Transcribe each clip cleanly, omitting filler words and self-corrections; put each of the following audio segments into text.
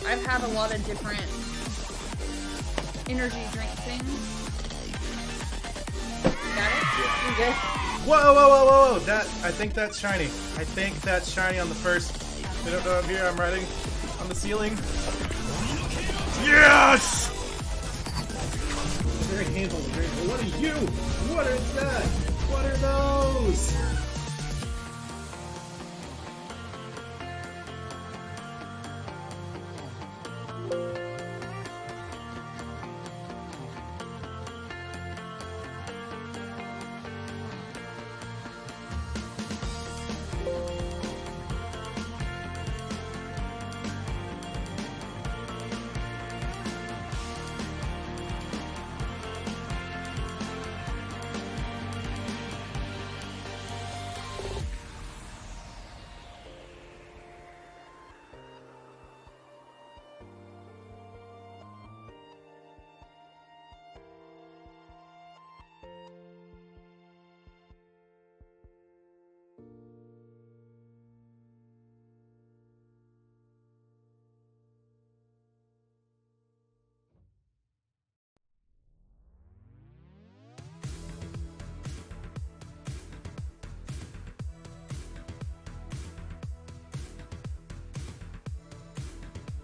I've had a lot of different energy drink things. Got it? Yeah. You good? Whoa, whoa, whoa, whoa, whoa. I think that's shiny. I think that's shiny on the first. I don't know, I'm here, I'm riding on the ceiling. Yes! Very handle, what are you? What is that? What are those?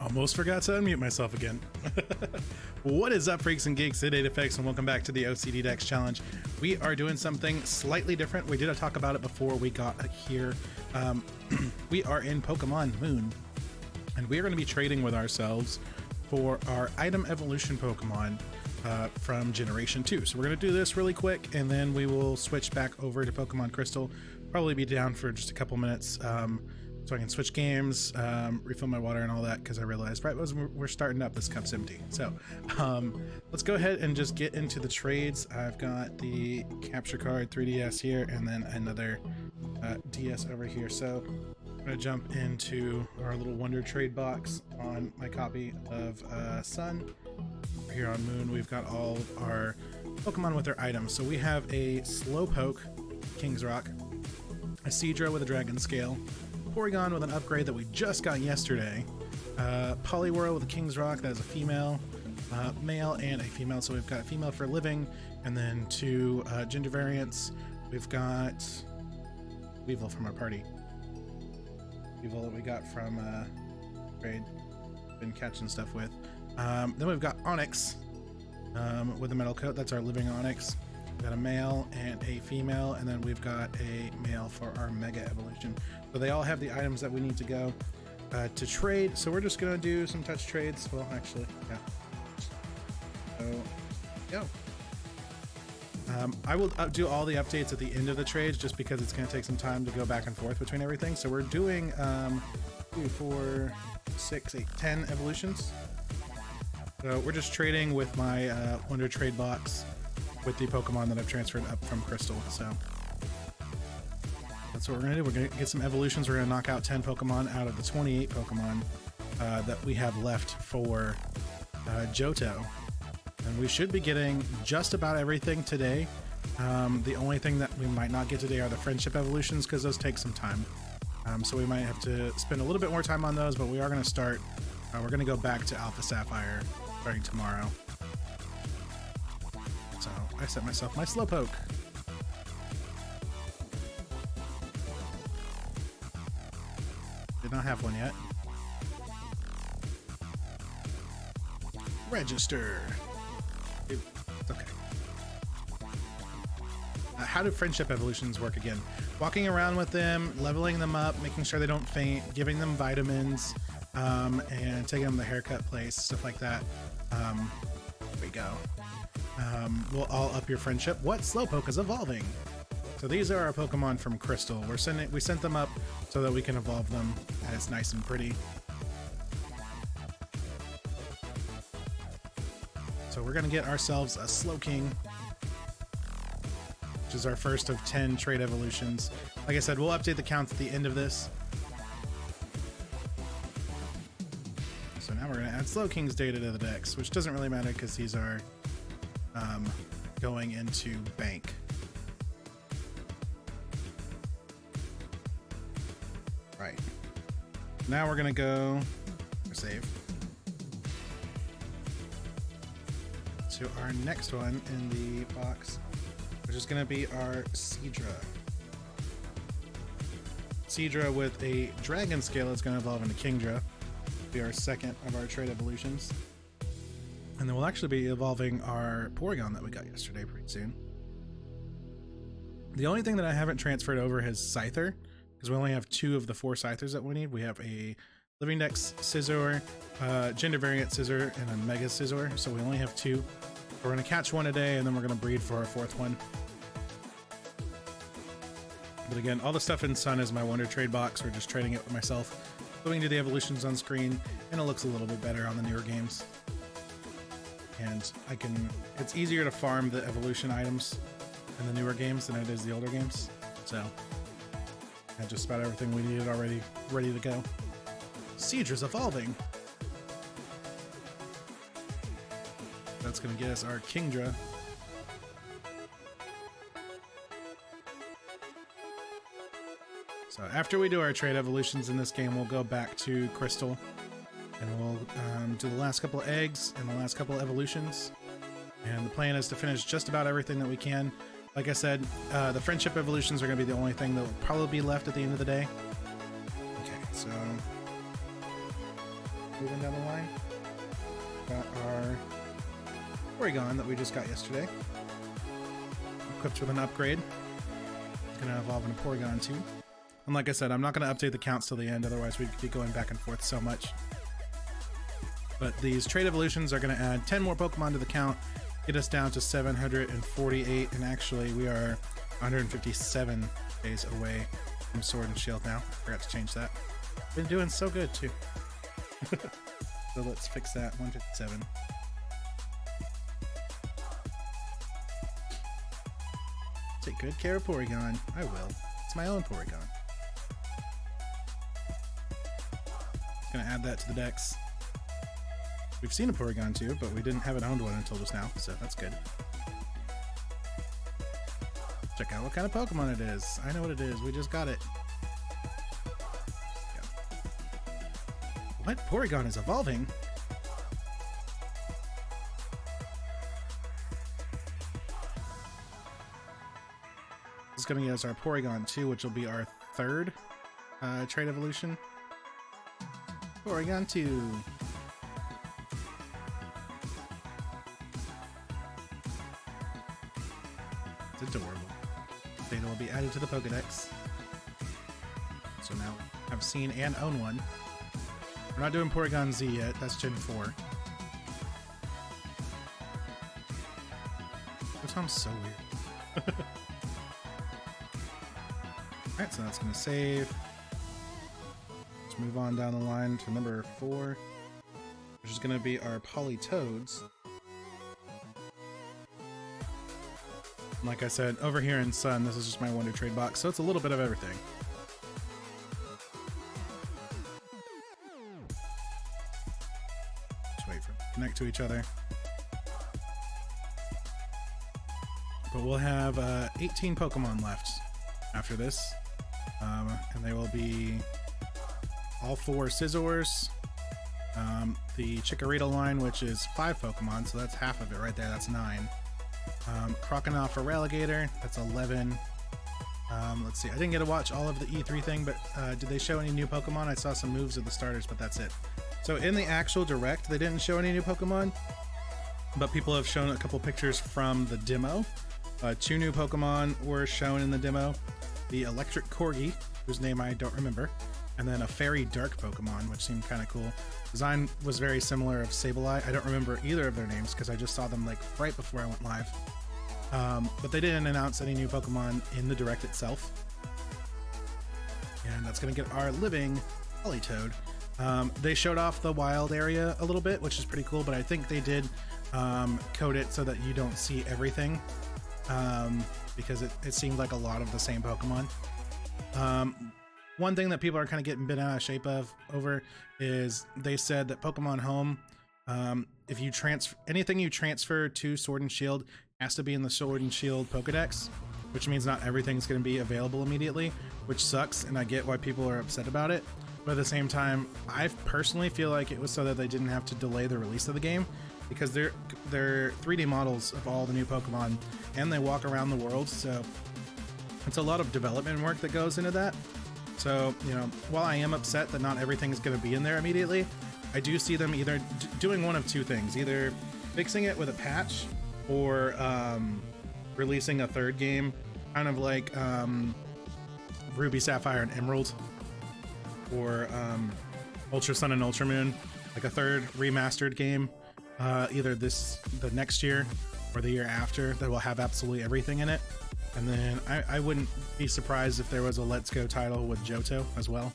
Almost forgot to unmute myself again. What is up, freaks and geeks? It's Aedifex, and welcome back to the OCD Dex Challenge. We are doing something slightly different. We did talk about it before we got here. We are in Pokemon Moon, and we are going to be trading with ourselves for our item evolution Pokemon from Generation 2. So we're going to do this really quick, and then we will switch back over to Pokemon Crystal. Probably be down for just a couple minutes. So I can switch games, refill my water and all that, because I realized right as we're starting up, this cup's empty. So let's go ahead and just get into the trades. I've got the capture card 3DS here, and then another DS over here. So I'm going to jump into our little Wonder Trade box on my copy of Sun. Here on Moon, we've got all of our Pokemon with their items. So we have a Slowpoke, King's Rock, a Seadra with a Dragon Scale, Porygon with an upgrade that we just got yesterday, Poliwhirl with a King's Rock, that is a female, male and a female, so we've got a female for living, and then two gender variants. We've got Weevil from our party. Weevil that we got from trade, been catching stuff with. Then we've got Onyx with a metal coat, that's our living Onyx. We've got a male and a female, and then we've got a male for our Mega Evolution. So they all have the items that we need to go to trade. So we're just going to do some touch trades. Well, actually, yeah. So, go. I will do all the updates at the end of the trades, just because it's going to take some time to go back and forth between everything. So we're doing 2, 4, 6, 8, 10 evolutions. So we're just trading with my Wonder Trade box with the Pokemon that I've transferred up from Crystal. So that's what we're gonna do. We're gonna get some evolutions. We're gonna knock out 10 Pokemon out of the 28 Pokemon that we have left for Johto, and we should be getting just about everything today. The only thing that we might not get today are the friendship evolutions, because those take some time. So we might have to spend a little bit more time on those, but we are gonna start. We're gonna go back to Alpha Sapphire starting tomorrow. So I set myself my Slowpoke. Did not have one yet. Register. It's okay. How do friendship evolutions work again? Walking around with them, leveling them up, making sure they don't faint, giving them vitamins, and taking them to the haircut place, stuff like that. There we go. Will all up your friendship. What Slowpoke is evolving? So these are our Pokemon from Crystal. We sent them up so that we can evolve them, and it's nice and pretty. So we're gonna get ourselves a Slowking, which is our first of 10 trade evolutions. Like I said, we'll update the counts at the end of this. So now we're gonna add Slowking's data to the dex, which doesn't really matter because these are going into bank. Right. Now we're gonna go save. to our next one in the box, which is going to be our Seadra. Seadra with a dragon scale that's going to evolve into Kingdra. Be our second of our trait evolutions. And then we'll actually be evolving our Porygon that we got yesterday pretty soon. The only thing that I haven't transferred over is Scyther, because we only have 2 of the 4 Scythers that we need. We have a Living Dex Scizor, Gender Variant Scizor, and a Mega Scizor, so we only have 2. We're going to catch one a day, and then we're going to breed for our 4th one. But again, all the stuff in Sun is my Wonder Trade box. We're just trading it with myself, going to the evolutions on screen, and it looks a little bit better on the newer games. And it's easier to farm the evolution items in the newer games than it is the older games. So, I had just about everything we needed already ready to go. Seadra's evolving. That's going to get us our Kingdra. So after we do our trade evolutions in this game, we'll go back to Crystal, and we'll do the last couple of eggs and the last couple of evolutions. And the plan is to finish just about everything that we can. Like I said, the friendship evolutions are going to be the only thing that will probably be left at the end of the day. Okay, so moving down the line, got our Porygon that we just got yesterday, equipped with an upgrade. It's going to evolve into Porygon 2. And like I said, I'm not going to update the counts till the end, otherwise we'd be going back and forth so much. But these trait evolutions are going to add 10 more Pokemon to the count, get us down to 748, and actually we are 157 days away from Sword and Shield now. Forgot to change that. Been doing so good too. So let's fix that. 157. Take good care of Porygon. I will. It's my own Porygon. Gonna add that to the dex. We've seen a Porygon too, but we didn't have an owned one until just now, so that's good. Check out what kind of Pokemon it is. I know what it is. We just got it. Yeah. What? Porygon is evolving? This is going to get us our Porygon 2, which will be our 3rd trait evolution. Porygon 2. It's adorable. Data will be added to the Pokedex. So now I've seen and own one. We're not doing Porygon Z yet. That's Gen 4. That sounds so weird. Alright, so that's going to save. Let's move on down the line to number 4, which is going to be our Politoads. Like I said, over here in Sun, this is just my Wonder Trade box, so it's a little bit of everything. Just wait for them to connect to each other. But we'll have 18 Pokemon left after this. And they will be all 4 Scizors, the Chikorita line, which is 5 Pokemon, so that's half of it right there, that's 9. Croconaw for Relegator, that's 11. Let's see, I didn't get to watch all of the E3 thing, but did they show any new Pokemon? I saw some moves of the starters, but that's it. So in the actual Direct, they didn't show any new Pokemon, but people have shown a couple pictures from the demo. 2 new Pokemon were shown in the demo. The Electric Corgi, whose name I don't remember, and then a Fairy Dark Pokemon, which seemed kind of cool. Design was very similar of Sableye. I don't remember either of their names because I just saw them like right before I went live. But they didn't announce any new Pokemon in the Direct itself. And that's going to get our living Politoad. They showed off the wild area a little bit, which is pretty cool, but I think they did code it so that you don't see everything. Because it seemed like a lot of the same Pokemon. One thing that people are kind of getting bent out of shape over is they said that Pokemon Home, if you anything you transfer to Sword and Shield has to be in the Sword and Shield Pokedex, which means not everything's going to be available immediately, which sucks, and I get why people are upset about it. But at the same time, I personally feel like it was so that they didn't have to delay the release of the game, because they're 3D models of all the new Pokemon, and they walk around the world, so it's a lot of development work that goes into that. So, you know, while I am upset that not everything is going to be in there immediately, I do see them either doing one of two things: either fixing it with a patch, or releasing a third game, kind of like Ruby, Sapphire, and Emerald, or Ultra Sun and Ultra Moon, like a third remastered game, either the next year or the year after, that will have absolutely everything in it. And then I wouldn't be surprised if there was a Let's Go title with Johto as well.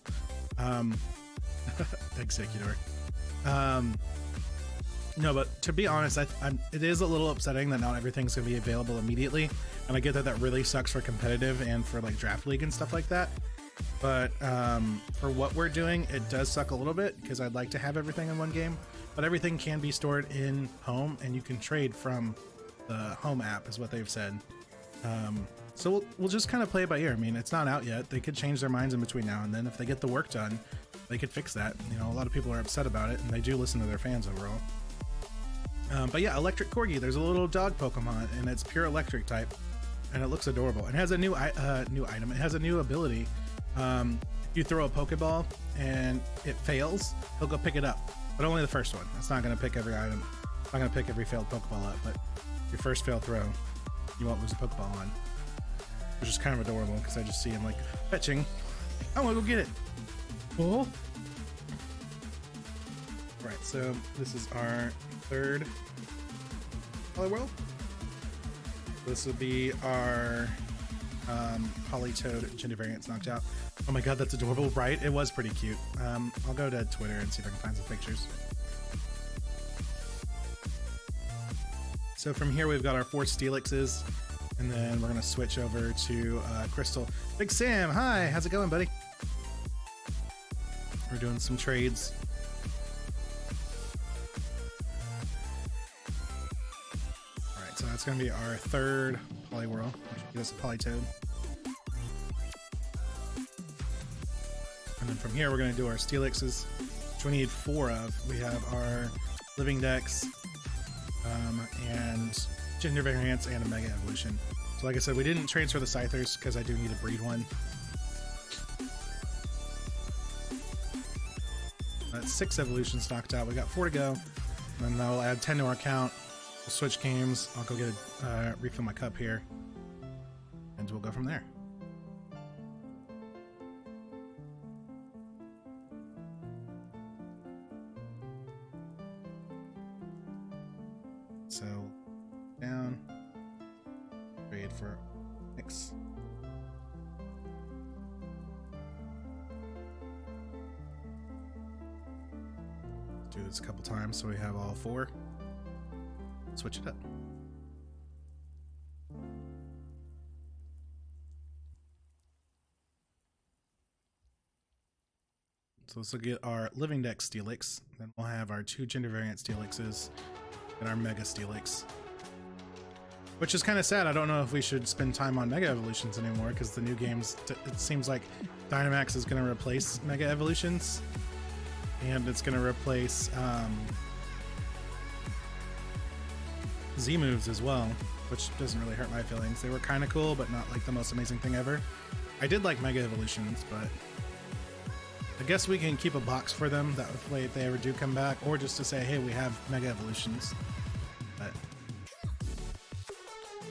Executor. No, but to be honest, it is a little upsetting that not everything's going to be available immediately. And I get that that really sucks for competitive and for like Draft League and stuff like that. But for what we're doing, it does suck a little bit, because I'd like to have everything in one game. But everything can be stored in home, and you can trade from the home app, is what they've said. So we'll just kind of play it by ear. I mean, it's not out yet. They could change their minds in between now and then. If they get the work done, they could fix that. You know, a lot of people are upset about it, and they do listen to their fans overall. But yeah, Electric Corgi. There's a little dog Pokemon, and it's pure electric type, and it looks adorable. It has a new item. It has a new ability. You throw a Pokeball and it fails, he'll go pick it up, but only the first one. It's not going to pick every item. It's not going to pick every failed Pokeball up, but your first failed throw, you won't lose a Pokeball on. Which is kind of adorable, because I just see him like fetching. I want to go get it. Oh. Right, so this is our third Poliwhirl. This will be our Politoed gender variants knocked out. Oh my god, that's adorable, right? It was pretty cute. I'll go to Twitter and see if I can find some pictures. So from here we've got our 4 Steelixes, and then we're gonna switch over to Crystal. Big Sam, hi, how's it going, buddy? We're doing some trades. Alright, so that's gonna be our third Poliwhirl, which will give us a Politoed. And then from here we're gonna do our Steelixes, which we need 4 of. We have our Living Dex, and gender variants, and a Mega Evolution. So like I said, we didn't transfer the Scythers because I do need to breed one. That's 6 evolutions knocked out. We got 4 to go, and then that'll add 10 to our count. We'll switch games. I'll go get refill my cup here, and we'll go from there. So down, trade for X. Do this a couple times so we have all 4. Switch it up. So this will get our Living Dex Steelix, then we'll have our 2 gender variant Steelixes and our Mega Steelix. Which is kind of sad. I don't know if we should spend time on Mega Evolutions anymore, because the new games, it seems like Dynamax is going to replace Mega Evolutions, and it's going to replace Z moves as well, which doesn't really hurt my feelings. They were kind of cool, but not like the most amazing thing ever. I did like Mega Evolutions, but I guess we can keep a box for them that way if they ever do come back, or just to say, hey, we have Mega Evolutions. But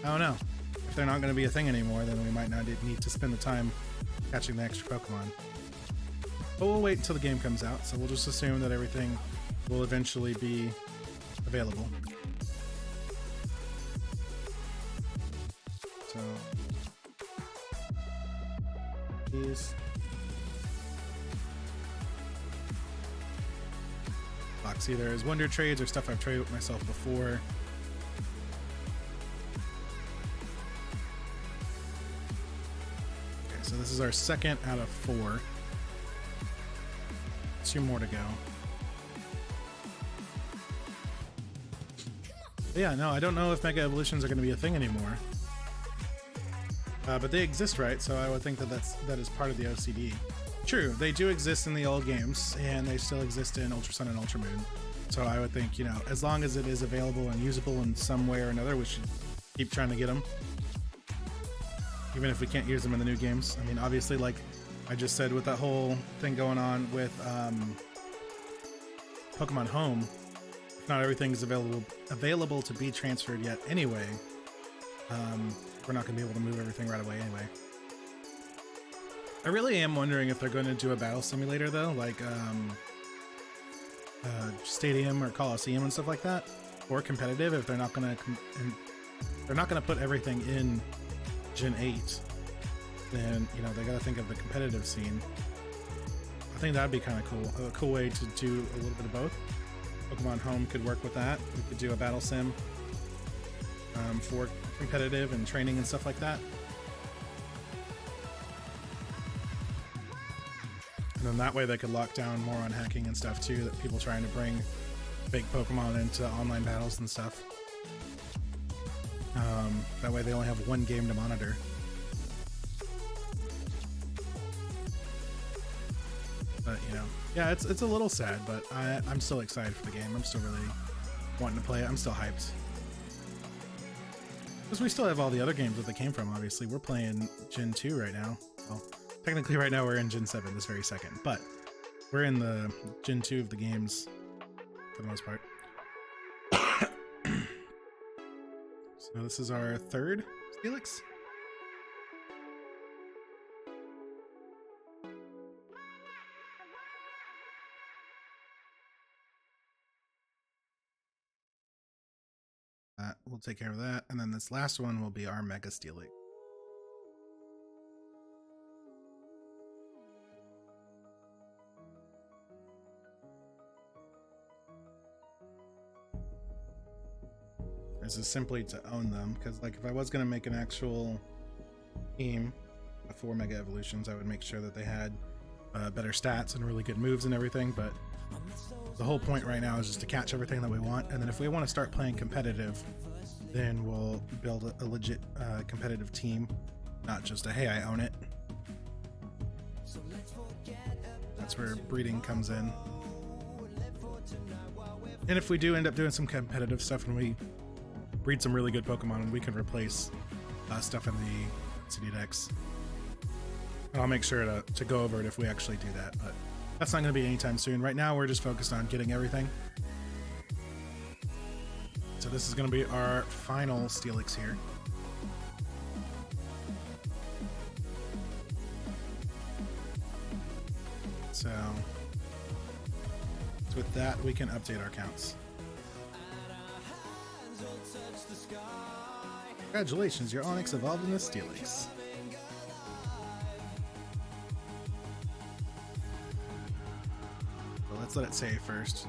I don't know. If they're not going to be a thing anymore, then we might not need to spend the time catching the extra Pokemon. But we'll wait until the game comes out, so we'll just assume that everything will eventually be available. So these box either as wonder trades or stuff I've traded with myself before. Okay, so this is our second out of 4. 2 more to go. But yeah, no, I don't know if Mega Evolutions are going to be a thing anymore. But they exist, right? So I would think that that is part of the OCD. True, they do exist in the old games, and they still exist in Ultra Sun and Ultra Moon. So I would think, you know, as long as it is available and usable in some way or another, we should keep trying to get them. Even if we can't use them in the new games. I mean, obviously, like I just said, with that whole thing going on with Pokemon Home, not everything is available to be transferred yet anyway. We're not going to be able to move everything right away anyway. I really am wondering if they're going to do a battle simulator though, like Stadium or Coliseum and stuff like that, or competitive. If they're not going to put everything in Gen 8, then you know they got to think of the competitive scene. I think that'd be kind of cool. A cool way to do a little bit of both. Pokemon Home could work with that. We could do a battle sim for competitive and training and stuff like that. And then that way they could lock down more on hacking and stuff too, that people trying to bring fake Pokemon into online battles and stuff. That way they only have one game to monitor. But you know, yeah, it's a little sad, but I'm still excited for the game. I'm still really wanting to play it. I'm still hyped. Because we still have all the other games that they came from, obviously. We're playing Gen 2 right now. Well, technically right now we're in Gen 7 this very second, but we're in the Gen 2 of the games for the most part. So this is our third Steelix. We'll take care of that, and then this last one will be our Mega Steelix. This is simply to own them, because like if I was going to make an actual team for Mega Evolutions, I would make sure that they had better stats and really good moves and everything, but the whole point right now is just to catch everything that we want, and then if we want to start playing competitive, then we'll build a legit competitive team, not just a hey, I own it. That's where breeding comes in. And if we do end up doing some competitive stuff and we breed some really good Pokemon, we can replace stuff in the city decks. And I'll make sure to go over it if we actually do that, but that's not going to be anytime soon. Right now we're just focused on getting everything. So this is going to be our final Steelix here. So with that, we can update our counts. Congratulations, your Onix evolved in the Steelix. Well, let's let it save first.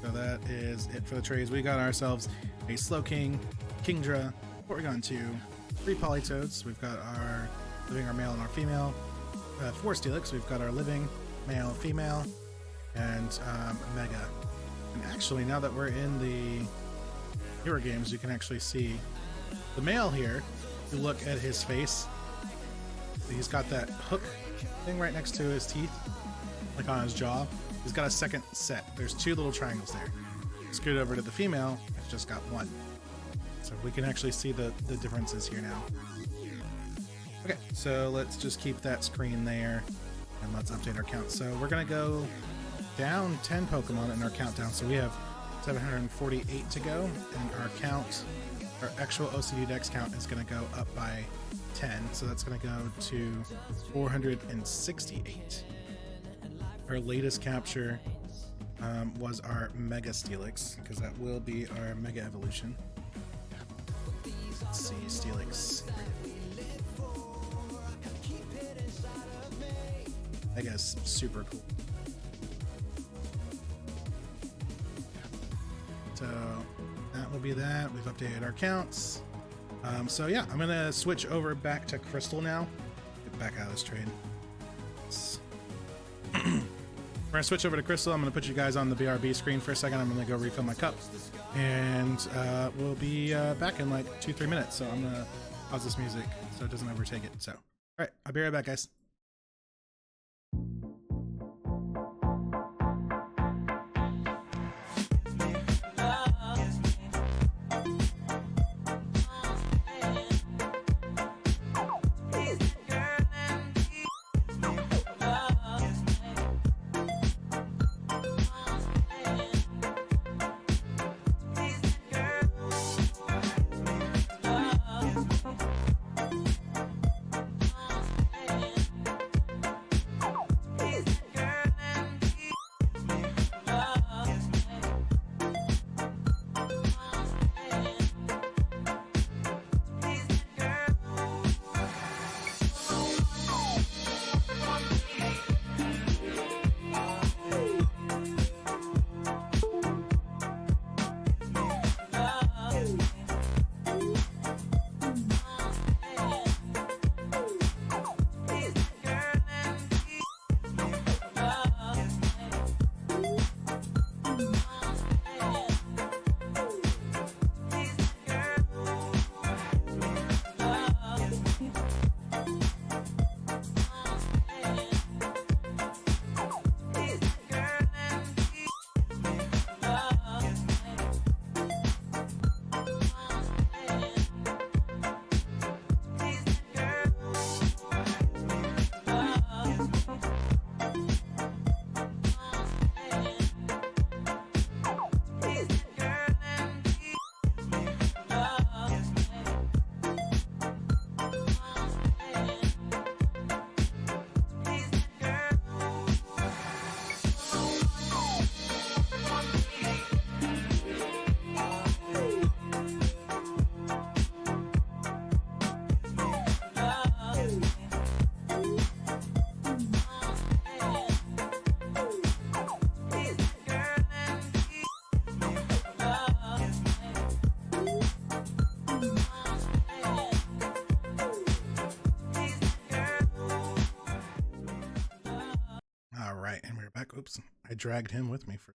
So that is it for the trades. We got ourselves a Slowking, Kingdra, Porygon 2, 3 Politoads. We've got our living, our male, and our female. 4 Steelix. We've got our living, male, female, and Mega. And actually, now that we're in the newer games, you can actually see the male here. If you look at his face, he's got that hook thing right next to his teeth, like on his jaw. He's got a second set. There's 2 little triangles there. Scoot over to the female, it's just got 1. So we can actually see the differences here now. Okay, so let's just keep that screen there and let's update our count. So we're gonna go down 10 Pokemon in our countdown. So we have 748 to go, and our count, our actual OCD Dex count is gonna go up by 10. So that's gonna go to 468. Our latest capture was our Mega Steelix, because that will be our Mega Evolution. Let's see, Steelix. Mega's super cool. So that will be that. We've updated our counts. So yeah, I'm gonna switch over back to Crystal now. Get back out of this trade. We're gonna switch over to Crystal. I'm gonna put you guys on the BRB screen for a second. I'm gonna go refill my cup, and we'll be back in like 2-3 minutes. So I'm gonna pause this music so it doesn't overtake it. So, all right, I'll be right back, guys. right, and we're back. Oops, I dragged him with me for.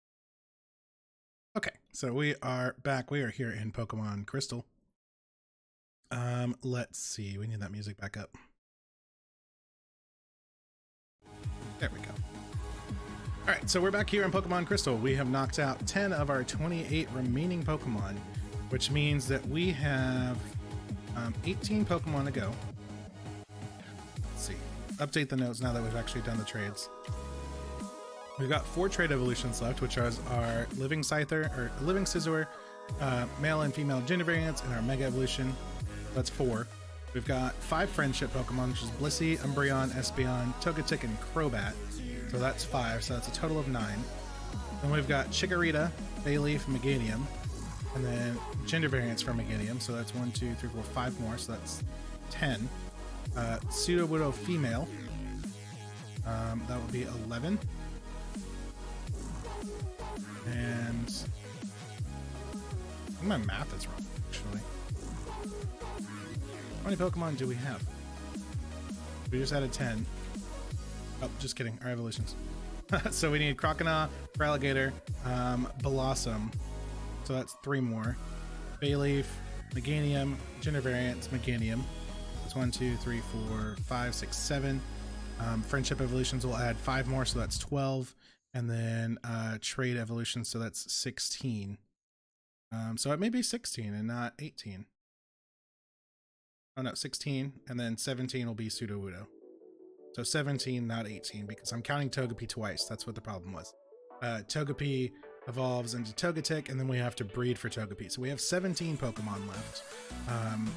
Okay, so we are back. We are here in Pokemon Crystal. Let's see. We need that music back up. There we go. All right, so we're back here in Pokemon Crystal. We have knocked out 10 of our 28 remaining Pokemon, which means that we have 18 Pokemon to go. Let's see. Update the notes now that we've actually done the trades. We've got 4 trade evolutions left, which are our Living Scyther, or Living Scizor, male and female gender variants, and our Mega Evolution. That's 4. We've got 5 friendship Pokemon, which is Blissey, Umbreon, Espeon, Togetic, and Crobat. So that's 5, so that's a total of 9. Then we've got Chikorita, Bayleaf, Meganium, and then gender variants for Meganium. So that's 1, 2, 3, 4, 5 more, so that's 10. Sudowoodo female, that would be 11. And I think my math is wrong, actually. How many Pokemon do we have? We just added 10. Oh, just kidding. Our evolutions. So we need Croconaw, Alligator, Blossom. So that's 3 more. Bayleaf, Meganium, gender variants, Meganium. That's 1, 2, 3, 4, 5, 6, 7. Friendship evolutions will add 5 more, so that's 12. And then trade evolutions, so that's 16. So it may be 16 and not 18. Oh no, 16, and then 17 will be Sudowoodo. So 17, not 18, because I'm counting Togepi twice. That's what the problem was. Togepi evolves into Togetic, and then we have to breed for Togepi. So we have 17 Pokemon left.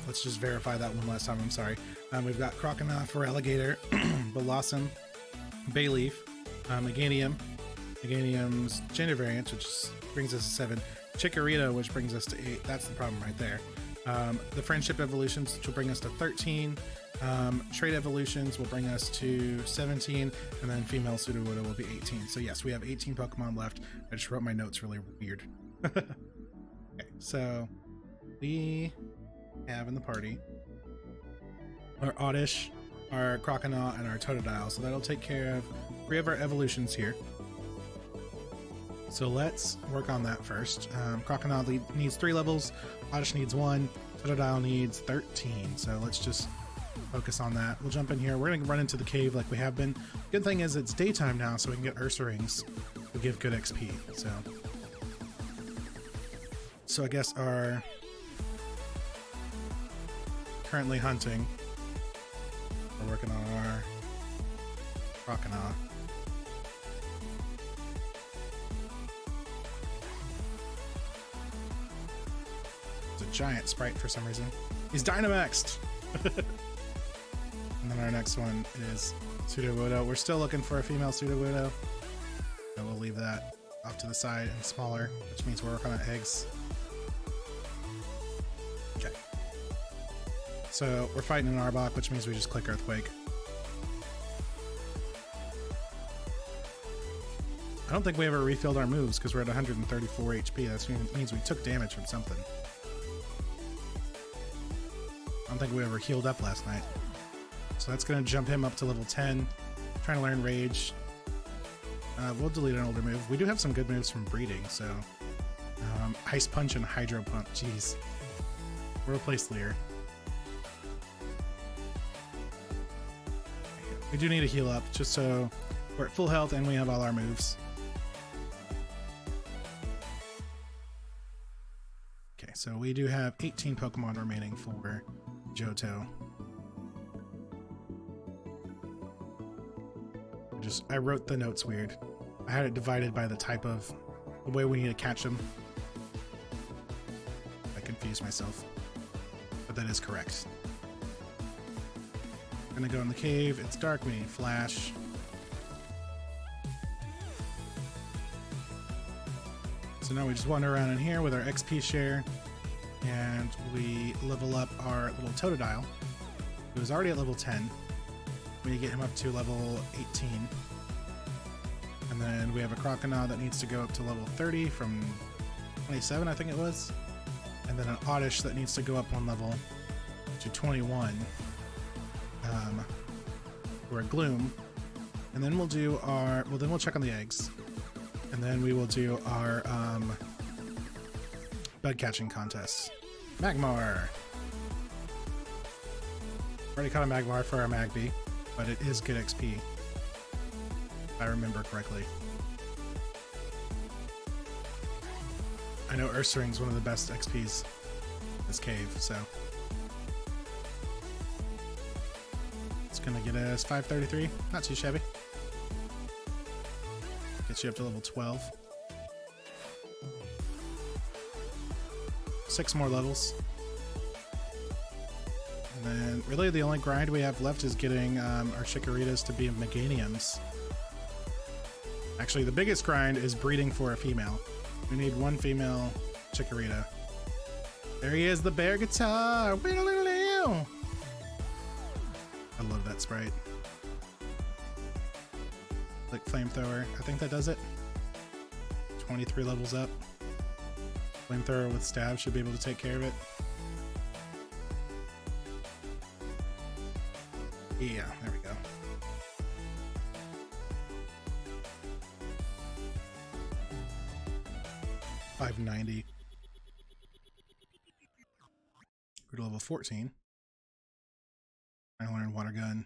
Let's just verify that one last time. I'm sorry. We've got Croconaw, Alligator, Blossom, Bayleaf, Meganium, Meganium's gender variants, which brings us to 7. Chikorita, which brings us to 8. That's the problem right there. The friendship evolutions, which will bring us to 13. Trade evolutions will bring us to 17, and then female Sudowoodo will be 18. So yes, we have 18 Pokemon left. I just wrote my notes really weird. Okay, so we have in the party our Oddish, our Croconaw, and our Totodile. So that'll take care of 3 of our evolutions here. So let's work on that first. Croconaw needs 3 levels, Oddish needs 1, Totodile needs 13. So let's just focus on that. We'll jump in here. We're going to run into the cave like we have been. Good thing is it's daytime now, so we can get Ursa Rings to give good XP. So I guess our currently hunting. We're working on our Croconaw. It's a giant sprite for some reason. He's Dynamaxed! And then our next one is Sudowoodo. We're still looking for a female Sudowoodo. So we'll leave that off to the side and smaller, which means we're working on eggs. Okay. So we're fighting an Arbok, which means we just click Earthquake. I don't think we ever refilled our moves because we're at 134 HP. That means we took damage from something. I don't think we ever healed up last night. So that's going to jump him up to level 10. Trying to learn Rage. We'll delete an older move. We do have some good moves from breeding, so... Ice Punch and Hydro Pump. Jeez. We'll replace Leer. We do need to heal up, just so we're at full health and we have all our moves. Okay, so we do have 18 Pokemon remaining for Johto. I wrote the notes weird. I had it divided by the type of the way we need to catch them. I confused myself, but that is correct. I'm gonna go in the cave. It's dark. We need Flash. So now we just wander around in here with our XP share, and we level up our little Totodile. He was already at level 10. We need to get him up to level 18. And then we have a Croconaw that needs to go up to level 30 from 27, I think it was. And then an Oddish that needs to go up 1 level to 21. Or a Gloom And then we'll do our, well, then we'll check on the eggs. And then we will do our bug catching contest. Magmar. Already caught a Magmar for our Magby, but it is good XP, if I remember correctly. I know Ursaring's one of the best XPs in this cave, so it's gonna get us 533. Not too shabby. Gets you up to level 12. 6 more levels. And then really the only grind we have left is getting our Chikoritas to be Meganiums. Actually, the biggest grind is breeding for a female. We need 1 female Chikorita. There he is, the bear guitar! I love that sprite. Like flamethrower, I think that does it. 23 levels up. Flamethrower with stab should be able to take care of it. Yeah, there we go. $590. Go to level 14. I learned water gun.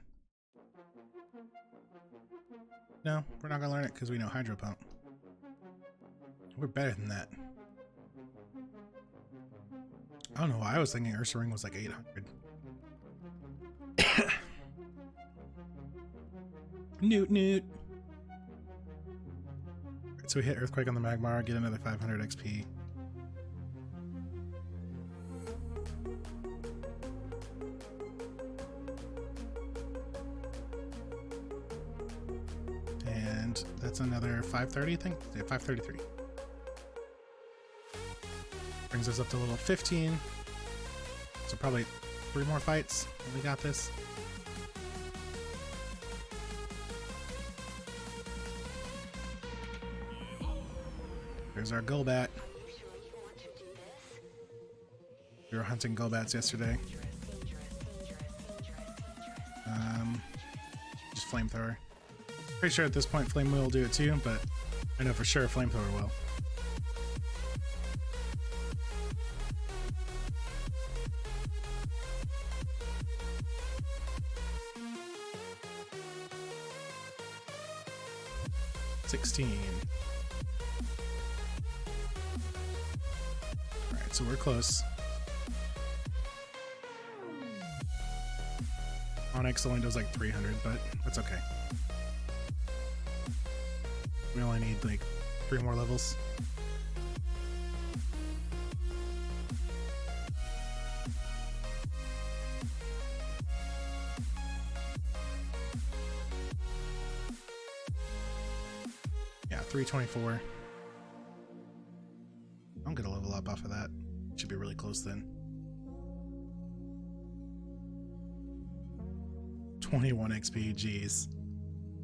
No, we're not gonna learn it because we know hydro pump. We're better than that. I don't know why I was thinking Ursaring was like 800. Newt newt. Right, so we hit Earthquake on the Magmar, get another 500 XP. And that's another 530, I think? Yeah, 533. Brings us up to level 15. So probably 3 more fights, and we got this. There's our Golbat. We were hunting Golbats yesterday. Just Flamethrower. Pretty sure at this point Flame Wheel will do it too, but I know for sure Flamethrower will. Alright, so we're close. Onyx only does like 300, but that's okay. We only need like 3 more levels. Yeah, 324. I'm gonna level up off of that. Should be really close then. 21 XP, jeez.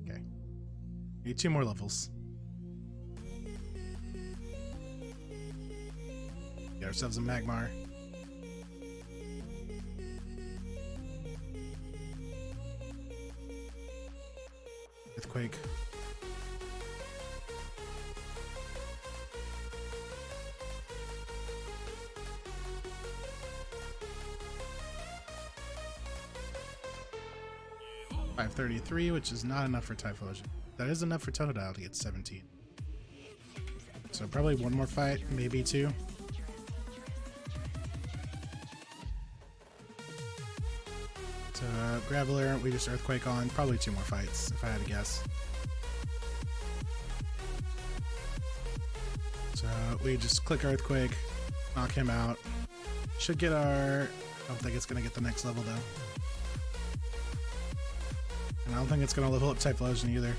Okay. Need 2 more levels. Get ourselves a Magmar. Earthquake. $533, which is not enough for Typhlosion. That is enough for Totodile to get 17. So probably 1 more fight, maybe 2. So Graveler, we just Earthquake on. Probably 2 more fights, if I had to guess. So we just click Earthquake, knock him out. Should get our... I don't think it's going to get the next level, though. And I don't think it's going to level up Typhlosion either.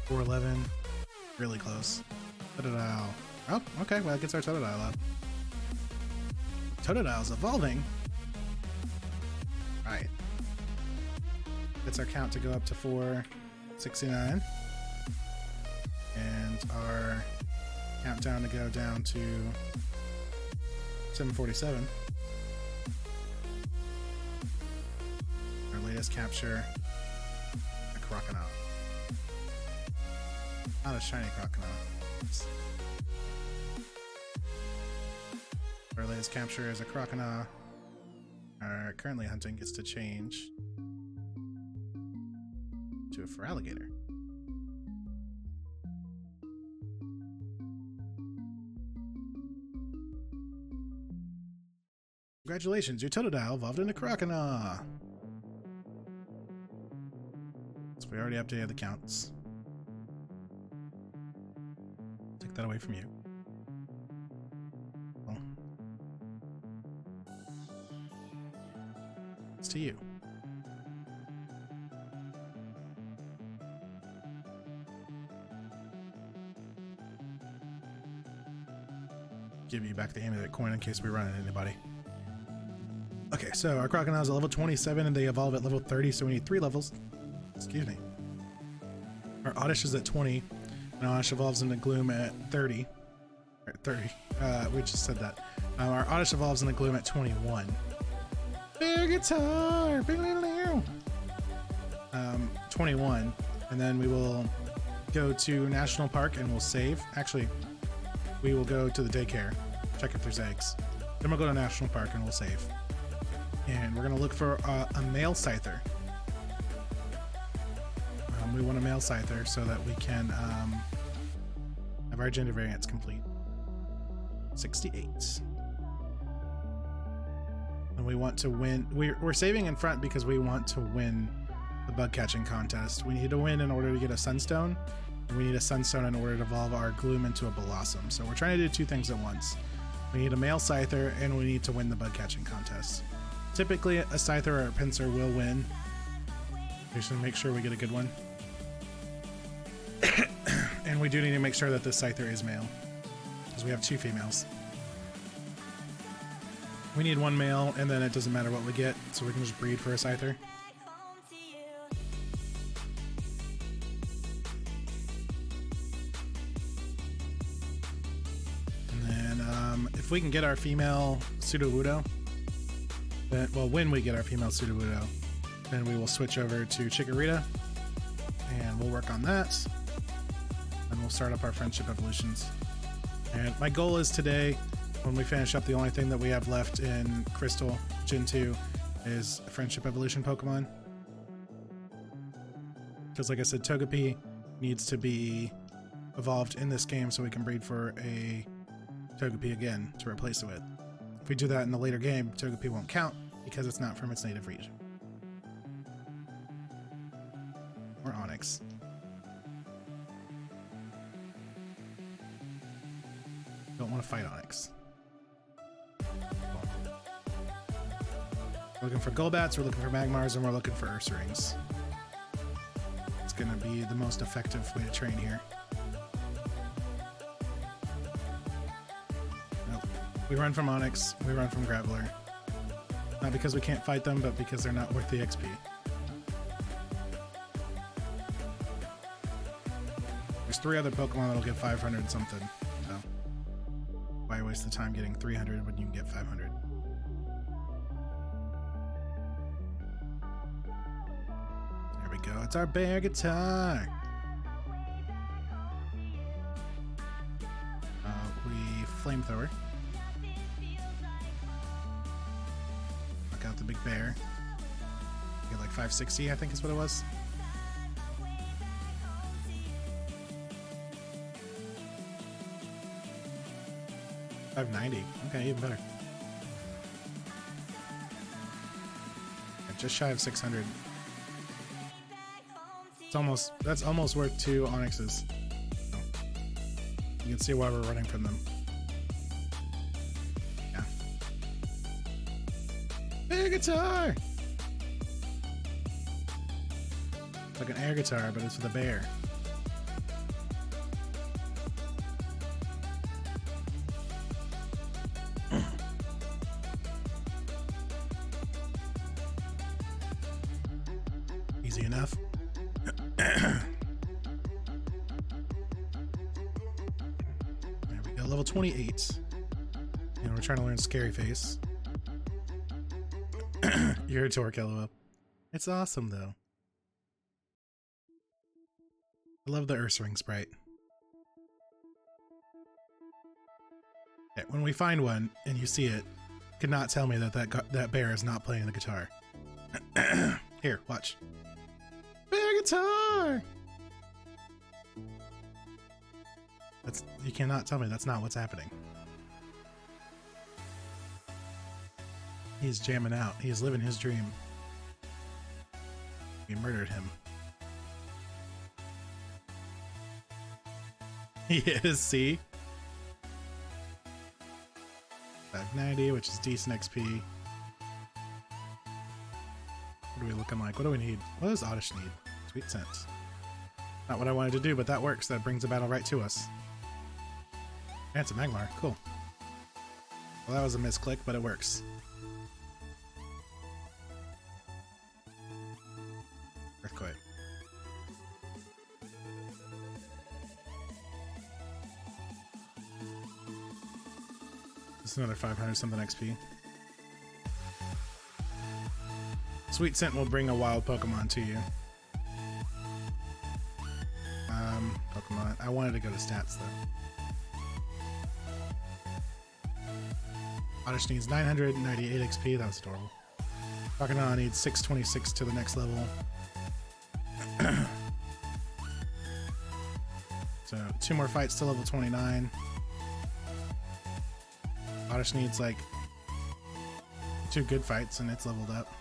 411. Really close. Totodile. Oh, okay. Well, it gets our Totodile up. Totodile's evolving. Right. Gets our count to go up to 469. And our countdown to go down to 747. Our Latest capture a crocodile. Not a shiny crocodile. Oops. Our latest capture is a crocodile. Our currently hunting gets to change to a alligator. Congratulations, your Totodile evolved into Crocodile. So we already updated the counts. Take that away from you. Well, it's to you. Give you back the amulet coin in case we run into anybody. Okay, so our crocodile is at level 27 and they evolve at level 30, so we need 3 levels. Excuse me. Our Oddish is at 20, and Oddish evolves into Gloom at 30. Or 30. We just said that. Our Oddish evolves into Gloom at 21. Bear guitar! 21. And then we will go to National Park and we'll save. Actually, we will go to the daycare, check if there's eggs. Then we'll go to National Park and we'll save. And we're gonna look for a male scyther. We want a male scyther so that we can have our gender variants complete. 68. And we want to win. We're saving in front because we want to win the bug catching contest. We need to win in order to get a sunstone. And we need a sunstone in order to evolve our gloom into a blossom. So we're trying to do 2 things at once. We need a male scyther and we need to win the bug catching contest. Typically, a scyther or a pincer will win. We should make sure we get a good one. And we do need to make sure that this scyther is male, because we have 2 females. We need 1 male, and then it doesn't matter what we get, so we can just breed for a scyther. And then if we can get our female Sudowoodo, then, well, when we get our female Sudowoodo, then we will switch over to Chikorita, and we'll work on that. And we'll start up our friendship evolutions. And my goal is today, when we finish up, the only thing that we have left in Crystal Gen 2 is a friendship evolution Pokemon. Because like I said, Togepi needs to be evolved in this game so we can breed for a Togepi again to replace it with. If we do that in the later game, Togepi won't count because it's not from its native region. Or Onix. Don't want to fight Onix. We're looking for Golbats, we're looking for Magmars, and we're looking for Ursaring. It's going to be the most effective way to train here. Nope. We run from Onix, we run from Graveler. Not because we can't fight them, but because they're not worth the XP. There's 3 other Pokemon that'll get 500 something. So why waste the time getting 300 when you can get 500? There we go. It's our bear guitar. We flamethrower. Knock out the big bear. Get like 560, I think is what it was. $590. Okay, even better. Just shy of 600. That's almost worth 2 Onixes. So you can see why we're running from them. Yeah. Air guitar! It's like an air guitar, but it's with a bear. Easy enough. There we go, level 28. And we're trying to learn Scary Face. You're a Torque, LOL. It's awesome though. I love the Ursaring sprite. Okay, when we find one and you see it, you cannot tell me that that bear is not playing the guitar. Here, watch. Bear guitar! You cannot tell me that's not what's happening. He's jamming out. He's living his dream. We murdered him. He is, see? 590, which is decent XP. What are we looking like? What do we need? What does Oddish need? Sweet sense. Not what I wanted to do, but that works. That brings the battle right to us. And it's a Magmar. Cool. Well, that was a misclick, but it works. Earthquake. This is another 500 something XP. Sweet Scent will bring a wild Pokemon to you. Pokemon. I wanted to go to stats though. Oddish needs 998 XP. That was adorable. Pokemon needs 626 to the next level. So 2 more fights to level 29. Oddish needs like 2 good fights and it's leveled up.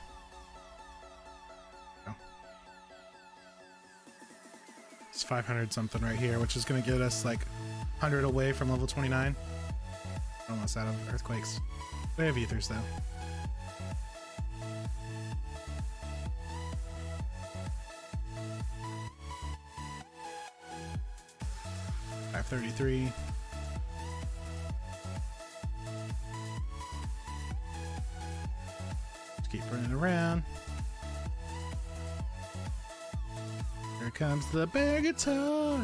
It's 500 something right here, which is going to get us like 100 away from level 29. Almost out of Earthquakes. We have Ethers though. $533. Just keep running around. Here comes the bear guitar.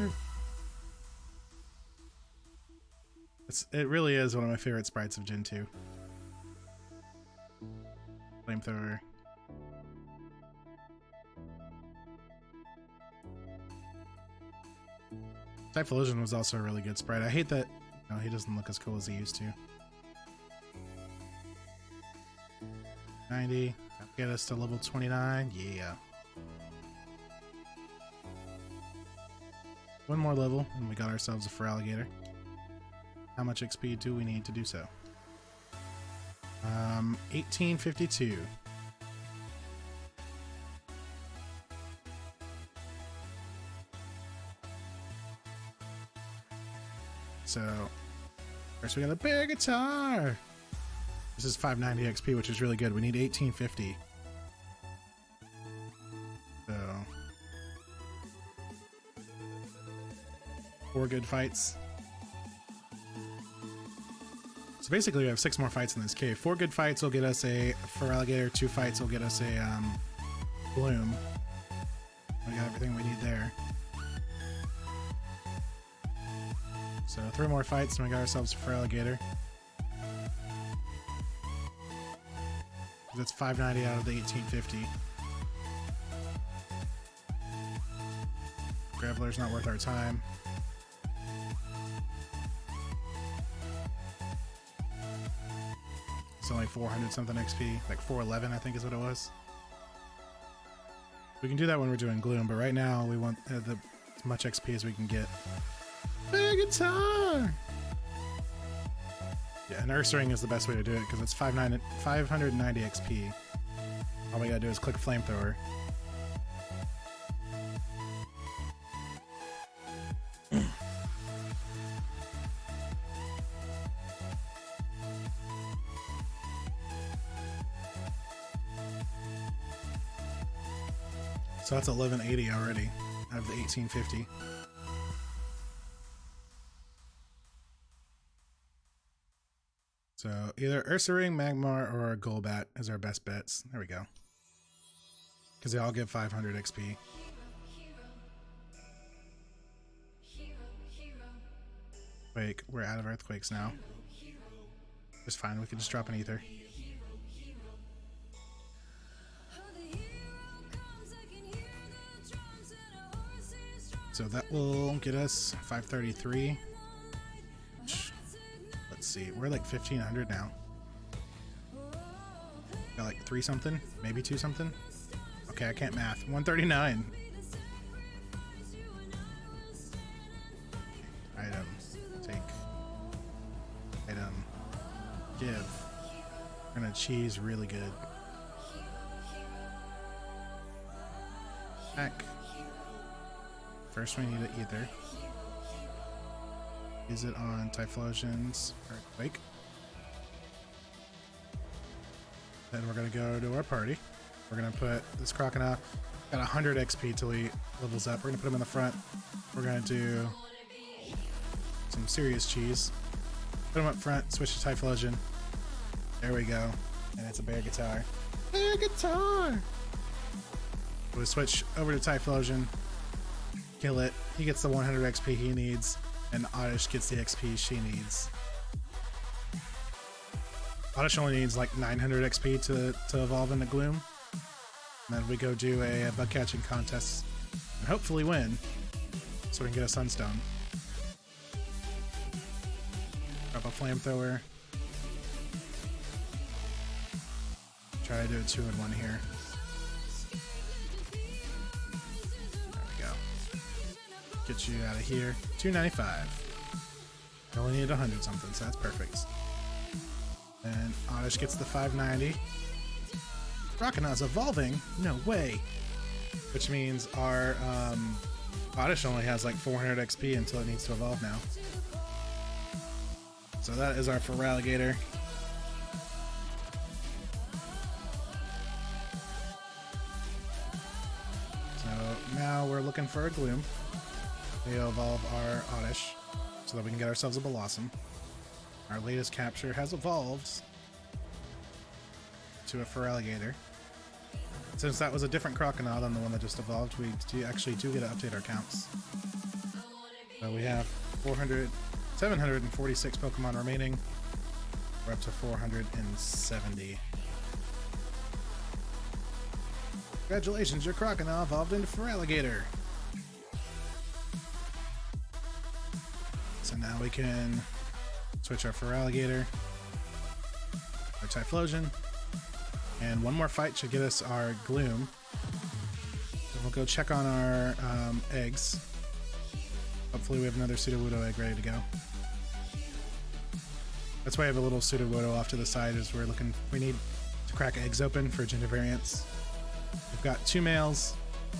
It really is one of my favorite sprites of Gen 2. Flamethrower. Typhlosion was also a really good sprite. I hate that he doesn't look as cool as he used to. 90. That'll get us to level 29. Yeah. One more level and we got ourselves a Feraligatr. How much XP do we need to do so? 1852. So first we got a bear guitar. This is 590 XP, which is really good. We need 1850. So 4 good fights. So basically we have 6 more fights in this cave. 4 good fights will get us a Feraligatr, 2 fights will get us a Bloom. We got everything we need there. So 3 more fights and we got ourselves a Feraligatr. That's 590 out of the 1850. Graveler's not worth our time. It's only 400 something XP, like 411 I think is what it was. We can do that when we're doing Gloom, but right now we want as much XP as we can get. Big guitar! Yeah, and Ursaring is the best way to do it because it's 590 XP. All we gotta do is click Flamethrower. So that's 1180 already out of the 1850. So either Ursaring, Magmar, or Golbat is our best bets. There we go. Because they all give 500 XP. Wait, we're out of Earthquakes now. It's fine, we can just drop an Ether. So that will get us 533. Let's see, we're like 1500 now. Got like 3 something, maybe 2 something. Okay, I can't math. 139. Item, take, item, give. We're gonna cheese really good. Back. First we need an ether. Use it on Typhlosion's Earthquake. Then we're gonna go to our party. We're gonna put this Crocodile, got 100 XP till he levels up. We're gonna put him in the front. We're gonna do some serious cheese. Put him up front, switch to Typhlosion. There we go. And it's a bear guitar. Bear guitar! We switch over to Typhlosion. Kill it. He gets the 100 XP he needs, and Oddish gets the XP she needs. Oddish only needs like 900 XP to evolve into Gloom. And then we go do a bug catching contest and hopefully win so we can get a Sunstone. Drop a flamethrower. Try to do a 2-in-1 here. There we go. Get you out of here. 295. I only need 100 something, so that's perfect. And Oddish gets the 590. Crocodile's evolving? No way. Which means our Oddish only has like 400 XP until it needs to evolve now. So that is our Feraligatr. So now we're looking for a Gloom. We evolve our Oddish so that we can get ourselves a Blossom. Our latest capture has evolved to a Feraligatr. Since that was a different Crocodile than the one that just evolved, we actually do get to update our counts. So we have 746 Pokemon remaining. We're up to 470. Congratulations, your Crocodile evolved into Feraligatr. So now we can switch our Feraligatr, our Typhlosion, and one more fight should get us our Gloom. Then we'll go check on our eggs. Hopefully we have another Sudowoodo egg ready to go. That's why I have a little Sudowoodo off to the side as we need to crack eggs open for gender variants. We've got 2 males,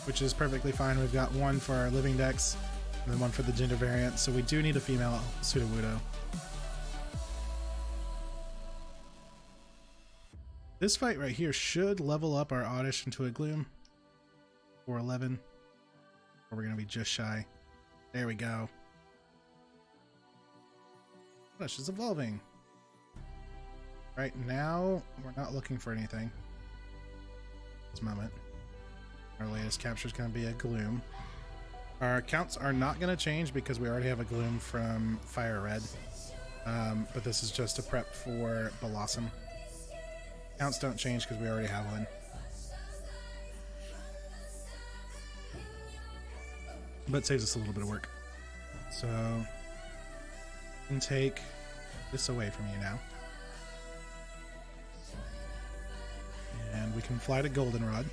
which is perfectly fine. We've got 1 for our living dex and then 1 for the gender variant, so we do need a female Sudowoodo. This fight right here should level up our Oddish into a Gloom. 411. Or we're going to be just shy. There we go. Oddish is evolving. Right now, we're not looking for anything. This moment. Our latest capture is going to be a Gloom. Our counts are not going to change because we already have a Gloom from Fire Red. But this is just a prep for Blossom. Counts don't change because we already have one. But it saves us a little bit of work. So, we can take this away from you now. And we can fly to Goldenrod.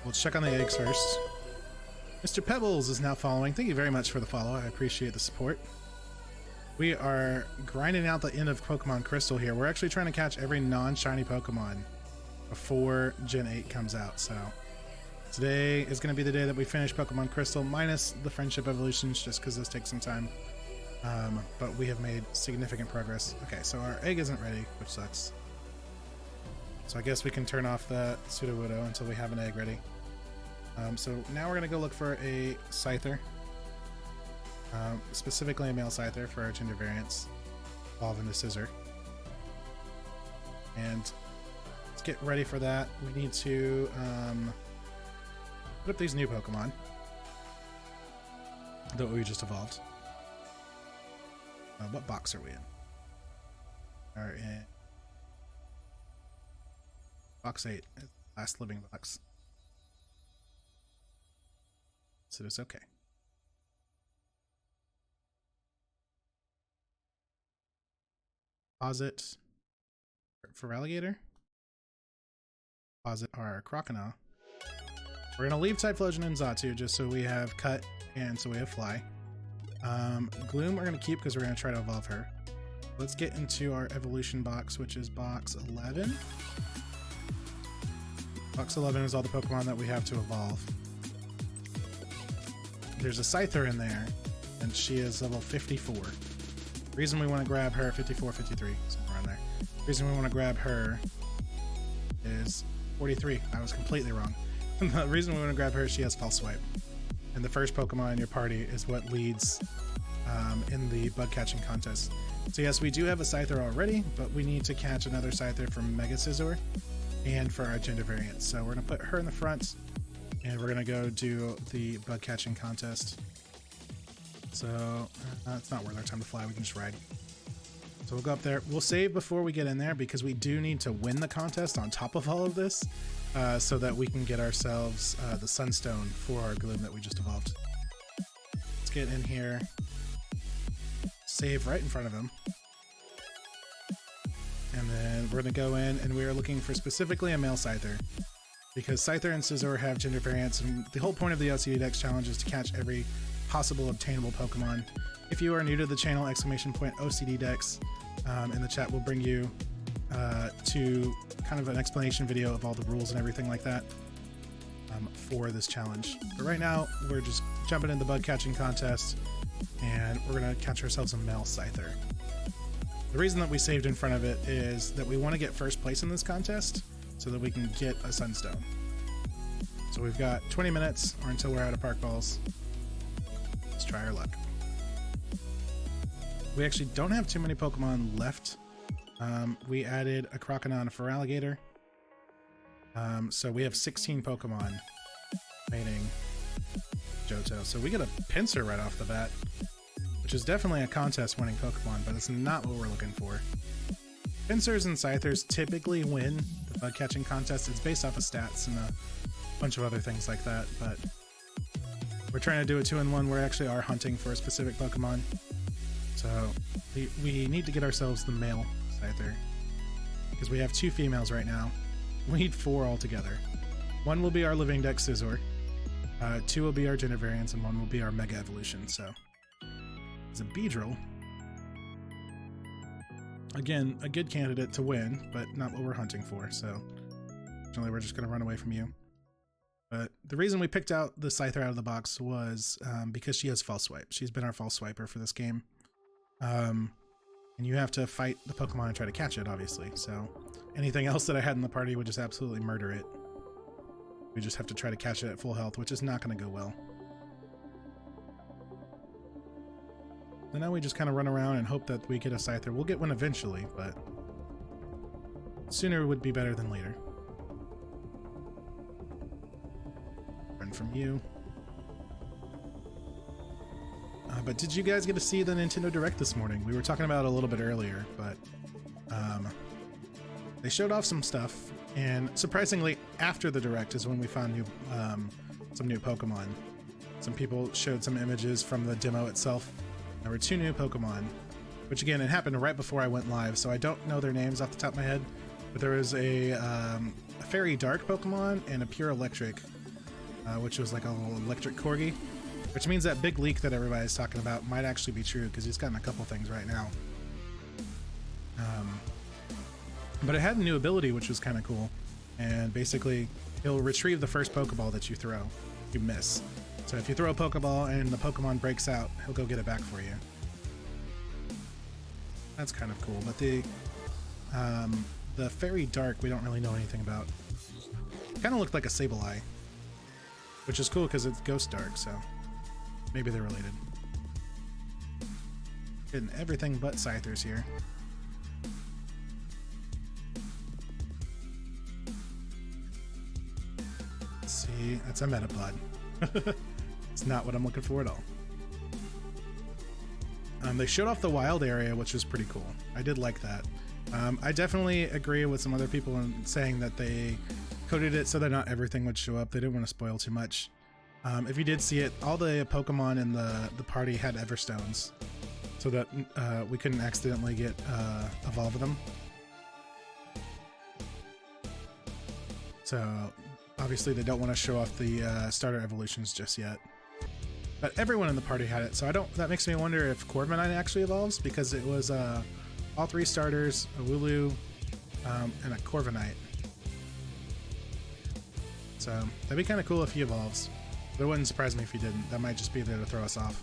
We'll check on the eggs first. Mr. Pebbles is now following. Thank you very much for the follow. I appreciate the support. We are grinding out the end of Pokemon Crystal here. We're actually trying to catch every non-shiny Pokemon before Gen 8 comes out. So today is going to be the day that we finish Pokemon Crystal, minus the Friendship Evolutions, just because this takes some time. But we have made significant progress. Okay, so our egg isn't ready, which sucks. So I guess we can turn off the Sudowoodo until we have an egg ready. So now we're going to go look for a Scyther. Specifically a male Scyther for our gender variants. Evolve into Scissor. And let's get ready for that. We need to put up these new Pokemon that we just evolved. What box are we in? We're in box 8, last living box. So it's okay. Deposit for alligator. Deposit our crocodile. We're gonna leave Typhlosion and Xatu just so we have cut and so we have fly. Gloom we're gonna keep because we're gonna try to evolve her. Let's get into our evolution box, which is box 11. Box 11 is all the Pokemon that we have to evolve. There's a Scyther in there, and she is level 54. The reason we want to grab her, 54, 53, somewhere around there. The reason we want to grab her is 43. I was completely wrong. The reason we want to grab her is she has False Swipe. And the first Pokemon in your party is what leads in the bug catching contest. So yes, we do have a Scyther already, but we need to catch another Scyther from Mega Scizor and for our gender variant. So we're going to put her in the front, and we're going to go do the bug catching contest. So it's not worth our time to fly, we can just ride. So we'll go up there. We'll save before we get in there because we do need to win the contest on top of all of this so that we can get ourselves the Sunstone for our Gloom that we just evolved. Let's get in here. Save right in front of him. And then we're going to go in and we are looking for specifically a male Scyther. Because Scyther and Scizor have gender variants, and the whole point of the OCD Dex challenge is to catch every possible obtainable Pokemon. If you are new to the channel, !OCD Dex in the chat will bring you to kind of an explanation video of all the rules and everything like that for this challenge. But right now, we're just jumping in the bug catching contest, and we're going to catch ourselves a male Scyther. The reason that we saved in front of it is that we want to get first place in this contest so that we can get a Sunstone. So we've got 20 minutes or until we're out of Park Balls. Let's try our luck. We actually don't have too many Pokemon left. We added a Crocodile and a Feraligatr. So we have 16 Pokemon remaining Johto. So we get a Pinsir right off the bat, which is definitely a contest winning Pokemon, but it's not what we're looking for. Pinsers and Scythers typically win the bug catching contest. It's based off of stats and a bunch of other things like that, but we're trying to do a 2-in-1. We actually are hunting for a specific Pokemon. So we need to get ourselves the male Scyther because we have 2 females right now. We need 4 altogether. 1 will be our Living Dex Scizor, 2 will be our gender variants, and 1 will be our Mega Evolution. So it's a Beedrill. Again, a good candidate to win, but not what we're hunting for. So unfortunately, we're just going to run away from you. But the reason we picked out the Scyther out of the box was because she has False Swipe. She's been our False Swiper for this game. And you have to fight the Pokemon and try to catch it, obviously. So anything else that I had in the party would just absolutely murder it. We just have to try to catch it at full health, which is not going to go well. So now we just kind of run around and hope that we get a Scyther. We'll get one eventually, but sooner would be better than later. Run from you. But did you guys get to see the Nintendo Direct this morning? We were talking about it a little bit earlier, but they showed off some stuff, and surprisingly, after the Direct is when we found some new Pokemon. Some people showed some images from the demo itself. There were 2 new Pokemon, which again, it happened right before I went live, so I don't know their names off the top of my head, but there was a Fairy Dark Pokemon and a Pure Electric, which was like a little electric corgi, which means that big leak that everybody's talking about might actually be true because he's gotten a couple things right now. But it had a new ability, which was kind of cool, and basically he'll retrieve the first Pokeball that you throw. You miss. So if you throw a Pokeball and the Pokemon breaks out, he'll go get it back for you. That's kind of cool. But the Fairy Dark, we don't really know anything about. Kind of looked like a Sableye, which is cool because it's Ghost Dark, so maybe they're related. Getting everything but Scythers here. Let's see, that's a Metapod. It's not what I'm looking for at all. They showed off the wild area, which was pretty cool. I did like that. I definitely agree with some other people in saying that they coded it so that not everything would show up. They didn't want to spoil too much. If you did see it, all the Pokemon in the party had Everstones, so that we couldn't accidentally get evolve them. So obviously they don't want to show off the starter evolutions just yet. But everyone in the party had it, so that makes me wonder if Corviknight actually evolves, because it was all 3 starters, a Wooloo, and a Corviknight. So that'd be kind of cool if he evolves. But it wouldn't surprise me if he didn't. That might just be there to throw us off.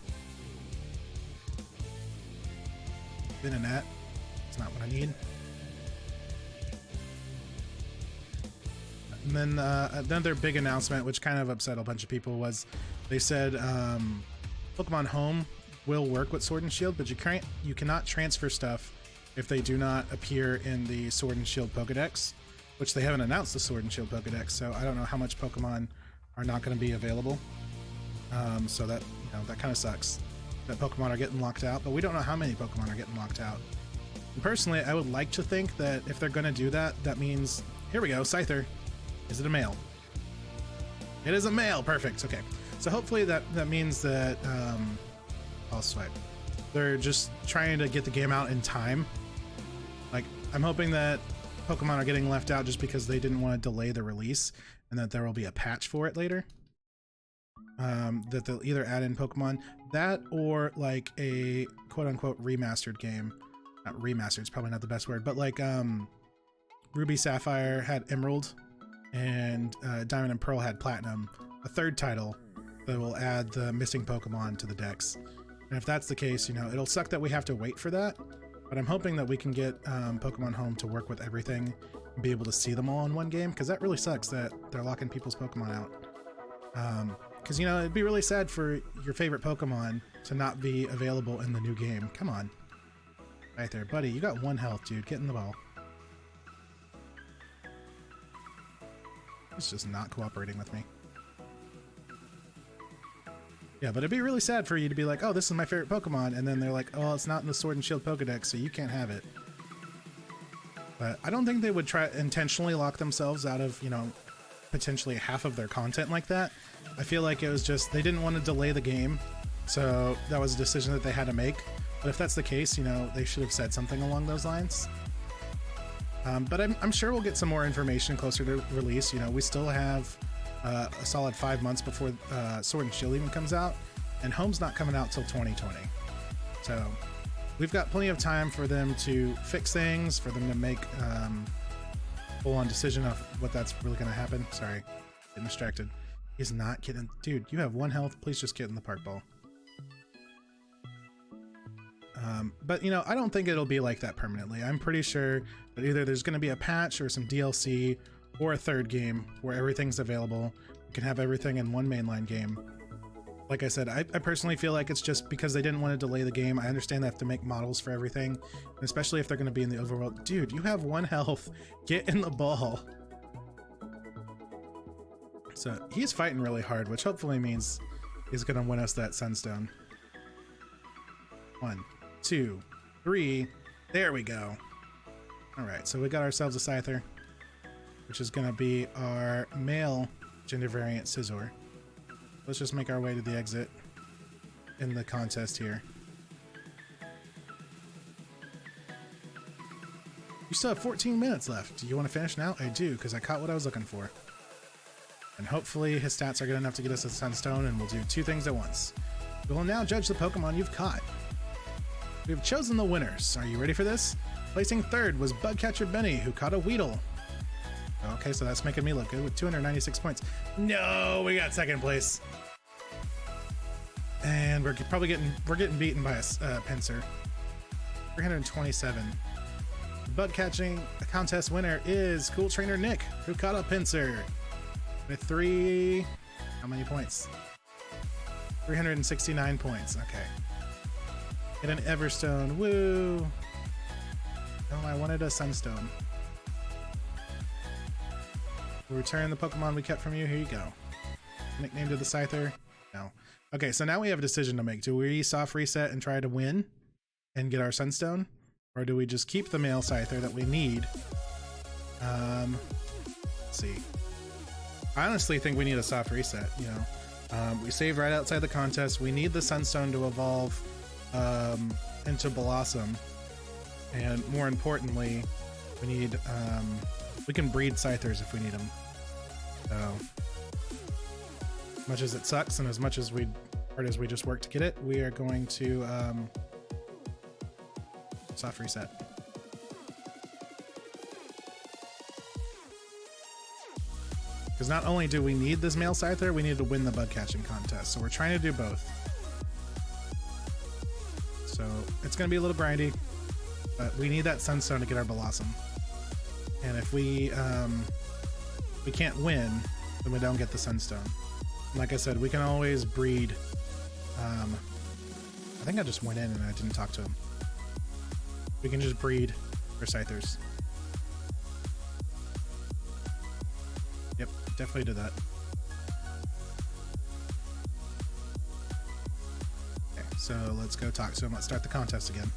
Venonat. It's not what I need. And then another big announcement, which kind of upset a bunch of people, was they said Pokemon Home will work with Sword and Shield, but you cannot transfer stuff if they do not appear in the Sword and Shield Pokedex, which they haven't announced the Sword and Shield Pokedex, so I don't know how much Pokemon are not going to be available. So that, that kind of sucks. That Pokemon are getting locked out, but we don't know how many Pokemon are getting locked out. And personally, I would like to think that if they're going to do that, that means, here we go, Scyther. Is it a male? It is a male. Perfect. Okay. So hopefully that means that I'll swipe. They're just trying to get the game out in time. Like, I'm hoping that Pokemon are getting left out just because they didn't want to delay the release, and that there will be a patch for it later. That they'll either add in Pokemon, that or like a quote-unquote remastered game. Not remastered, it's probably not the best word, but like Ruby Sapphire had Emerald, and Diamond and Pearl had Platinum. A third title that will add the missing Pokemon to the decks. And if that's the case, it'll suck that we have to wait for that, but I'm hoping that we can get Pokemon Home to work with everything and be able to see them all in one game, because that really sucks that they're locking people's Pokemon out. Because, it'd be really sad for your favorite Pokemon to not be available in the new game. Come on. Right there. Buddy, you got 1 health, dude. Get in the ball. He's just not cooperating with me. Yeah, but it'd be really sad for you to be like, oh, this is my favorite Pokemon, and then they're like, oh, it's not in the Sword and Shield Pokedex, so you can't have it. But I don't think they would try intentionally lock themselves out of, potentially half of their content like that. I feel like it was just, they didn't want to delay the game, so that was a decision that they had to make. But if that's the case, they should have said something along those lines. But I'm sure we'll get some more information closer to release. We still have a solid 5 months before Sword and Shield even comes out, and Home's not coming out till 2020. So we've got plenty of time for them to fix things, for them to make full-on decision of what that's really going to happen. Sorry, getting distracted. He's not getting... Dude, you have 1 health. Please just get in the park ball. But, I don't think it'll be like that permanently. I'm pretty sure that either there's going to be a patch or some DLC or a third game where everything's available. You can have everything in one mainline game. Like I said, I personally feel like it's just because they didn't want to delay the game. I understand they have to make models for everything, and especially if they're going to be in the overworld. Dude, you have 1 health. Get in the ball. So he's fighting really hard, which hopefully means he's going to win us that Sunstone. 1, 2, 3. There we go. All right, so we got ourselves a Scyther, which is going to be our male gender variant Scizor. Let's just make our way to the exit in the contest here. You still have 14 minutes left. Do you want to finish now? I do, because I caught what I was looking for. And hopefully his stats are good enough to get us a Sunstone, and we'll do 2 things at once. We will now judge the Pokemon you've caught. We've chosen the winners. Are you ready for this? Placing 3rd was Bugcatcher Benny, who caught a Weedle. Okay, so that's making me look good with 296 points. No, we got 2nd place. And we're getting beaten by a Pinsir. 327. The bug catching contest winner is Cool Trainer Nick, who caught a Pinsir with how many points? 369 points. Okay. Get an Everstone. Woo! Oh, I wanted a Sunstone. We'll return the Pokemon we kept from you. Here you go. Nickname to the Scyther? No. Okay, so now we have a decision to make. Do we soft reset and try to win and get our Sunstone? Or do we just keep the male Scyther that we need? Let's see. I honestly think we need a soft reset, We saved right outside the contest. We need the Sunstone to evolve into Blossom. And more importantly, we need, we can breed Scythers if we need them. So, as much as it sucks and as much as hard as we just worked to get it, we are going to soft reset. Because not only do we need this male Scyther, we need to win the bug catching contest. So we're trying to do both. So it's going to be a little grindy, but we need that Sunstone to get our Blossom. And if we can't win, then we don't get the Sunstone. Like I said, we can always breed. I think I just went in and I didn't talk to him. We can just breed for Scythers. Yep, definitely did that. Okay, so let's go talk to him. Let's start the contest again.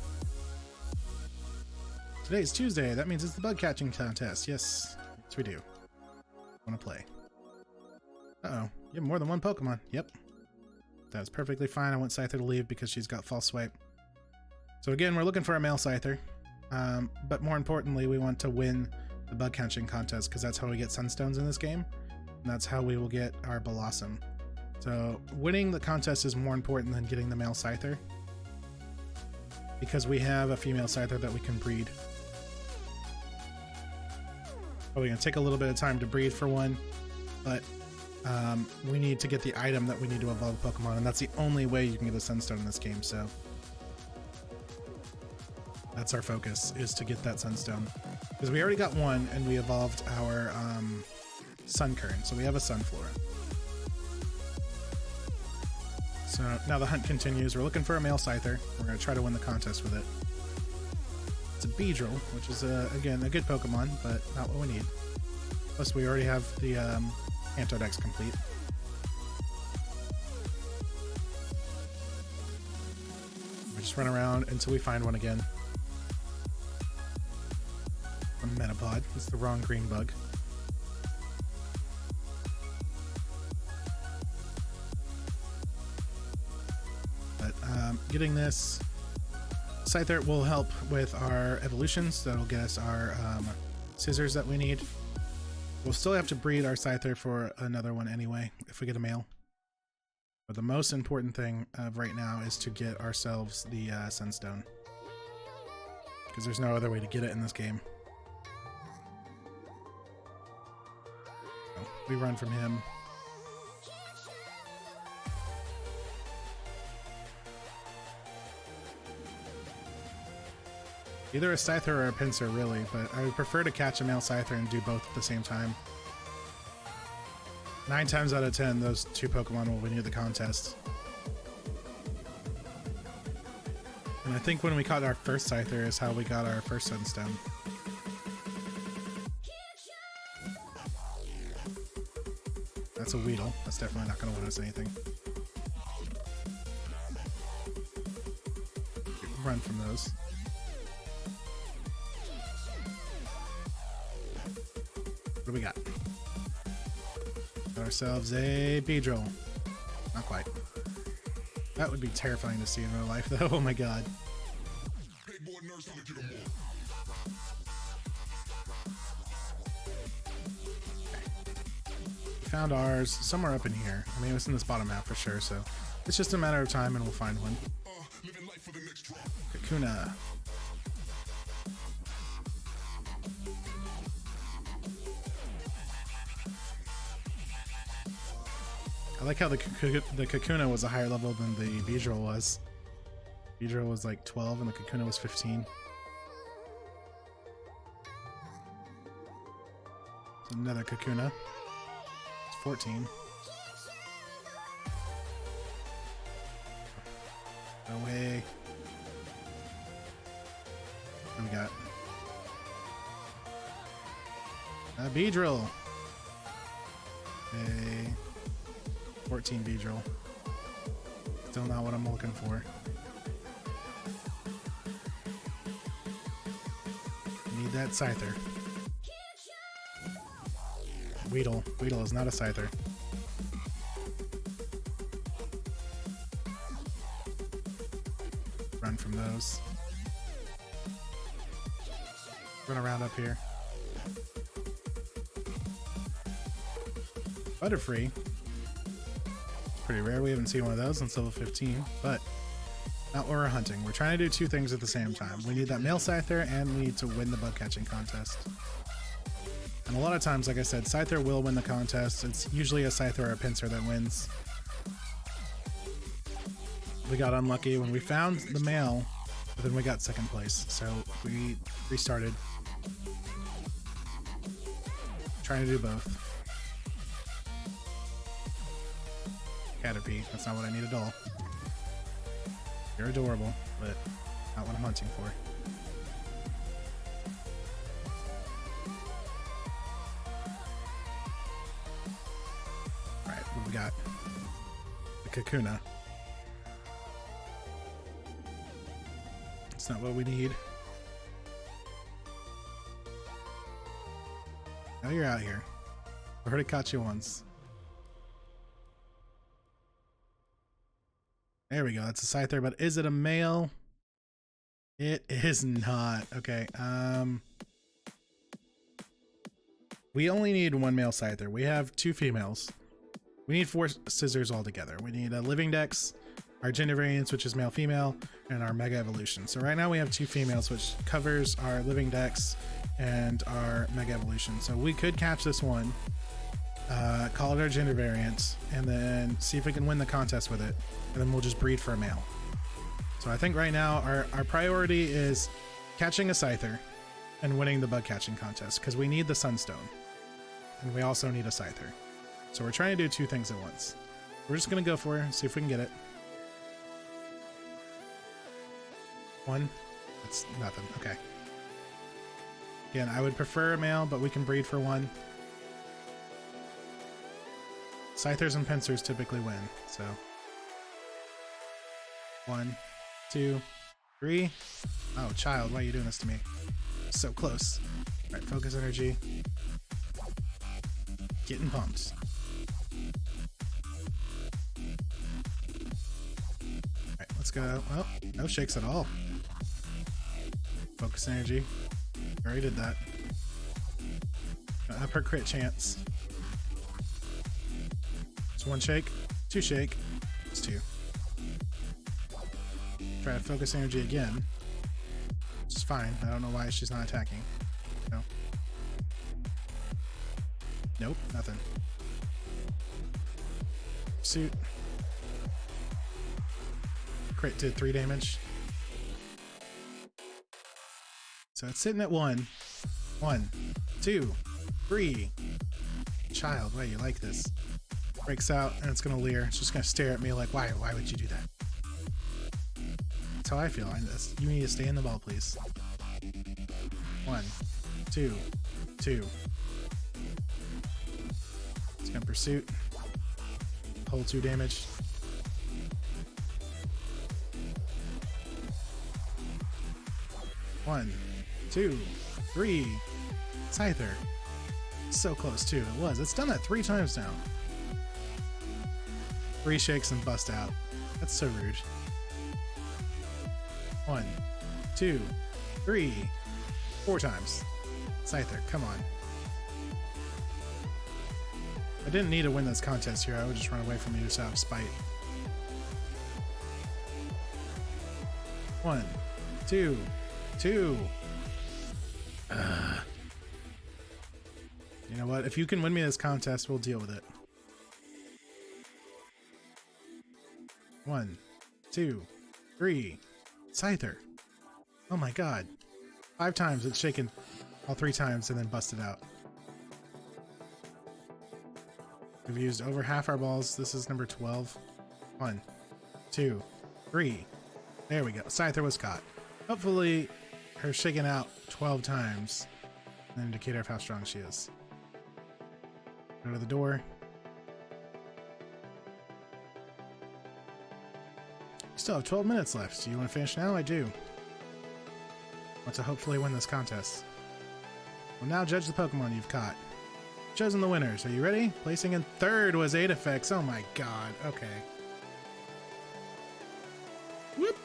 Today's Tuesday. That means it's the bug catching contest. Yes, yes we do. Want to play. Uh-oh, you have more than one Pokemon. Yep. That's perfectly fine. I want Scyther to leave because she's got False Swipe. So again, we're looking for a male Scyther. But more importantly, we want to win the bug catching contest because that's how we get Sunstones in this game. And that's how we will get our Blossom. So winning the contest is more important than getting the male Scyther, because we have a female Scyther that we can breed. Probably gonna take a little bit of time to breed for one, but we need to get the item that we need to evolve Pokemon, and that's the only way you can get a Sunstone in this game. So that's our focus, is to get that Sunstone, because we already got one and we evolved our Sunkern, so we have a Sunflora. So now the hunt continues. We're looking for a male Scyther. We're going to try to win the contest with it. It's a Beedrill, which is, again, a good Pokemon, but not what we need. Plus, we already have the Kanto Dex complete. We just run around until we find one again. A Metapod. It's the wrong green bug. Getting this Scyther will help with our evolutions. That'll get us our scissors that we need. We'll still have to breed our Scyther for another one anyway, if we get a male. But the most important thing right now is to get ourselves the Sunstone, because there's no other way to get it in this game. So we run from him. Either a Scyther or a Pinsir, really, but I would prefer to catch a male Scyther and do both at the same time. 9 times out of 10, those two Pokemon will win you the contest. And I think when we caught our first Scyther is how we got our first Sunstone. That's a Weedle. That's definitely not going to win us anything. Run from those. What do we got? Got ourselves a Beedrill. Not quite. That would be terrifying to see in real life, though. Oh my god. We found ours somewhere up in here. I mean, it was in this bottom map for sure, so it's just a matter of time and we'll find one. Kakuna. I like how the Kakuna was a higher level than the Beedrill was. Beedrill was like 12 and the Kakuna was 15. It's another Kakuna. It's 14. No way. What do we got? A Beedrill. A 14 Beedrill. Still not what I'm looking for. Need that Scyther. Weedle. Weedle is not a Scyther. from those. Run around up here. Butterfree. Pretty rare. We haven't seen one of those since level 15, but not what we're hunting. We're trying to do two things at the same time. We need that male Scyther, and we need to win the bug catching contest. And a lot of times, like I said, Scyther will win the contest. It's usually a Scyther or a Pinsir that wins. We got unlucky when we found the male, but then we got second place, so we restarted. Trying to do both. Caterpie, that's not what I need at all. You're adorable, but not what I'm hunting for. Alright, what we got? The Kakuna. It's not what we need. Now you're out here. I heard it caught you once. There we go. That's a Scyther, but is it a male? It is not. Okay. We only need one male Scyther. We have two females. We need 4 scissors altogether. We need a Living Dex, our gender variants, which is male female, and our Mega Evolution. So right now we have 2 females, which covers our Living Dex and our Mega Evolution. So we could catch this one, call it our gender variant, and then see if we can win the contest with it, and then we'll just breed for a male. So I think right now our priority is catching a Scyther and winning the bug catching contest, because we need the Sunstone, and we also need a Scyther. So we're trying to do 2 things at once. We're just going to go for it, see if we can get it. 1. That's nothing. Okay. Again, I would prefer a male, but we can breed for 1. Scythers and Pinsirs typically win, so 1, 2, 3. Oh, child, why are you doing this to me? So close. All right, focus energy. Getting pumped. All right, let's go. Oh, no shakes at all. Focus energy. Already did that. Up her crit chance. It's 1 shake, 2 shake, it's 2. Try to focus energy again. Which is fine. I don't know why she's not attacking. No. Nope, nothing. Suit. Crit did 3 damage. So it's sitting at 1. 1, 2, 3. Child, why you like this? Breaks out and it's gonna leer. It's just gonna stare at me like, why would you do that? That's how I feel. You need to stay in the ball, please. 1, 2, 2. It's gonna pursuit. Hold 2 damage. One, 2, 3. Scyther. So close too. It was. It's done that 3 times now. 3 shakes and bust out. That's so rude. 1, 2, 3, 4 times. Scyther, come on. I didn't need to win this contest here. I would just run away from you just out of spite. 1, 2, 2. You know what? If you can win me this contest, we'll deal with it. 1, 2, 3. Scyther. Oh my god. 5 times it's shaken all 3 times and then busted out. We've used over half our balls. This is number 12. 1, 2, 3. There we go. Scyther was caught. Hopefully her shaking out 12 times an indicator of how strong she is. Go to the door. We still have 12 minutes left. Do you want to finish now? I do. I want to hopefully win this contest. We'll now judge the Pokemon you've caught. Chosen the winners. Are you ready? Placing in 3rd was Aedifex. Oh my god. Okay. Whoop.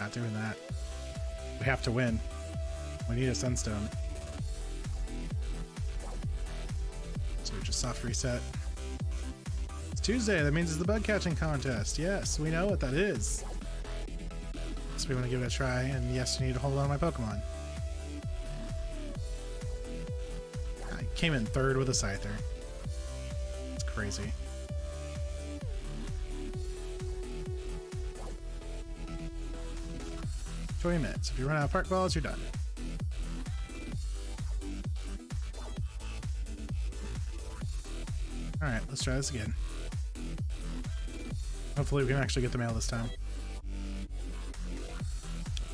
Not doing that. We have to win. We need a sunstone. So just soft reset. It's Tuesday, that means it's the bug catching contest. Yes, we know what that is. So we want to give it a try, and yes, you need to hold on to my Pokemon. I came in third with a Scyther. It's crazy. Joy minutes. If you run out of park balls, you're done. Alright, let's try this again. Hopefully we can actually get the mail this time.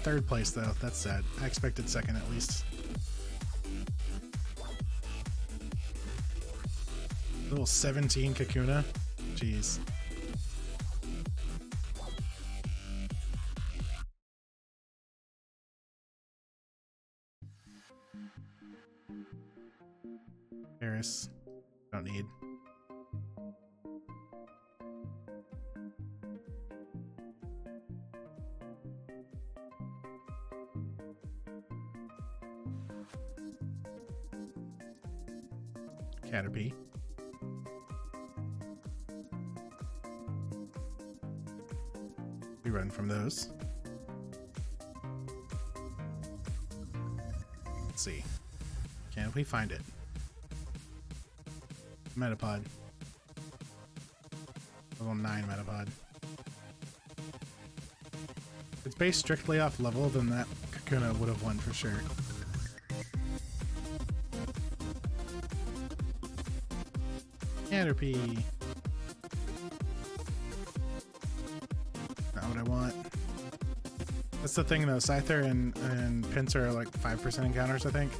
Third place though, that's sad. I expected second at least. Little 17 Kakuna. Jeez. Paris. Don't need. Caterpie. We run from those. Let's see. Can we find it? Metapod. Level 9 Metapod. If it's based strictly off level, then that Kakuna would have won for sure. Caterpie. Not what I want. That's the thing though, Scyther and Pinsir are like 5% encounters, I think.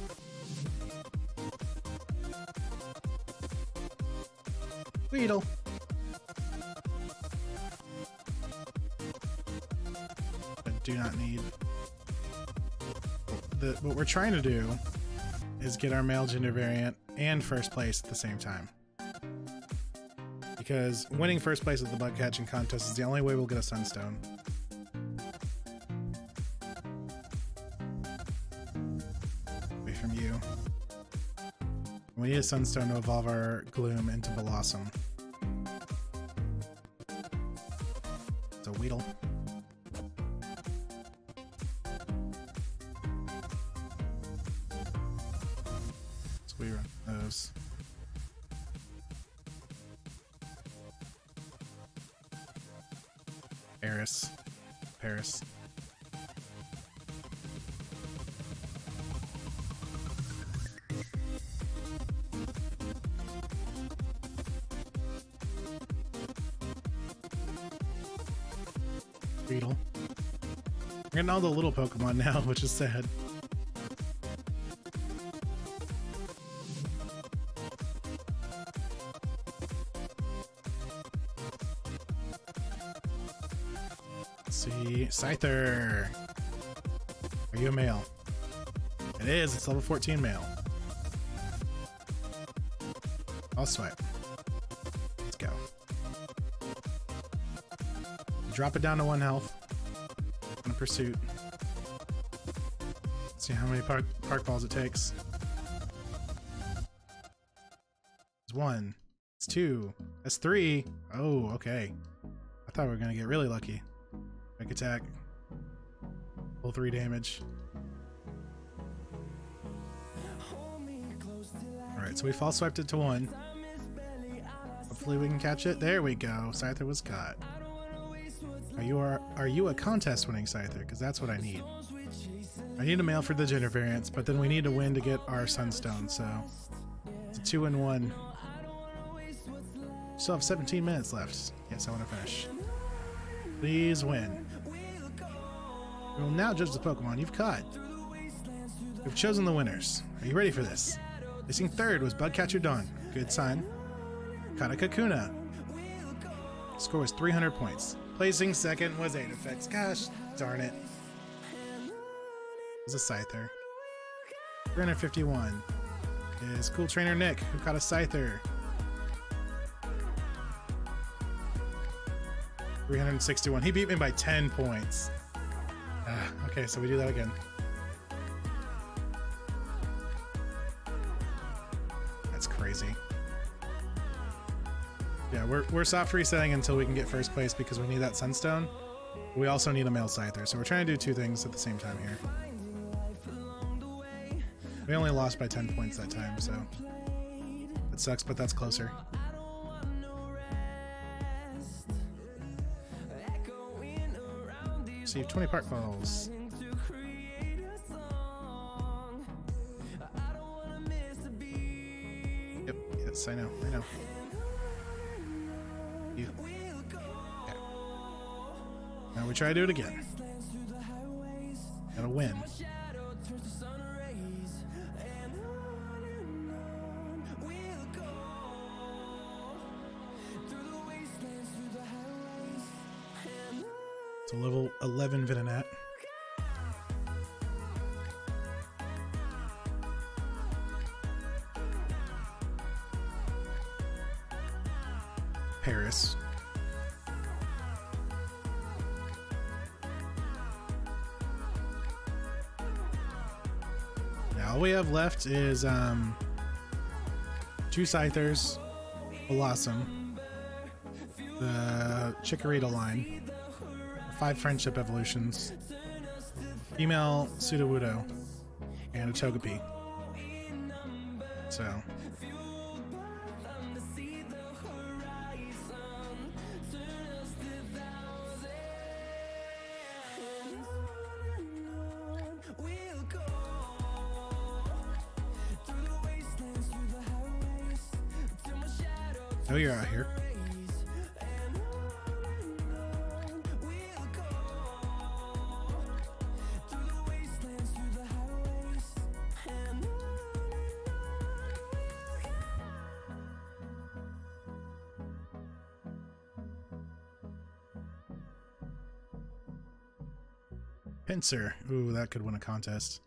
Weedle. I do not need. What we're trying to do is get our male gender variant and first place at the same time. Because winning first place at the bug catching contest is the only way we'll get a sunstone. Away from you. We need a sunstone to evolve our Gloom into Blossom. So Weedle. So we run those. Paris. Weedle. We're getting all the little Pokemon now, which is sad. See, Scyther. Are you a male? It is. It's level 14 male. I'll swipe. Let's go. Drop it down to 1 health. On a pursuit. Let's see how many park balls it takes. It's 1. It's 2. That's 3. Oh, okay. I thought we were gonna get really lucky. Quick attack. Full 3 damage. Alright, so we fall swiped it to 1. Hopefully we can catch it. There we go. Scyther was caught. Are you a contest winning Scyther? Because that's what I need. I need a male for the gender variants, but then we need to win to get our sunstone, so it's a 2-in-1. Still have 17 minutes left. Yes, I want to finish. Please win. We will now judge the Pokemon you've caught. We've chosen the winners. Are you ready for this? Placing third was Bugcatcher Dawn. Good sign. Caught a Kakuna. Score was 300 points. Placing second was Aedifex. Gosh darn it. It was a Scyther. 351 is Cool Trainer Nick, who caught a Scyther. 361. He beat me by 10 points. Okay, so we do that again. That's crazy. Yeah, we're soft resetting until we can get first place because we need that sunstone. We also need a male scyther, so we're trying to do two things at the same time here. We only lost by 10 points that time, so it sucks, but that's closer. Receive 20 park balls. Yep, yes, I know. You. Okay. Now we try to do it again. Gotta win. It's a level 11 Venonat. Paris. Now all we have left is 2 Scythers, Blossom, the Chikorita line, 5 Friendship Evolutions, female Sudowoodo, and a Togepi. So oh, you're out here. Pinsir. Ooh, that could win a contest.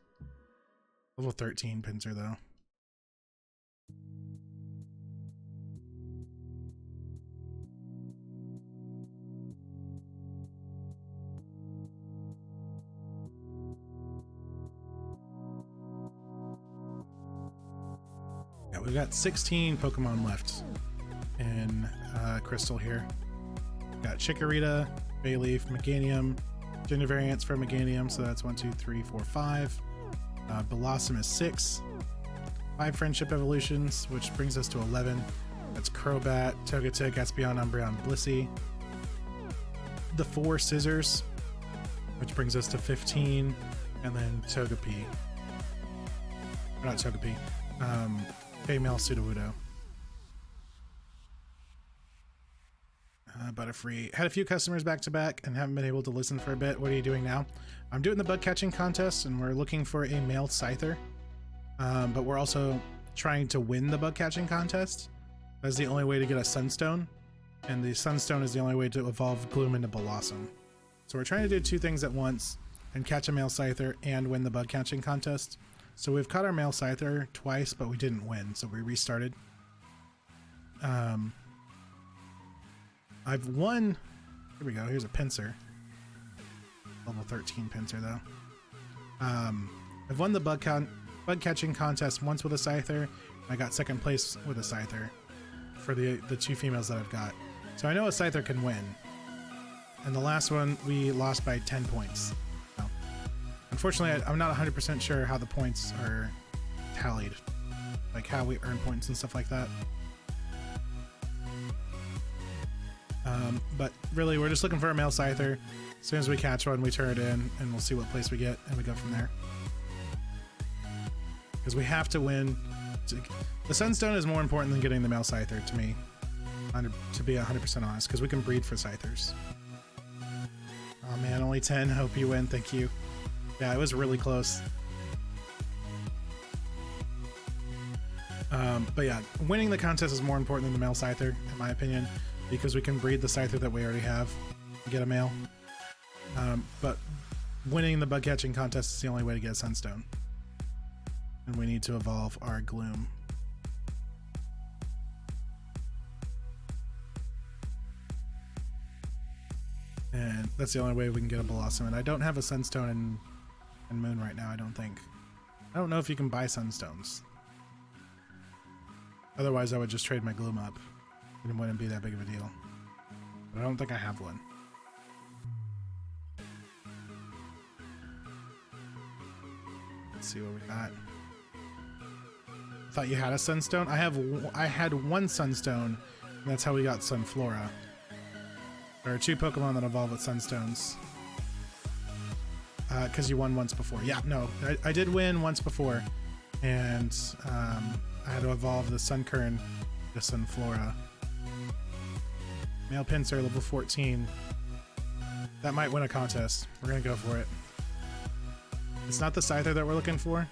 Level 13 Pinsir, though. Yeah, we've got 16 Pokemon left in Crystal here. Got Chikorita, Bayleaf, Meganium, gender variants for Meganium, so that's 1, 2, 3, 4, 5. Blossom is 6. 5 Friendship Evolutions, which brings us to 11. That's Crobat, Togetic, Espeon, Umbreon, Blissey. The 4 Scissors, which brings us to 15, and then Togepi. Or not Togepi. Female Sudowoodo. Butterfree. Had a few customers back to back and haven't been able to listen for a bit. What are you doing now? I'm doing the bug catching contest and we're looking for a male Scyther. But we're also trying to win the bug catching contest. That's the only way to get a Sunstone. And the Sunstone is the only way to evolve Gloom into Blossom. So we're trying to do 2 things at once and catch a male Scyther and win the bug catching contest. So we've caught our male Scyther twice, but we didn't win. So we restarted. I've won. Here we go. Here's a Pinsir. Level 13 Pinsir, though. I've won the bug catching contest once with a Scyther. I got 2nd place with a Scyther for the 2 females that I've got. So I know a Scyther can win. And the last one, we lost by 10 points. So, unfortunately, I'm not 100% sure how the points are tallied. Like how we earn points and stuff like that. But really, we're just looking for a male Scyther. As soon as we catch one, we turn it in, and we'll see what place we get, and we go from there. Because we have to win. The Sunstone is more important than getting the male Scyther, to me. To be 100% honest, because we can breed for Scythers. Oh man, only 10. Hope you win. Thank you. Yeah, it was really close. But yeah, winning the contest is more important than the male Scyther, in my opinion. Because we can breed the Scyther that we already have and get a male. But winning the bug catching contest is the only way to get a Sunstone. And we need to evolve our Gloom. And that's the only way we can get a Blossom. And I don't have a Sunstone and Moon right now, I don't think. I don't know if you can buy Sunstones. Otherwise, I would just trade my Gloom up. It wouldn't be that big of a deal. But I don't think I have one. Let's see what we got. Thought you had a Sunstone? I had one Sunstone, and that's how we got Sunflora. There are 2 Pokemon that evolve with Sunstones. Because you won once before. Yeah, no, I did win once before, and I had to evolve the Sunkern to Sunflora. Male Pinsir, level 14. That might win a contest. We're gonna go for it. It's not the Scyther that we're looking for,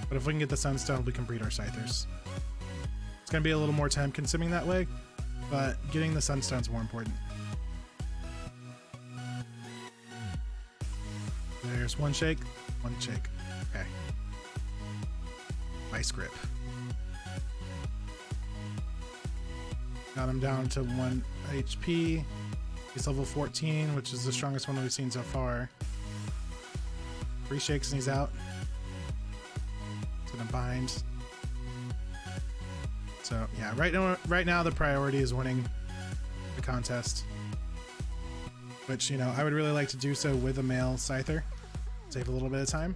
but if we can get the Sunstone, we can breed our Scythers. It's gonna be a little more time consuming that way, but getting the Sunstone's more important. There's one shake. Okay. Ice Grip. Got him down to 1 HP. He's level 14, which is the strongest one we've seen so far. 3 shakes and he's out. It's gonna bind. So yeah, right now the priority is winning the contest. Which, you know, I would really like to do so with a male Scyther. Save a little bit of time.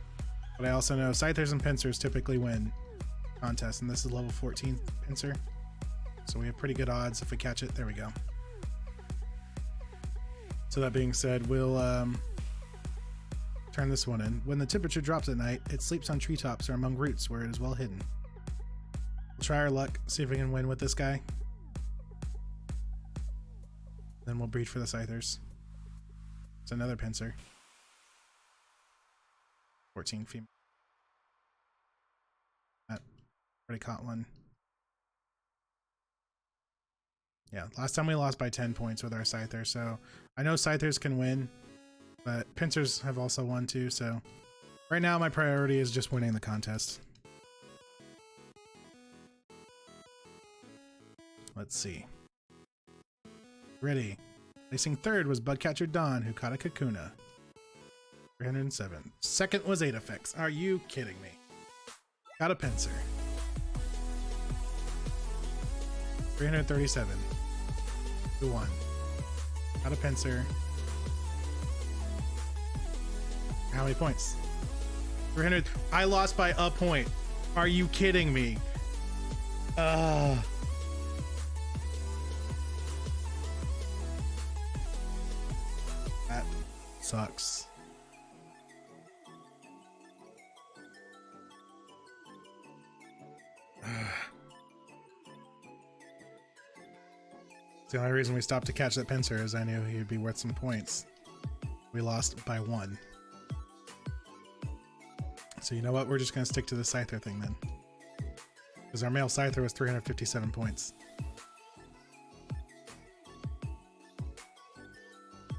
But I also know Scythers and Pinsers typically win contests, and this is level 14 Pinsir. So we have pretty good odds if we catch it. There we go. So that being said, we'll turn this one in. When the temperature drops at night, it sleeps on treetops or among roots where it is well hidden. We'll try our luck, see if we can win with this guy. Then we'll breed for the Scythers. It's another Pinsir. 14 female. Already caught one. Yeah, last time we lost by 10 points with our Scyther, so I know Scythers can win, but Pinsers have also won too, so right now my priority is just winning the contest. Let's see. Ready. Placing third was Budcatcher Don, who caught a Kakuna. 307. Second was Aedifex. Are you kidding me? Got a Pinsir. 337. Who won? Got a Pinsir. How many points? 300. I lost by a point. Are you kidding me? That sucks. The only reason we stopped to catch that Pinsir is I knew he'd be worth some points. We lost by 1. So you know what? We're just going to stick to the Scyther thing then. Because our male Scyther was 357 points.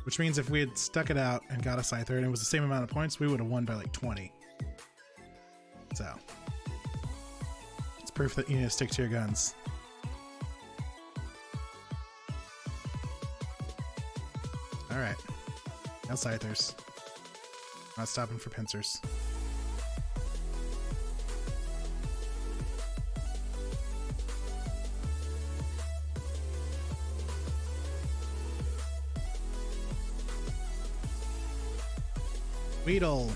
Which means if we had stuck it out and got a Scyther and it was the same amount of points, we would have won by like 20. So it's proof that you need to stick to your guns. Alright. No Scythers. Not stopping for Pinsers. Weedle.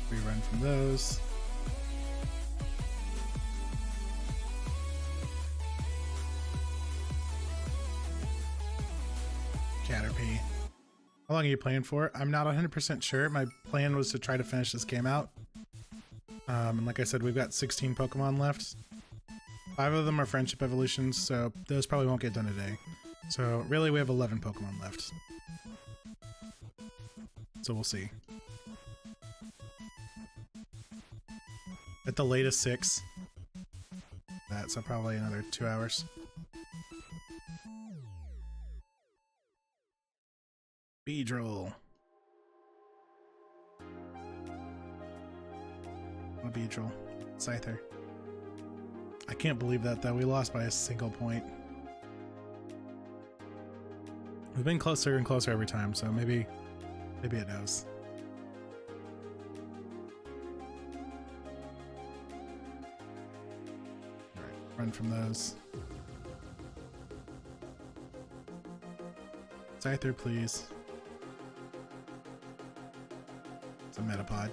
We run from those. Caterpie. How long are you playing for? I'm not 100% sure. My plan was to try to finish this game out. And like I said, we've got 16 Pokemon left. 5 of them are Friendship Evolutions, so those probably won't get done today. So really, we have 11 Pokemon left. So we'll see. At the latest 6. that, so probably another 2 hours. Beedrill. A Beedrill. Scyther. I can't believe that though. We lost by a single point. We've been closer and closer every time, so maybe it knows. Alright, run from those. Scyther, please. It's a Metapod.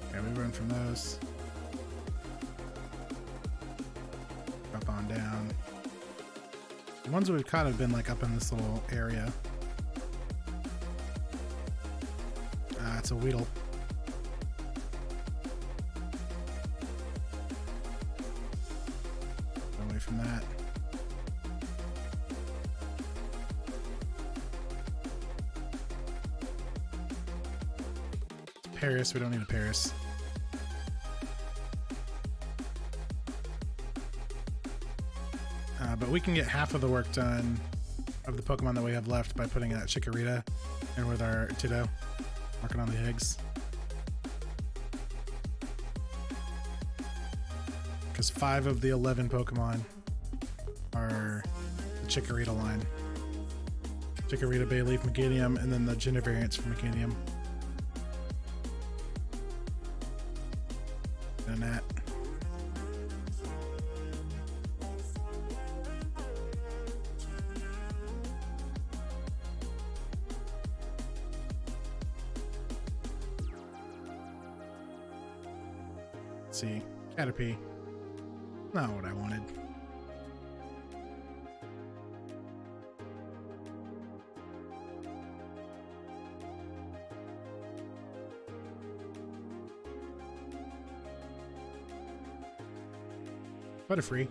Okay, we run from those. Drop on down. The ones we've caught have been like up in this little area. It's a Weedle. Away from that. Paris, we don't need a Paris. But we can get half of the work done of the Pokemon that we have left by putting that Chikorita in with our Ditto, working on the eggs. Because 5 of the 11 Pokemon are the Chikorita line. Chikorita, Bayleaf, Meganium, and then the gender variants for Meganium. And that. Let's see. Caterpie. Not what I wanted. Butterfree.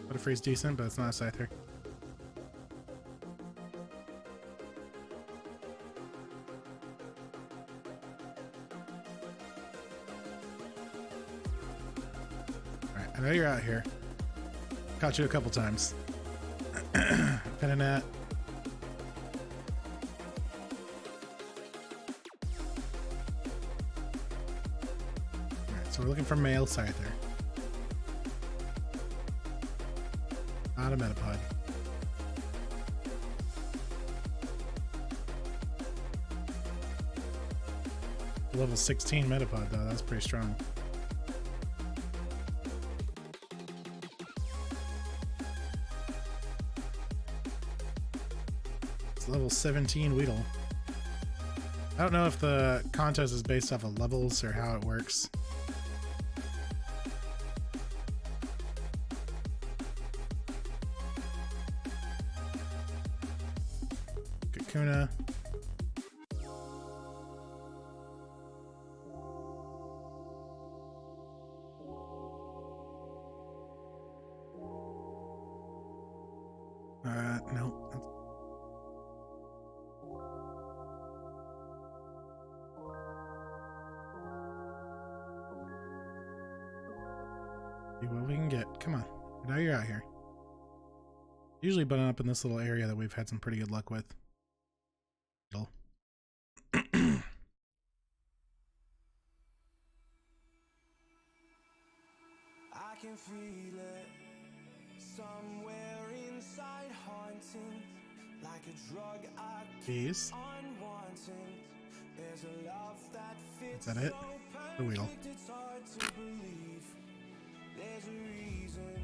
Butterfree's decent, but it's not a Scyther. Alright, I know you're out here. Caught you a couple times. Penanat. Alright, so we're looking for male Scyther. Not a Metapod. Level 16 Metapod though, that's pretty strong. It's level 17 Weedle. I don't know if the contest is based off of levels or how it works. Kakuna. No. See what we can get. Come on. Now you're out here. Usually button up in this little area that we've had some pretty good luck with. I can feel it somewhere inside, haunting like a drug I keep unwanting. There's a love that fits. Is that it? The Weedle. It's hard to believe. There's a reason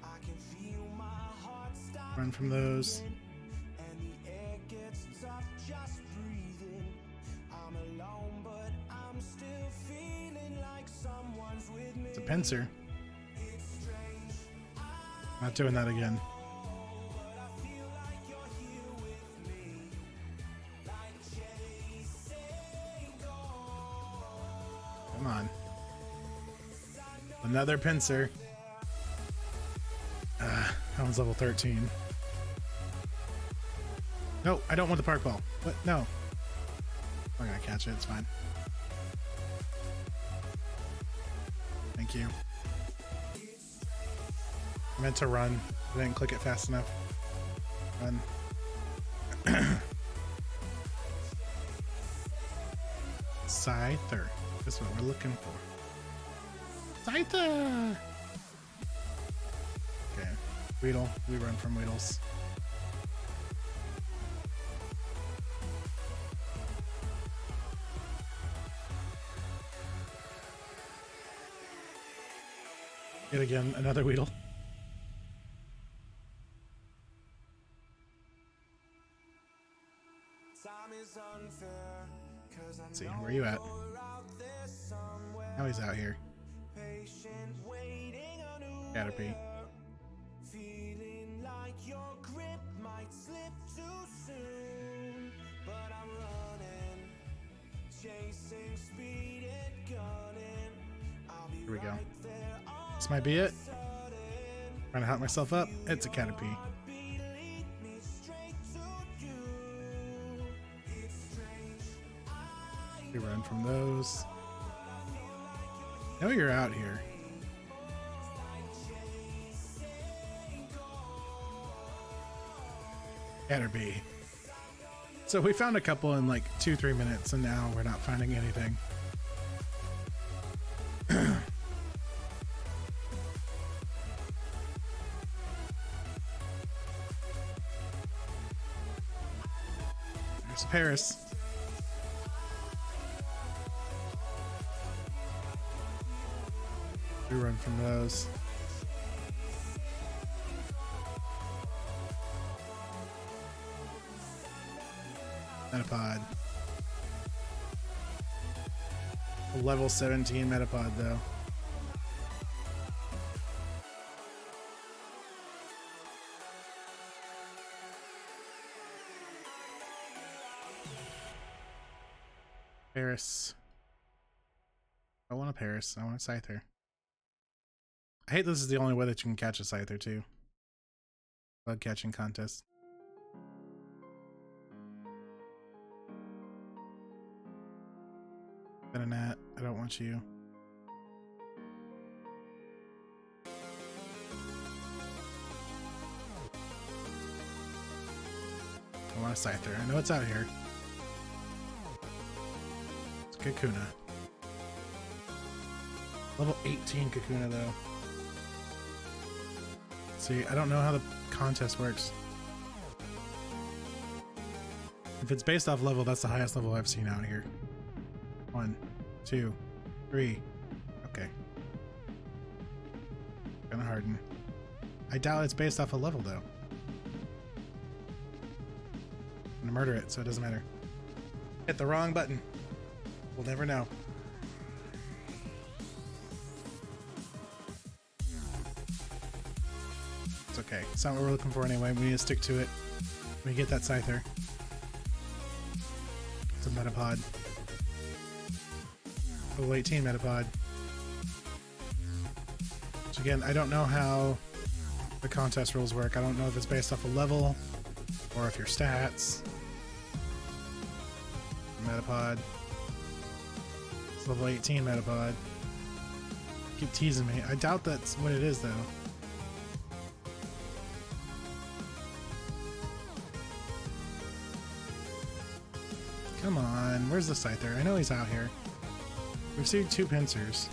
I can feel my heart stop. Run from those. And the air gets tough just breathing. I'm alone, but I'm still feeling like someone's with me. It's a Pinsir. Not doing that again. Come on. Another Pinsir. That one's level 13. No, I don't want the park ball. What? No. I'm gonna catch it, it's fine. Thank you. I meant to run. I didn't click it fast enough. Run. Scyther. That's what we're looking for. Scyther! Okay. Weedle. We run from Weedles. Yet again, another Weedle. Let's see, where are you at? Now he's out here. Caterpie. Here we go. This might be it. Trying to hop myself up. It's a Caterpie. We run from those. I know you're out here. Caterpie. So we found a couple in like 2-3 minutes, and now we're not finding anything. There's Paris. We run from those. Metapod. A level 17 Metapod though. Paris. I want a Paris. I want a Scyther. I hate this is the only way that you can catch a Scyther too. Bug catching contest. Got a gnat. I don't want you. I want a Scyther. I know it's out here. It's Kakuna. Level 18 Kakuna though. See, I don't know how the contest works. If it's based off level, that's the highest level I've seen out here. 1, 2, 3. Okay. Gonna harden. I doubt it's based off a level though. I'm gonna murder it, so it doesn't matter. Hit the wrong button. We'll never know. It's okay. It's not what we're looking for anyway. We need to stick to it. We get that Scyther. It's a Metapod. Level 18 Metapod. So again, I don't know how the contest rules work. I don't know if it's based off a level or if your stats. Metapod. It's level 18 Metapod. Keep teasing me. I doubt that's what it is though. Come on, where's the Scyther? I know he's out here. We've seen 2 pincers.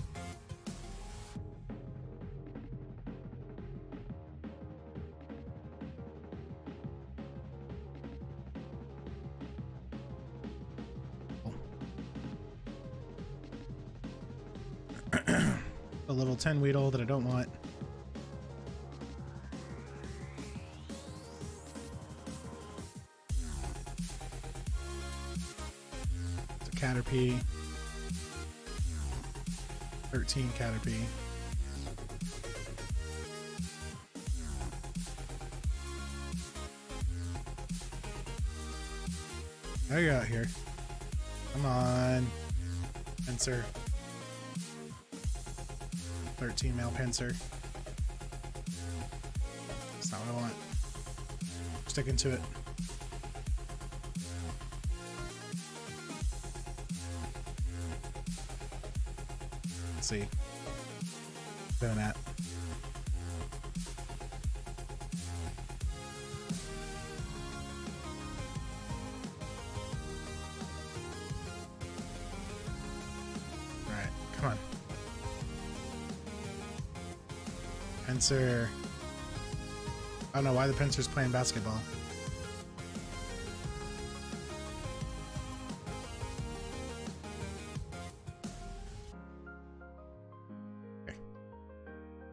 A level 10 Weedle that I don't want. It's a Caterpie. 13 Caterpie. Now you're out here. Come on. Pincer. 13 male pincer. That's not what I want. Sticking to it. Let's see. Doing that. All right, come on. Pincer. I don't know why the pincer's playing basketball. Okay.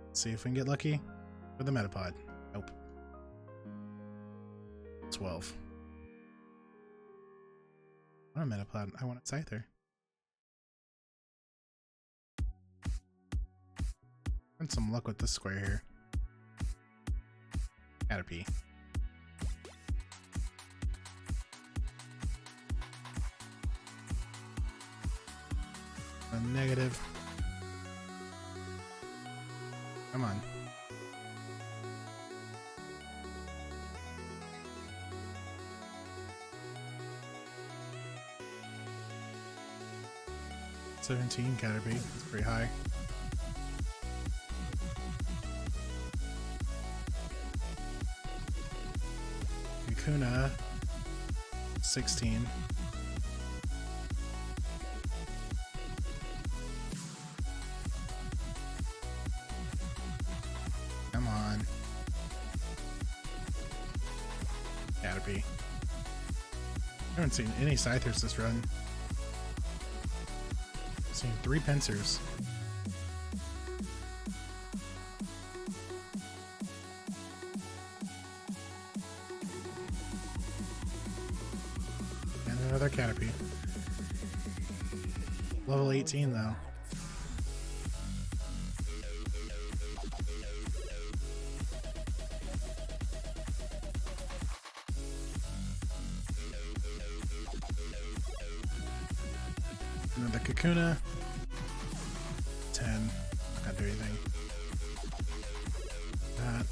Let's see if we can get lucky with the Metapod. Nope. 12. I want a Metapod. I want a Scyther. And some luck with this square here. Caterpie. A negative. Come on. $17 Caterpie. That's pretty high. Kuna 16. Come on. Caterpie. I haven't seen any Scythers this run. I've seen 3 Pincers. Another Caterpie. Level 18 though. Another Kakuna. 10. Not gonna do anything. That.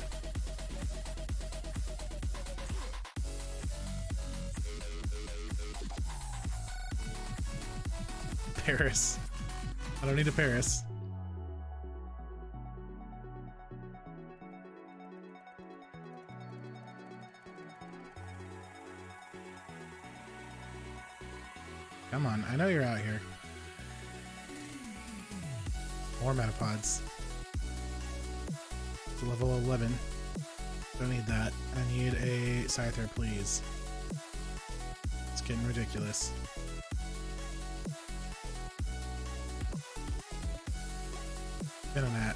Paris. I don't need a Paris. Come on, I know you're out here. More Metapods. Level 11. Don't need that. I need a Scyther, please. It's getting ridiculous. Venonat.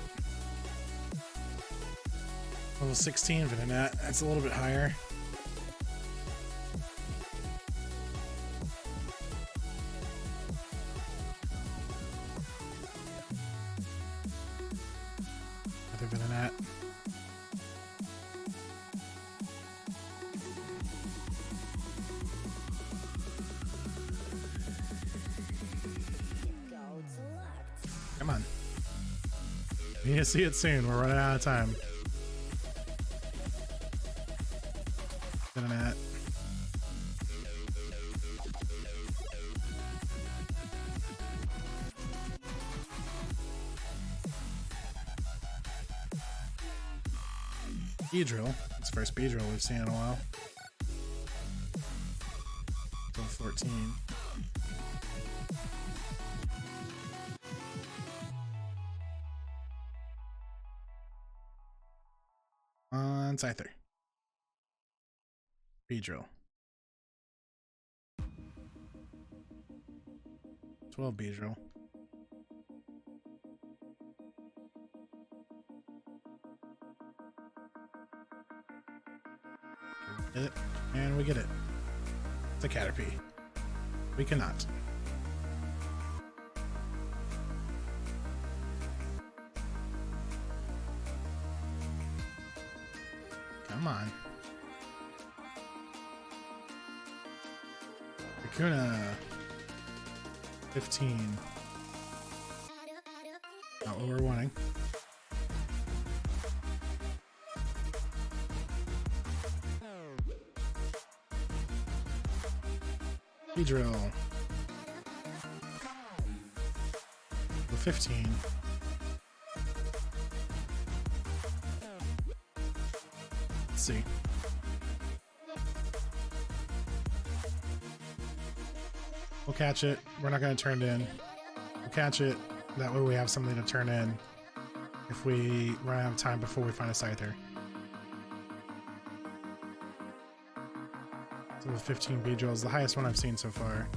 Level 16 Venonat. That's a little bit higher. Another Venonat. Come on. You need to see it soon. We're running out of time. Venonat. Beedrill. It's the first Beedrill we've seen in a while. Level 14. On Scyther. Beedrill. 12 Beedrill. Get it, and we get it. It's a Caterpie. We cannot. Come on. Kakuna. 15. Not what we're wanting. Beedrill. 15. Let's see. We'll catch it. We're not going to turn it in. We'll catch it. That way we have something to turn in if we run out of time before we find a scyther. So the 15 bead drill is the highest one I've seen so far.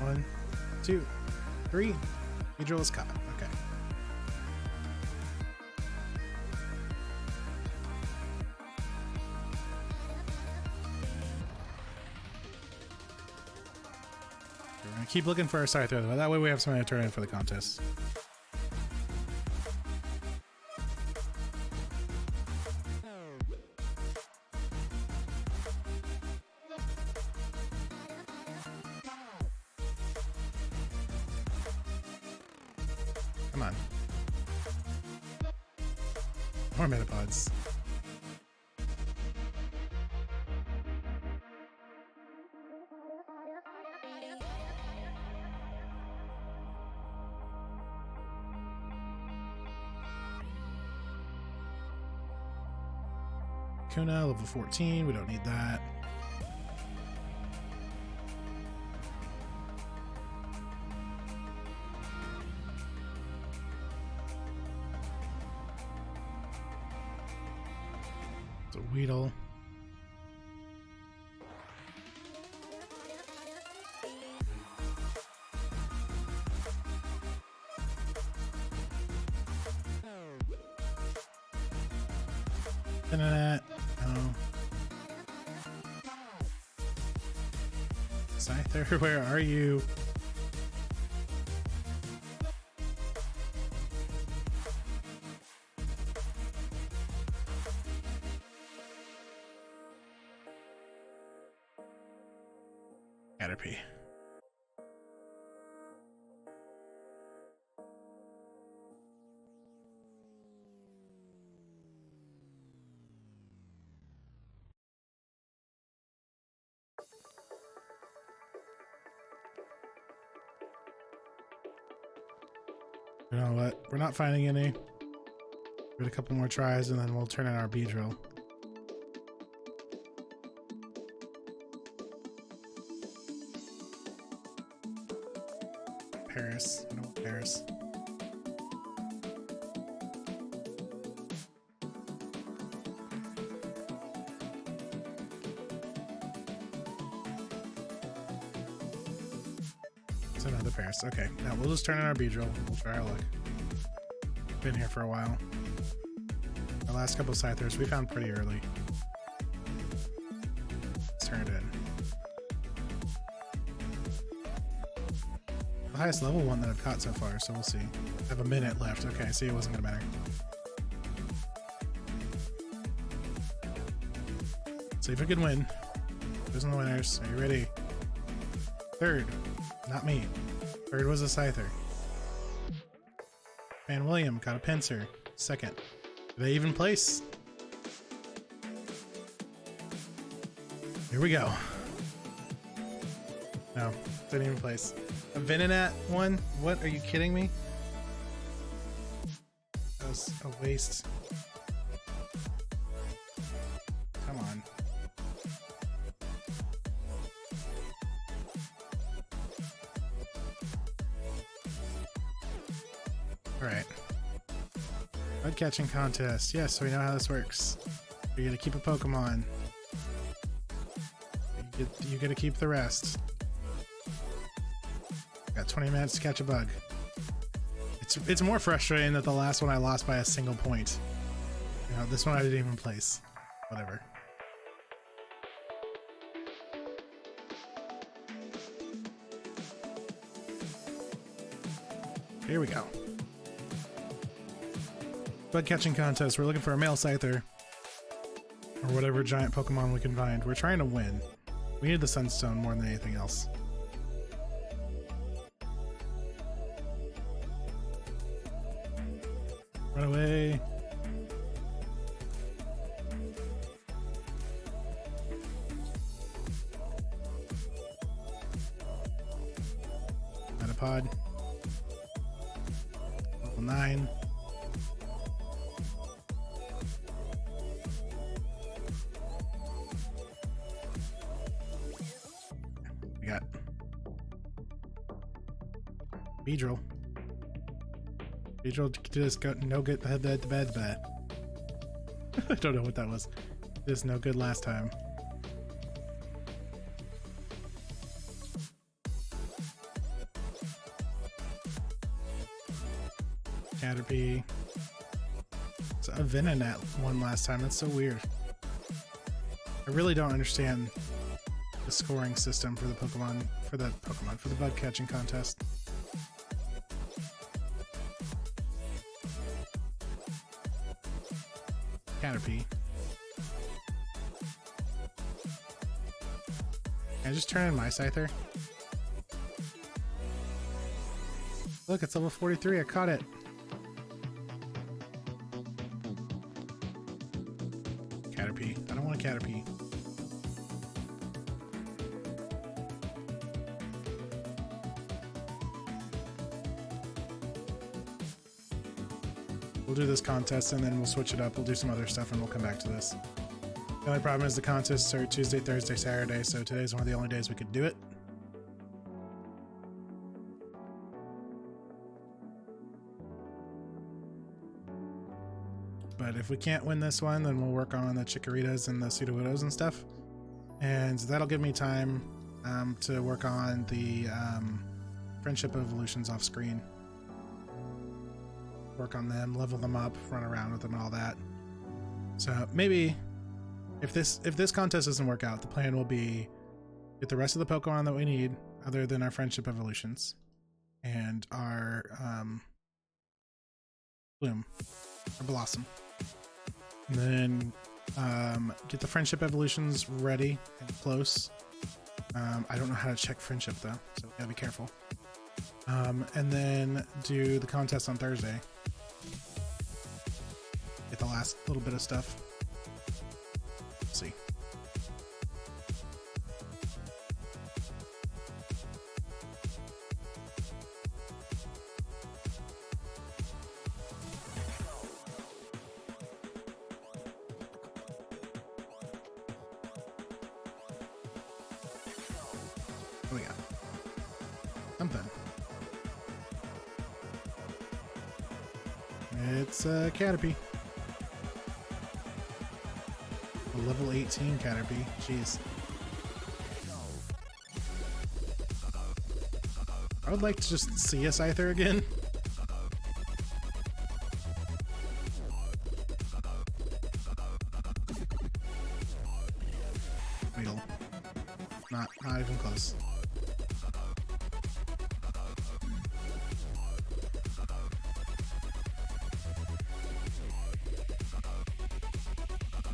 One, 2, 3. Bead drill is caught. Okay. We're gonna keep looking for our scyther, though. That way we have something to turn in for the contest. Come on. More metapods. Kuna, level 14. We don't need that. It's a Weedle. Internet. Oh. Scyther, where are you? Caterpie. You know what? We're not finding any. Give it a couple more tries and then we'll turn in our bee drill. Paris. I don't want Paris. It's another Paris. Okay, now we'll just turn in our bee drill. We'll try our luck. Been here for a while. Our last couple scythers we found pretty early. Let's turn it in. The highest level one that I've caught so far, so we'll see. I have a minute left. Okay, see, it wasn't gonna matter. See if we can win. Who's in the winners? Are you ready? Third. Not me. Third was a scyther. Van William got a pincer. Second. Did they even place? Here we go. No, didn't even place. A Venonat one? What? Are you kidding me? That was a waste. Come on. Alright. Bug catching contest. Yes, we know how this works. You're gonna keep a Pokemon. You get to keep the rest. Got 20 minutes to catch a bug. It's more frustrating that the last one I lost by a single point. You know, this one I didn't even place. Whatever. Here we go. Bug catching contest. We're looking for a male scyther. Or whatever giant Pokemon we can find. We're trying to win. We need the Sunstone more than anything else. Run away. Metapod. Level 9. We got Beedrill. Beedrill just got no good. I don't know what that was. Just no good last time. Caterpie. It's a Venonat one last time. That's so weird. I really don't understand the scoring system for the for the bug catching contest. Caterpie. Can I just turn in my Scyther? Look, it's level 43. I caught it. Caterpie. I don't want a Caterpie. We'll do this contest and then we'll switch it up. We'll do some other stuff and we'll come back to this. The only problem is the contests are Tuesday, Thursday, Saturday, so today's one of the only days we could do it. But if we can't win this one, then we'll work on the Chikoritas and the Sudowoodos and stuff. And that'll give me time to work on the Friendship Evolutions off screen. Work on them, level them up, run around with them and all that. So maybe if this contest doesn't work out, the plan will be get the rest of the Pokemon that we need other than our Friendship Evolutions and our Bloom or Blossom. And then get the Friendship Evolutions ready and close. I don't know how to check Friendship though, so we gotta be careful. And then do the contest on Thursday. Get the last little bit of stuff. Let's see. What do we got? Something. It's a Caterpie. A level 18 Caterpie. Jeez. I would like to just see a Scyther again. Weedle. Not even close.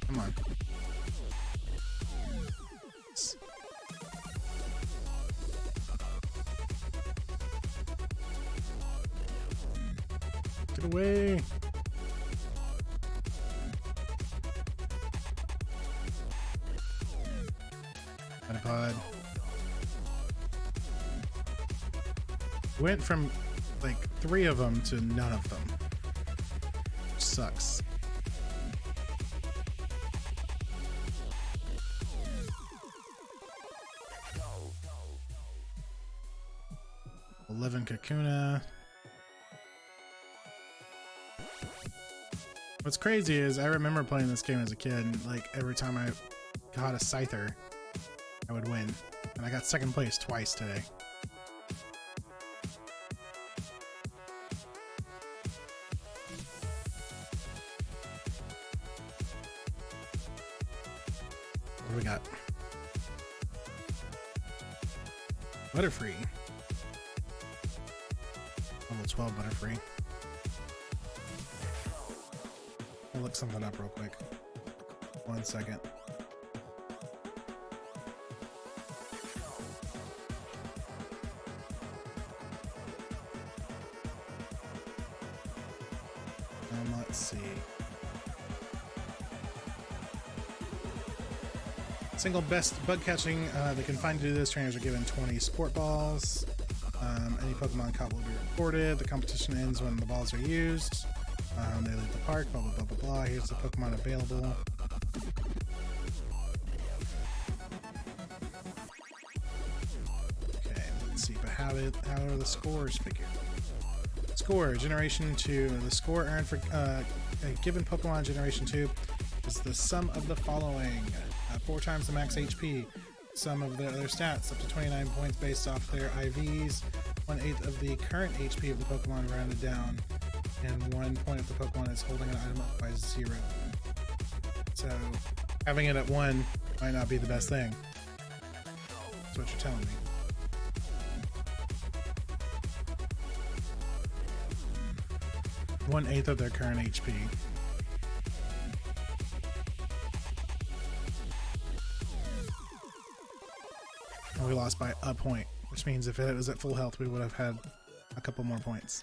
Come on. Get away. Metapod. Went from like 3 of them to none of them. Which sucks. Kakuna. What's crazy is I remember playing this game as a kid, and like every time I got a Scyther, I would win. And I got second place twice today. What do we got? Butterfree. Level 12 Butterfree. I'll look something up real quick. 1 second. Let's see. Single best bug catching they can find to do this. Trainers are given 20 sport balls. Any Pokemon caught will be reported. The competition ends when the balls are used. They leave the park, blah, blah, blah, blah, blah. Here's the Pokemon available. Okay, let's see, but how are the scores figured? Score, Generation 2. The score earned for a given Pokemon Generation 2 is the sum of the following. 4 times the max HP, sum of their other stats, up to 29 points based off their IVs, 1/8 of the current HP of the Pokemon rounded down, and 1 point if the Pokemon is holding an item up by 0. So having it at 1 might not be the best thing. That's what you're telling me. One-eighth of their current HP. And we lost by a point, which means if it was at full health, we would have had a couple more points.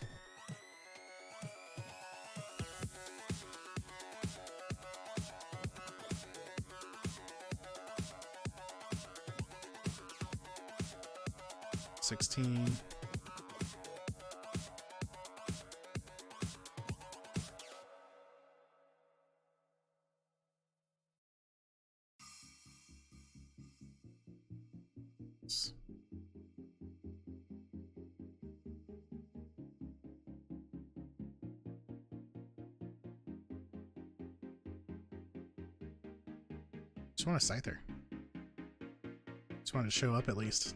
$16. Just want a Scyther. Just wanted to show up at least.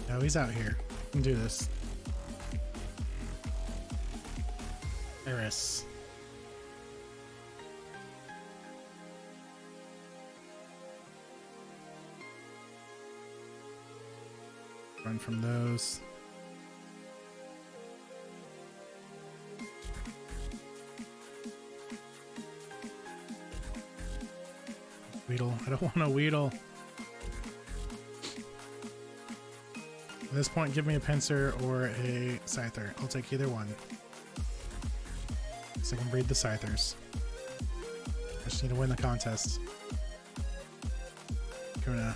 No, he's out here. We can do this. Eris. Run from those. Weedle. I don't want a Weedle. At this point, give me a Pinsir or a Scyther. I'll take either one. So I can breed the Scythers. I just need to win the contest. Kuna.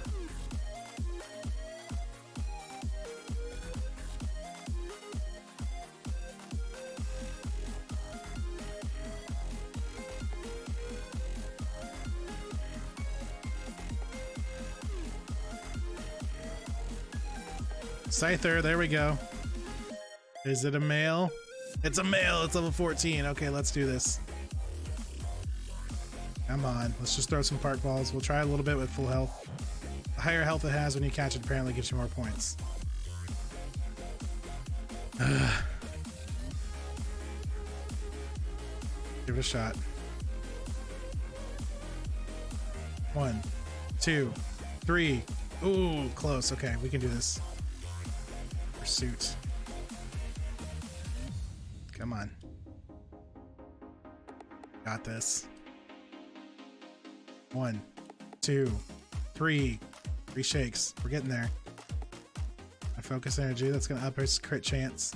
Scyther, there we go. Is it a male? It's a male, it's level 14. Okay, let's do this. Come on, let's just throw some park balls. We'll try a little bit with full health. The higher health it has when you catch it apparently gives you more points. Give it a shot. 1, 2, 3. Ooh, close. Okay, we can do this. Pursuit. Come on. Got this. 1, 2, 3. 3 shakes. We're getting there. My focus energy, that's going to up his crit chance.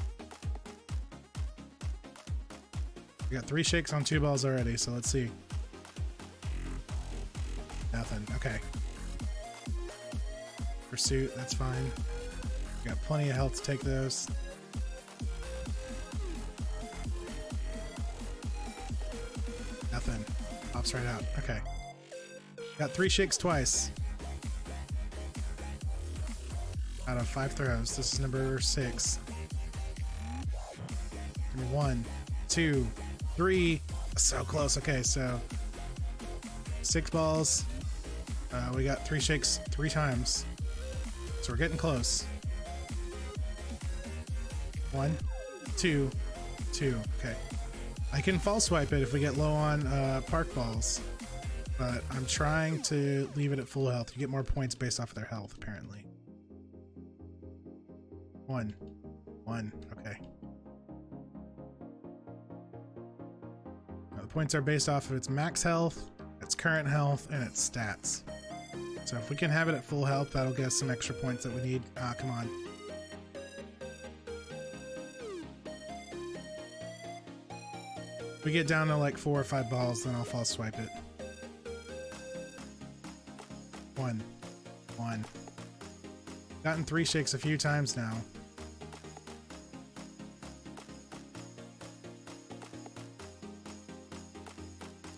We got 3 shakes on 2 balls already, so let's see. Nothing. Okay. Pursuit, that's fine. We got plenty of health to take those. Nothing. Pops right out. Okay. Got 3 shakes twice. Out of 5 throws. This is number 6. Give me 1, 2, 3. So close. Okay, so 6 balls. We got 3 shakes 3 times. So we're getting close. 1, 2, 2. Okay. I can false swipe it if we get low on park balls. but I'm trying to leave it at full health. You get more points based off of their health, apparently. One. Okay. Now, the points are based off of its max health, its current health, and its stats. So if we can have it at full health, that'll get us some extra points that we need. Ah, come on. If we get down to like 4 or 5 balls, then I'll false swipe it. One. Gotten 3 shakes a few times now.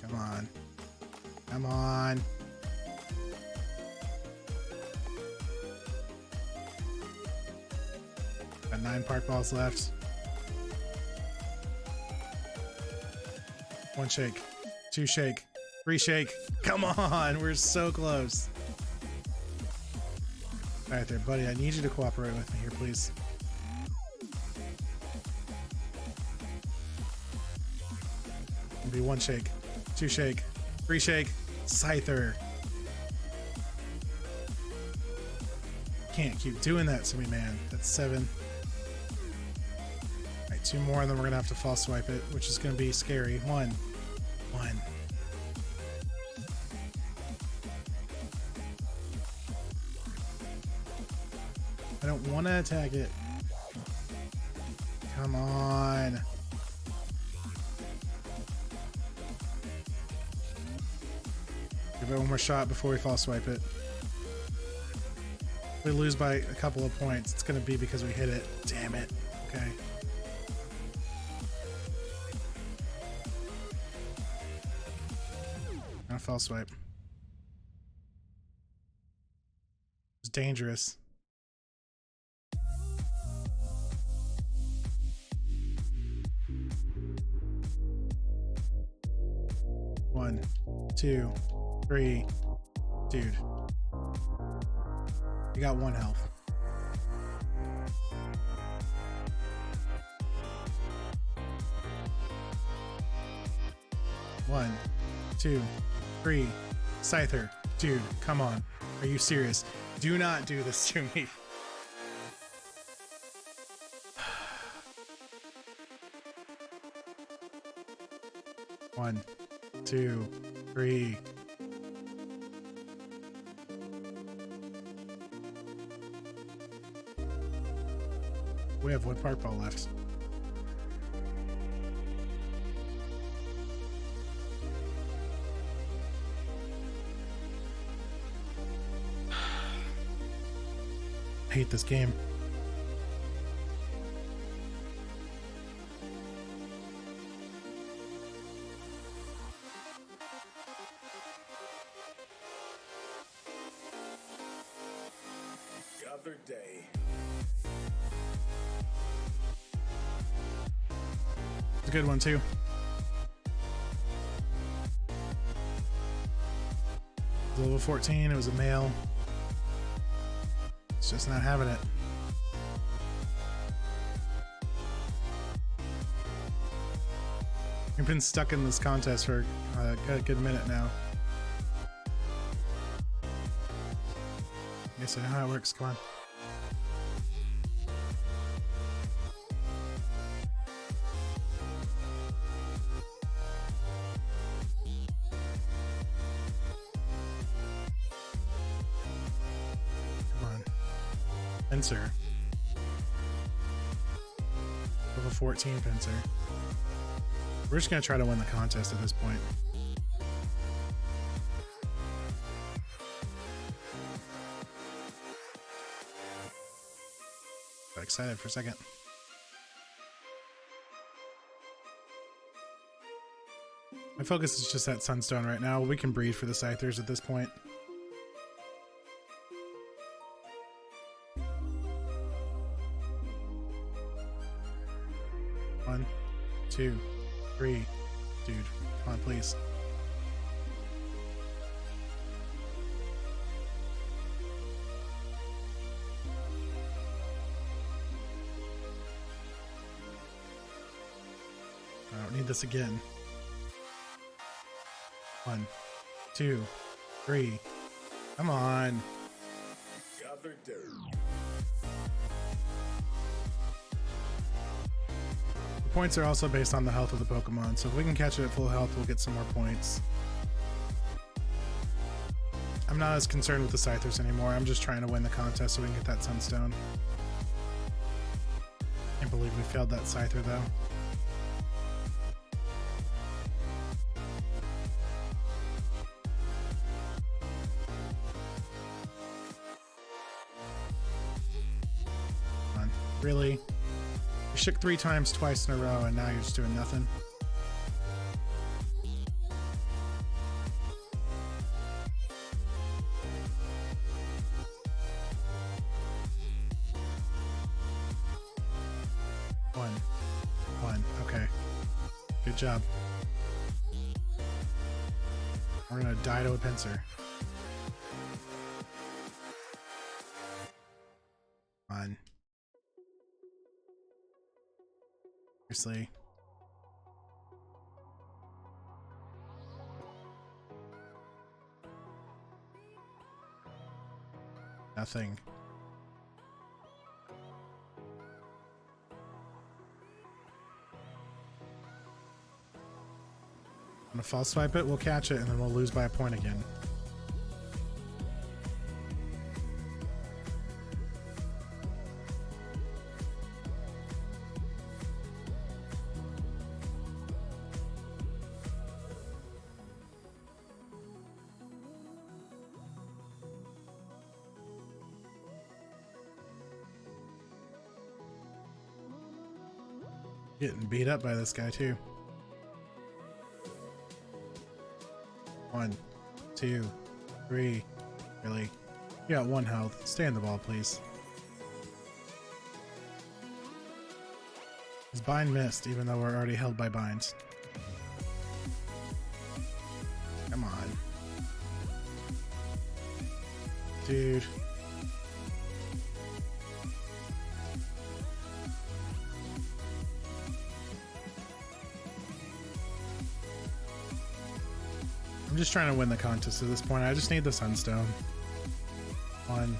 Come on. Got 9 park balls left. 1 shake, 2 shake, 3 shake. Come on, we're so close. All right there, buddy, I need you to cooperate with me here, please. It'll be 1 shake, 2 shake, 3 shake, Scyther. Can't keep doing that to me, man. That's 7. All right, 2 more, and then we're gonna have to false swipe it, which is gonna be scary. 1. I don't want to attack it. Come on. Give it one more shot before we false swipe it. If we lose by a couple of points, it's going to be because we hit it. Damn it. Okay. Gonna false swipe. It's dangerous. One, 2, 3. Dude. You got 1 health. One, 2, 3. Scyther. Dude, come on. Are you serious? Do not do this to me. One, 2, 3. We have 1 park ball left. I hate this game. Other day. It's a good one too. Level 14, it was a male. It's just not having it. We've been stuck in this contest for a good minute now. Yes, I know how it works. Come on. Pincer. Level 14 pincer. We're just gonna try to win the contest at this point. Got excited for a second. My focus is just that Sunstone right now. We can breed for the Scythers at this point. One, 2, 3. Dude, come on, please. I don't need this again. 1, 2, 3. Come on. The points are also based on the health of the Pokemon, so if we can catch it at full health, we'll get some more points. I'm not as concerned with the Scythers anymore. I'm just trying to win the contest so we can get that Sunstone. Can't believe we failed that Scyther though. Come on. Really? You shook 3 times twice in a row and now you're just doing nothing? One. Okay. Good job. We're gonna die to a pincer. Come on. Seriously. Nothing. I'm gonna false swipe it, we'll catch it, and then we'll lose by a point again. Getting beat up by this guy too. 1, 2, 3. Really? You got 1 health. Stay in the ball, please. His bind missed, even though we're already held by binds. Come on. Dude. I'm just trying to win the contest at this point. I just need the Sunstone. 1,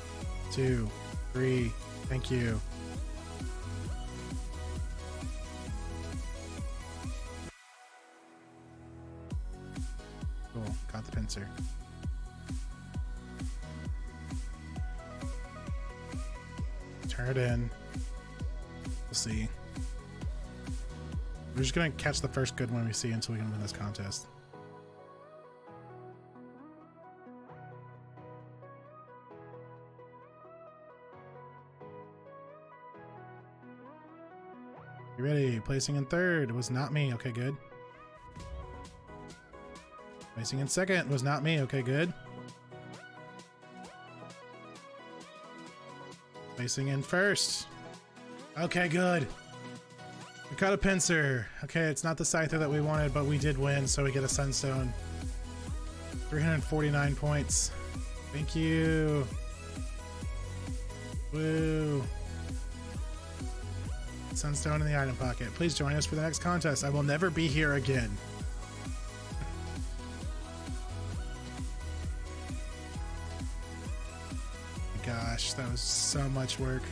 2, 3. Thank you. Cool. Got the pincer. Turn it in. We'll see. We're just gonna catch the first good one we see until we can win this contest. You ready? Placing in 3rd was not me. Okay, good. Placing in 2nd was not me. Okay, good. Placing in 1st. Okay, good. We caught a pincer. Okay, it's not the Scyther that we wanted, but we did win, so we get a Sunstone. 349 points. Thank you. Woo. Sunstone in the item pocket. Please join us for the next contest. I will never be here again. Gosh, that was so much work.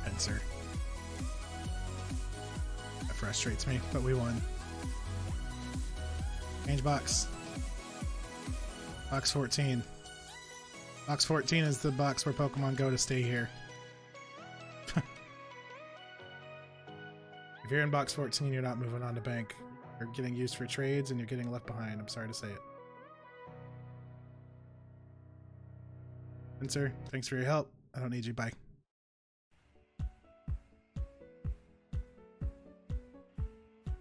Pincer. That frustrates me, but we won. Change box. Box 14. Box 14 is the box where Pokemon go to stay here. If you're in box 14, you're not moving on to bank. You're getting used for trades and you're getting left behind. I'm sorry to say it. Spencer, thanks for your help. I don't need you. Bye.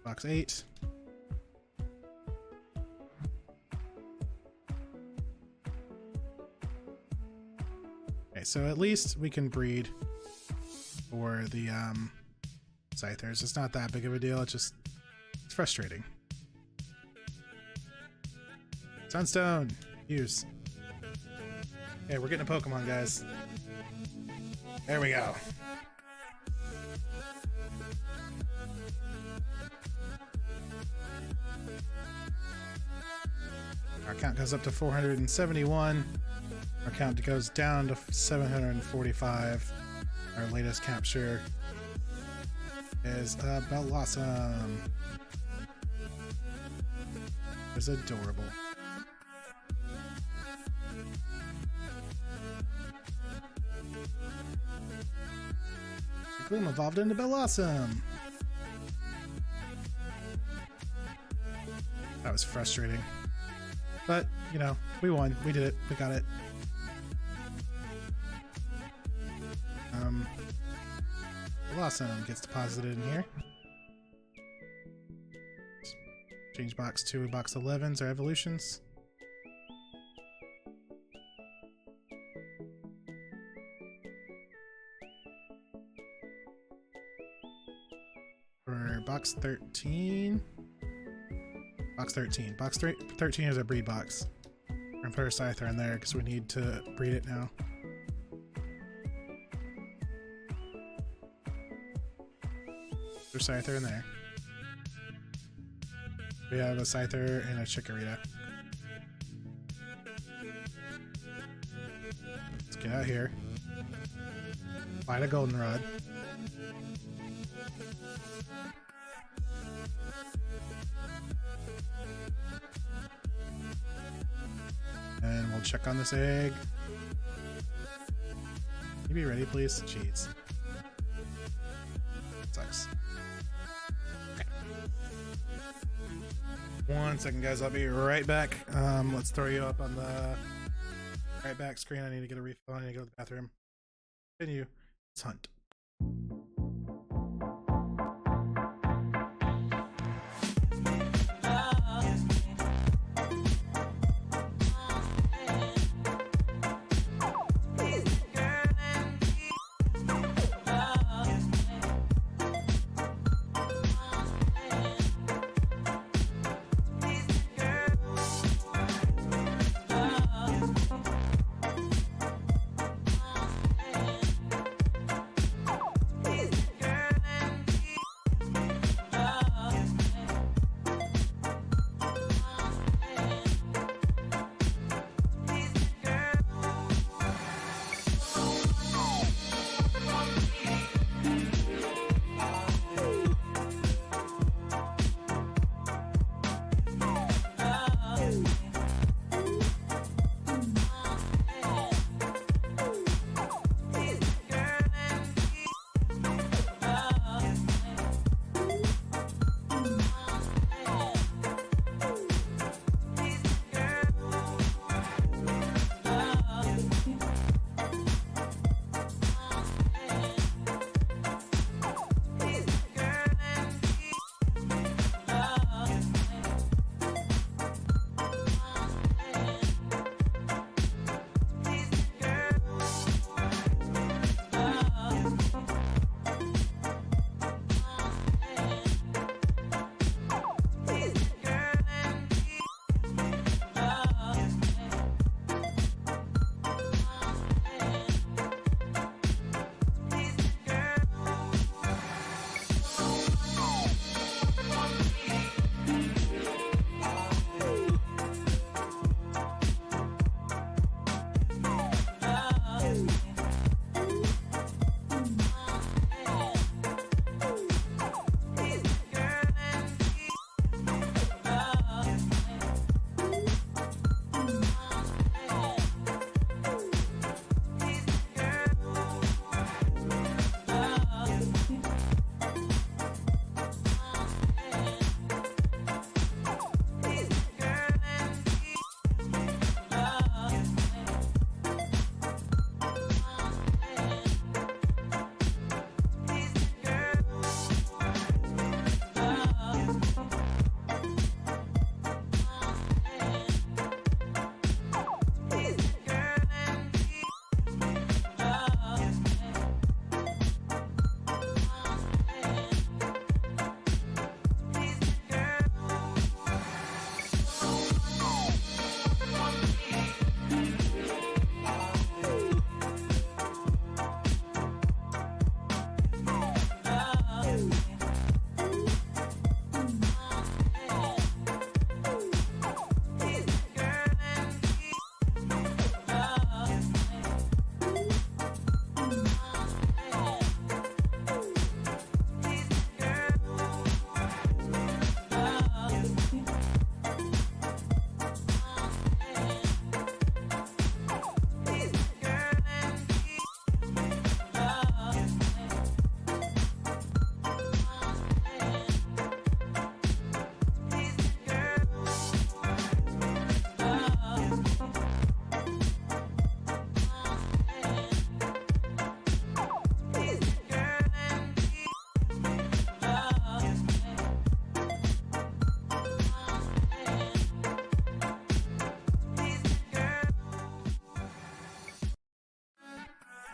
Box 8. Okay, so at least we can breed for the Scythers. It's not that big of a deal. It's frustrating. Sunstone. Use. Okay, we're getting a Pokemon, guys. There we go. Our count goes up to 471. Our count goes down to 745. Our latest capture is a Blossom. It's adorable. The Gloom evolved into Blossom. That was frustrating. But, you know, we won. We did it. We got it. Blossom gets deposited in here. Change box to box 11s or evolutions. For box 13. Box 13. Box 13 is a breed box. We're gonna put our Scyther in there because we need to breed it now. Put our Scyther in there. We have a Scyther and a Chikorita. Let's get out here. Find a Goldenrod. And we'll check on this egg. Can you be ready, please? Jeez. Sucks. Okay. 1 second, guys. I'll be right back. Let's throw you up on the right back screen. I need to get a refill. I need to go to the bathroom. Continue. Let's hunt.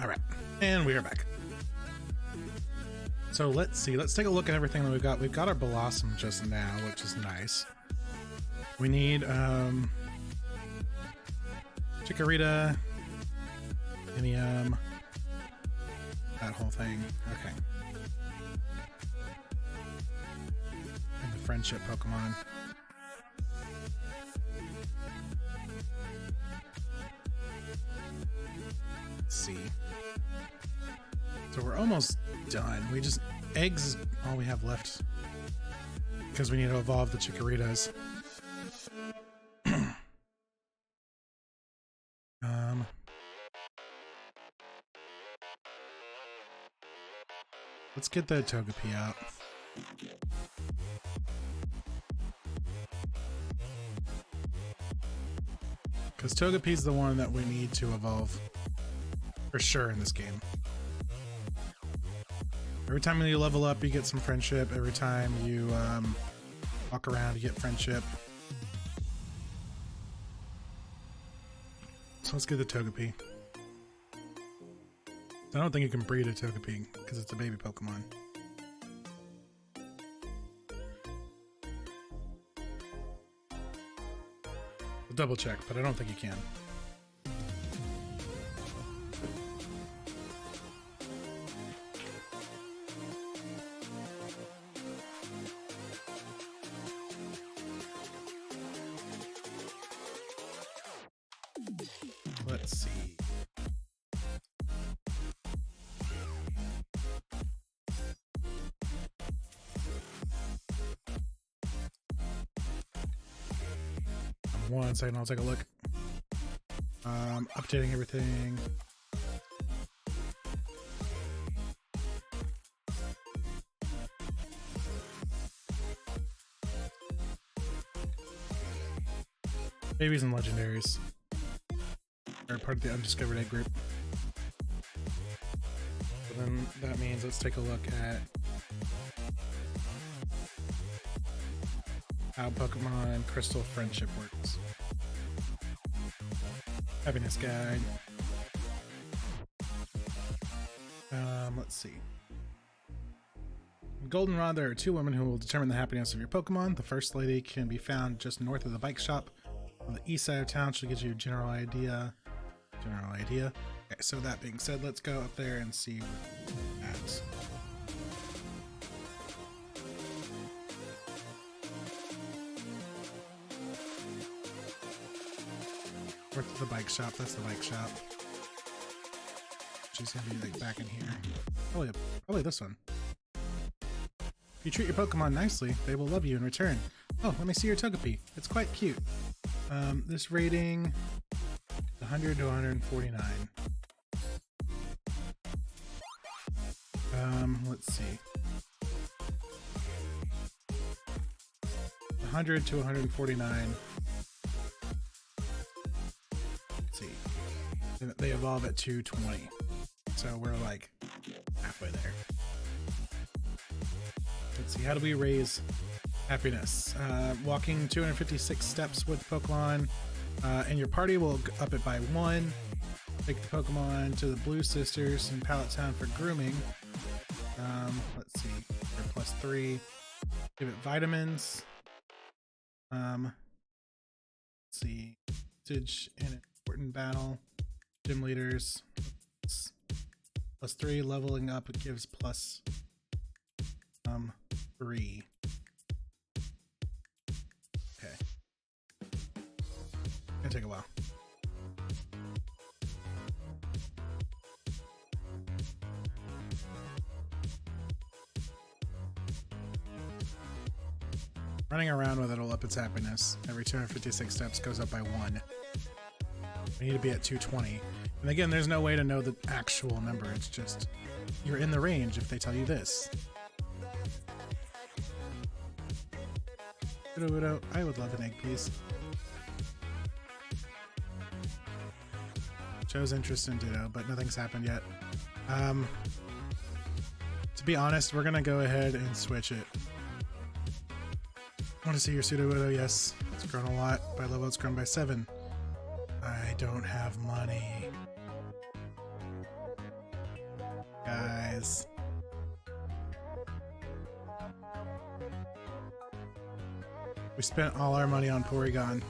All right, and we are back. So let's see. Let's take a look at everything that we've got. We've got our blossom just now, which is nice. We need chikorita, Inium, that whole thing. Okay. And the friendship Pokemon. Let's see. So we're almost done. We just eggs is all we have left because we need to evolve the Chikoritas. Let's get the Togepi out. Because Togepi's the one that we need to evolve for sure in this game. Every time you level up, you get some friendship. Every time you walk around, you get friendship. So let's get the Togepi. I don't think you can breed a Togepi because it's a baby Pokemon. I'll double check, but I don't think you can. Let's see. One second, I'll take a look. Updating everything. Babies and legendaries are part of the undiscovered egg group. So then that means let's take a look at how Pokemon Crystal Friendship works. Happiness guide. Let's see. In Goldenrod, there are two women who will determine the happiness of your Pokemon. The first lady can be found just north of the bike shop on the east side of town. She'll give you a general idea. Okay, so that being said, let's go up there and see what that's. North of the bike shop, that's the bike shop. She's gonna be like back in here. Probably this one. If you treat your Pokemon nicely, they will love you in return. Oh, let me see your Togepi. It's quite cute. This rating, 100 to 149. Let's see. 100 to 149. Let's see. They evolve at 220. So we're like halfway there. Let's see, how do we raise happiness? Walking 256 steps with Pokemon, and your party will up it by 1. Take the Pokemon to the Blue Sisters in Pallet Town for grooming. Let's see, for +3. Give it vitamins. Let's see, usage in an important battle. Gym leaders. +3, leveling up, it gives +3. Okay. Gonna take a while. Running around with it will up its happiness. Every 256 steps goes up by 1. We need to be at 220. And again, there's no way to know the actual number. It's just, you're in the range if they tell you this. I would love an egg, please. Shows interest in Ditto, but nothing's happened yet. To be honest, we're gonna go ahead and switch it. I want to see your Sudowoodo. Yes, it's grown a lot. By level, it's grown by 7. I don't have money. Guys. We spent all our money on Porygon.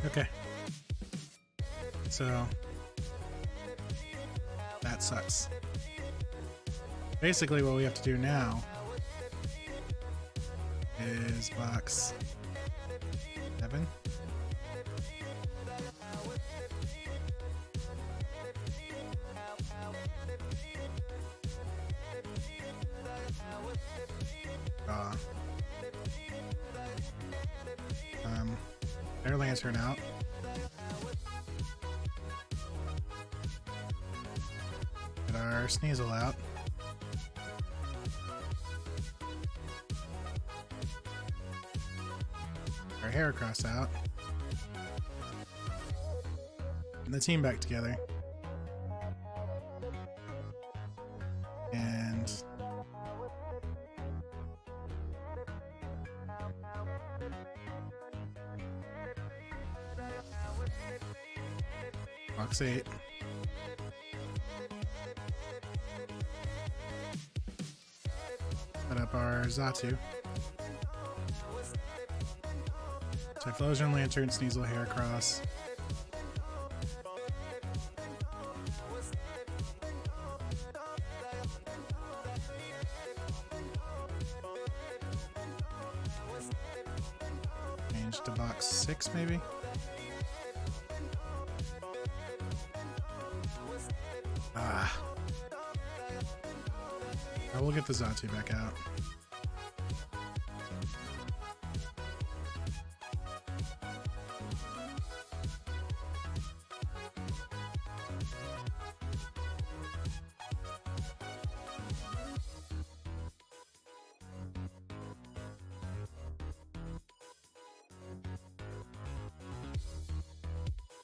Okay. So that sucks. Basically what we have to do now is box 7. Air Lantern out. Get our Sneasel out. Our Heracross out. And the team back together. And box 8. Set up our Xatu. Typhlosion, Lantern, Sneasel, Heracross. Change to box 6 maybe? I will get the Xatu back out.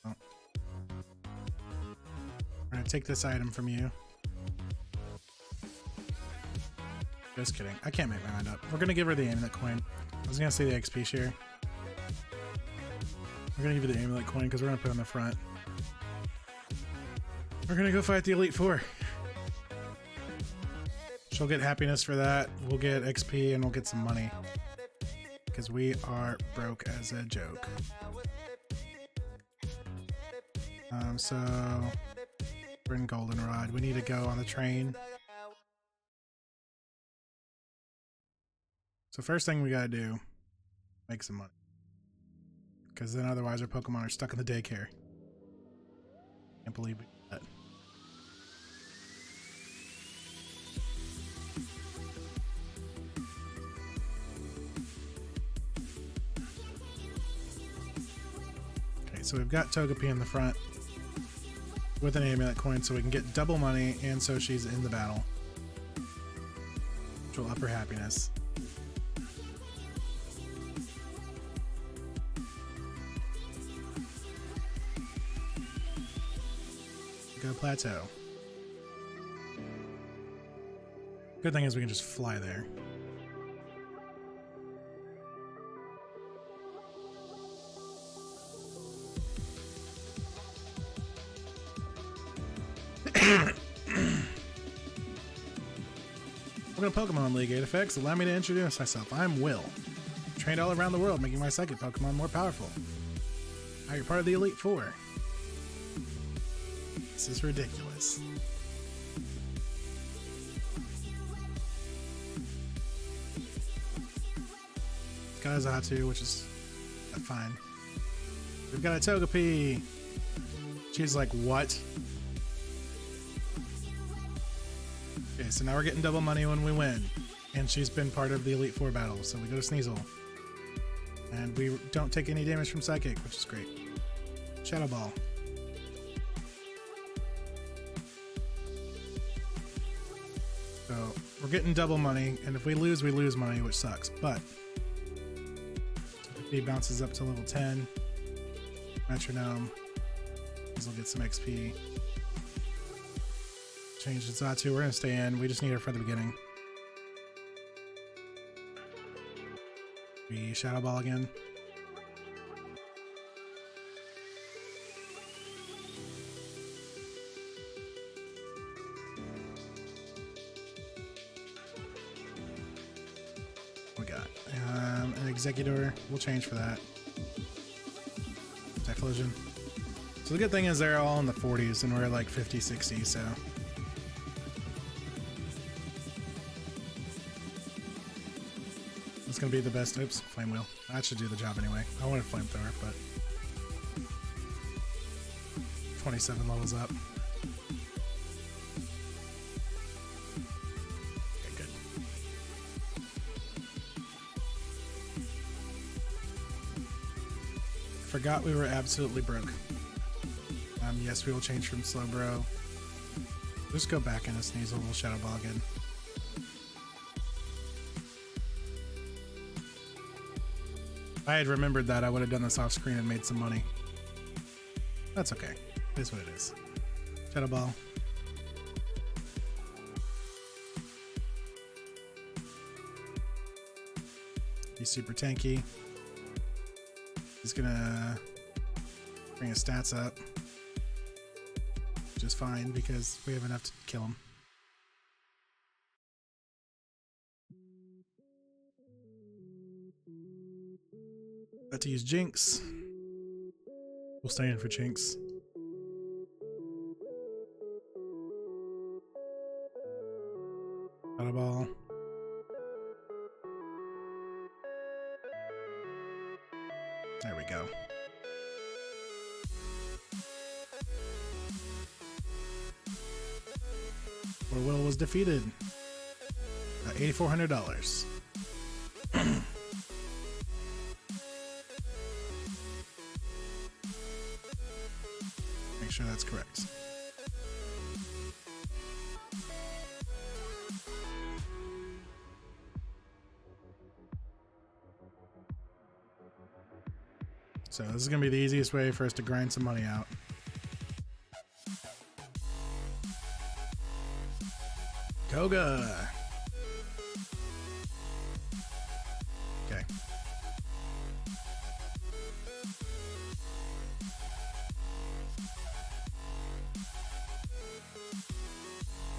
Oh. I'm gonna take this item from you. Just kidding. I can't make my mind up. We're gonna give her the amulet coin. I was gonna say the XP share. We're gonna give her the amulet coin because we're gonna put it on the front. We're gonna go fight the Elite Four. She'll get happiness for that. We'll get XP and we'll get some money. Because we are broke as a joke. So we're in Goldenrod. We need to go on the train. So first thing we gotta do, make some money. Because then otherwise our Pokemon are stuck in the daycare. Can't believe we did that. Okay, so we've got Togepi in the front with an amulet coin so we can get double money and so she's in the battle. Which will up her happiness. Go plateau. Good thing is we can just fly there. Welcome to Pokemon League, Aedifex. Allow me to introduce myself. I'm Will. Trained all around the world, making my second Pokemon more powerful. Now you're part of the Elite Four. This is ridiculous. Got a Xatu, which is fine. We've got a Togepi. She's like, what? Okay, so now we're getting double money when we win. And she's been part of the Elite Four battle, so we go to Sneasel. And we don't take any damage from Psychic, which is great. Shadow Ball. So we're getting double money, and if we lose money, which sucks. But he bounces up to level 10. Metronome. We'll get some XP. Change the Xatu. We're gonna stay in. We just need her for the beginning. We Shadow Ball again. Executor, we'll change for that. Typhlosion. So the good thing is they're all in the 40s and we're like 50, 60, so. It's gonna be the best. Oops, flame wheel. That should do the job anyway. I wanted flamethrower, but 27 levels up. Okay, good. Forgot we were absolutely broke. Yes, we will change from slow bro. Just go back into Sneasel. We'll shadow ball again. If I had remembered that, I would have done this off screen and made some money. That's okay. It is what it is. Shadow ball. He's super tanky. He's gonna bring his stats up. Which is fine because we have enough to kill him. About to use Jinx. We'll stay in for Jinx. Shadow ball. There we go. Poor Will was defeated. $8,400. Make sure that's correct. So this is going to be the easiest way for us to grind some money out. Koga. Okay.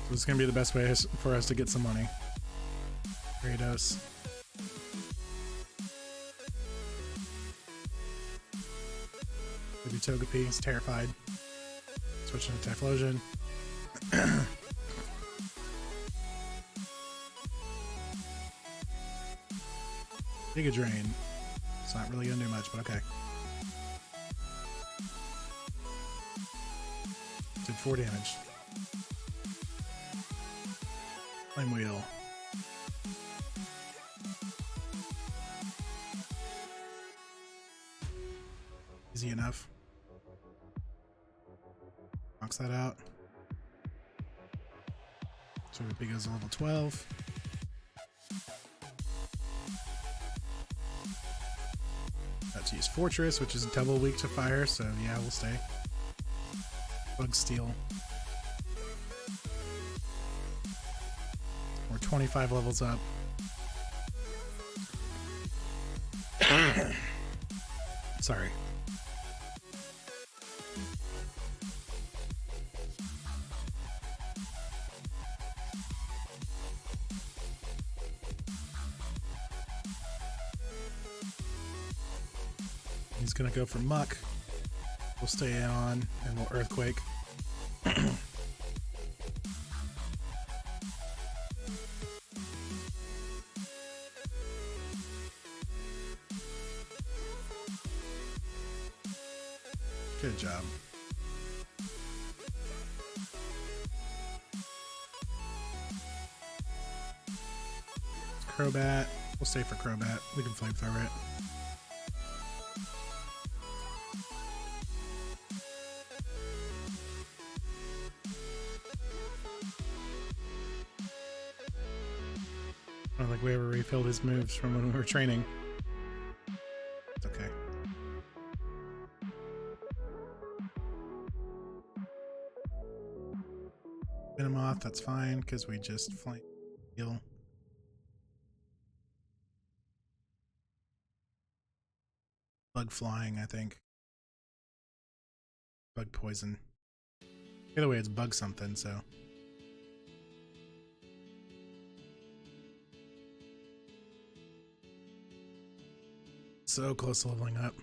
So this is going to be the best way for us to get some money. Kratos. Maybe Togepi is terrified. Switching to Typhlosion. Giga Drain. It's not really gonna do much, but okay. Did 4 damage. Flame Wheel. Easy enough. Knocks that out. So it goes to level 12. To use Fortress, which is double weak to fire, so yeah, we'll stay. Bug Steel. We're 25 levels up. Sorry. He's gonna go for Muck. We'll stay on and we'll Earthquake. Good job. Crobat. We'll stay for Crobat. We can flamethrower it. I don't think we ever refilled his moves from when we were training. It's okay. Venomoth, that's fine, because we just flame heal. Bug flying, I think. Bug poison. Either way, it's bug something, so. so close to leveling up.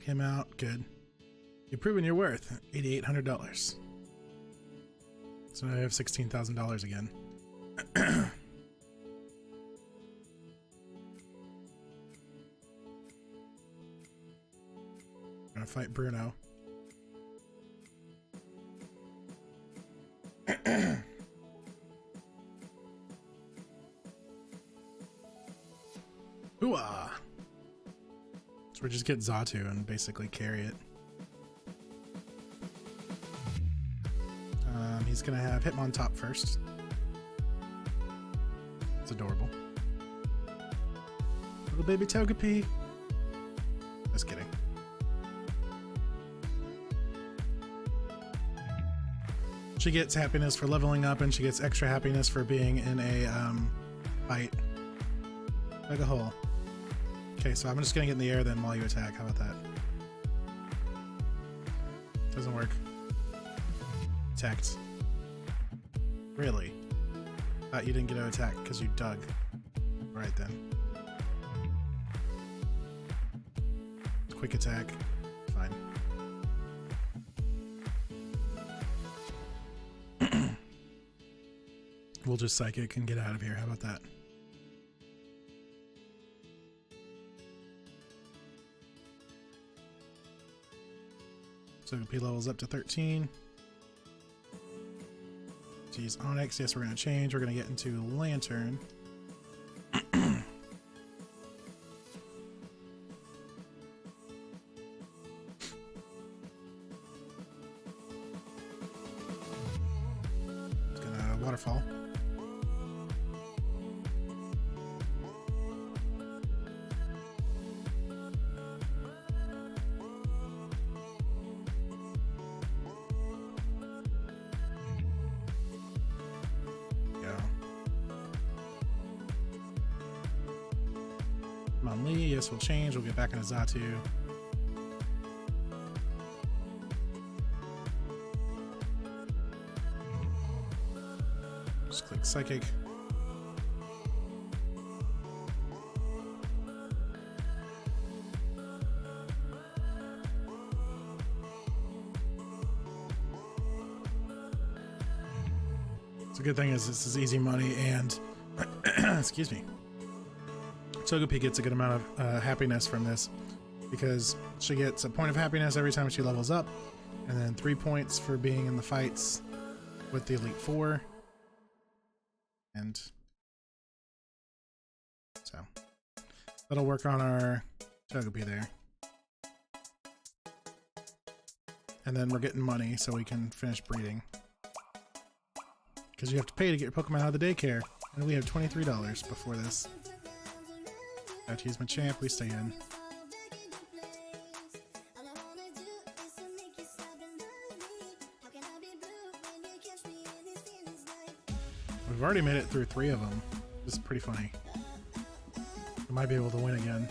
Came out good. You've proven your worth. $8,800. So now I have $16,000 again. Gonna fight Bruno. Hooah! So we just get Zatu and basically carry it. He's gonna have Hitmontop first. It's adorable. Little baby Togepi. Just kidding. She gets happiness for leveling up, and she gets extra happiness for being in a fight. Like a hole. Okay, so I'm just gonna get in the air then while you attack. How about that? Doesn't work. Attacked. Really? Thought you didn't get to attack because you dug. Right then. Quick attack. Fine. We'll just Psychic and get out of here. How about that? So P levels up to 13. Geez, Onyx. Yes, we're going to change. We're going to get into Lantern. It's going to Waterfall. Yes, we'll change. We'll get back into Zatu. Just click Psychic. So the good thing is this is easy money and excuse me. Togepi gets a good amount of happiness from this because she gets a point of happiness every time she levels up, and then 3 points for being in the fights with the Elite Four. And so that'll work on our Togepi there. And then we're getting money so we can finish breeding. Because you have to pay to get your Pokemon out of the daycare. And we have $23 before this. I have to use my champ, we stay in. We've already made it through 3 of them. This is pretty funny. We might be able to win again.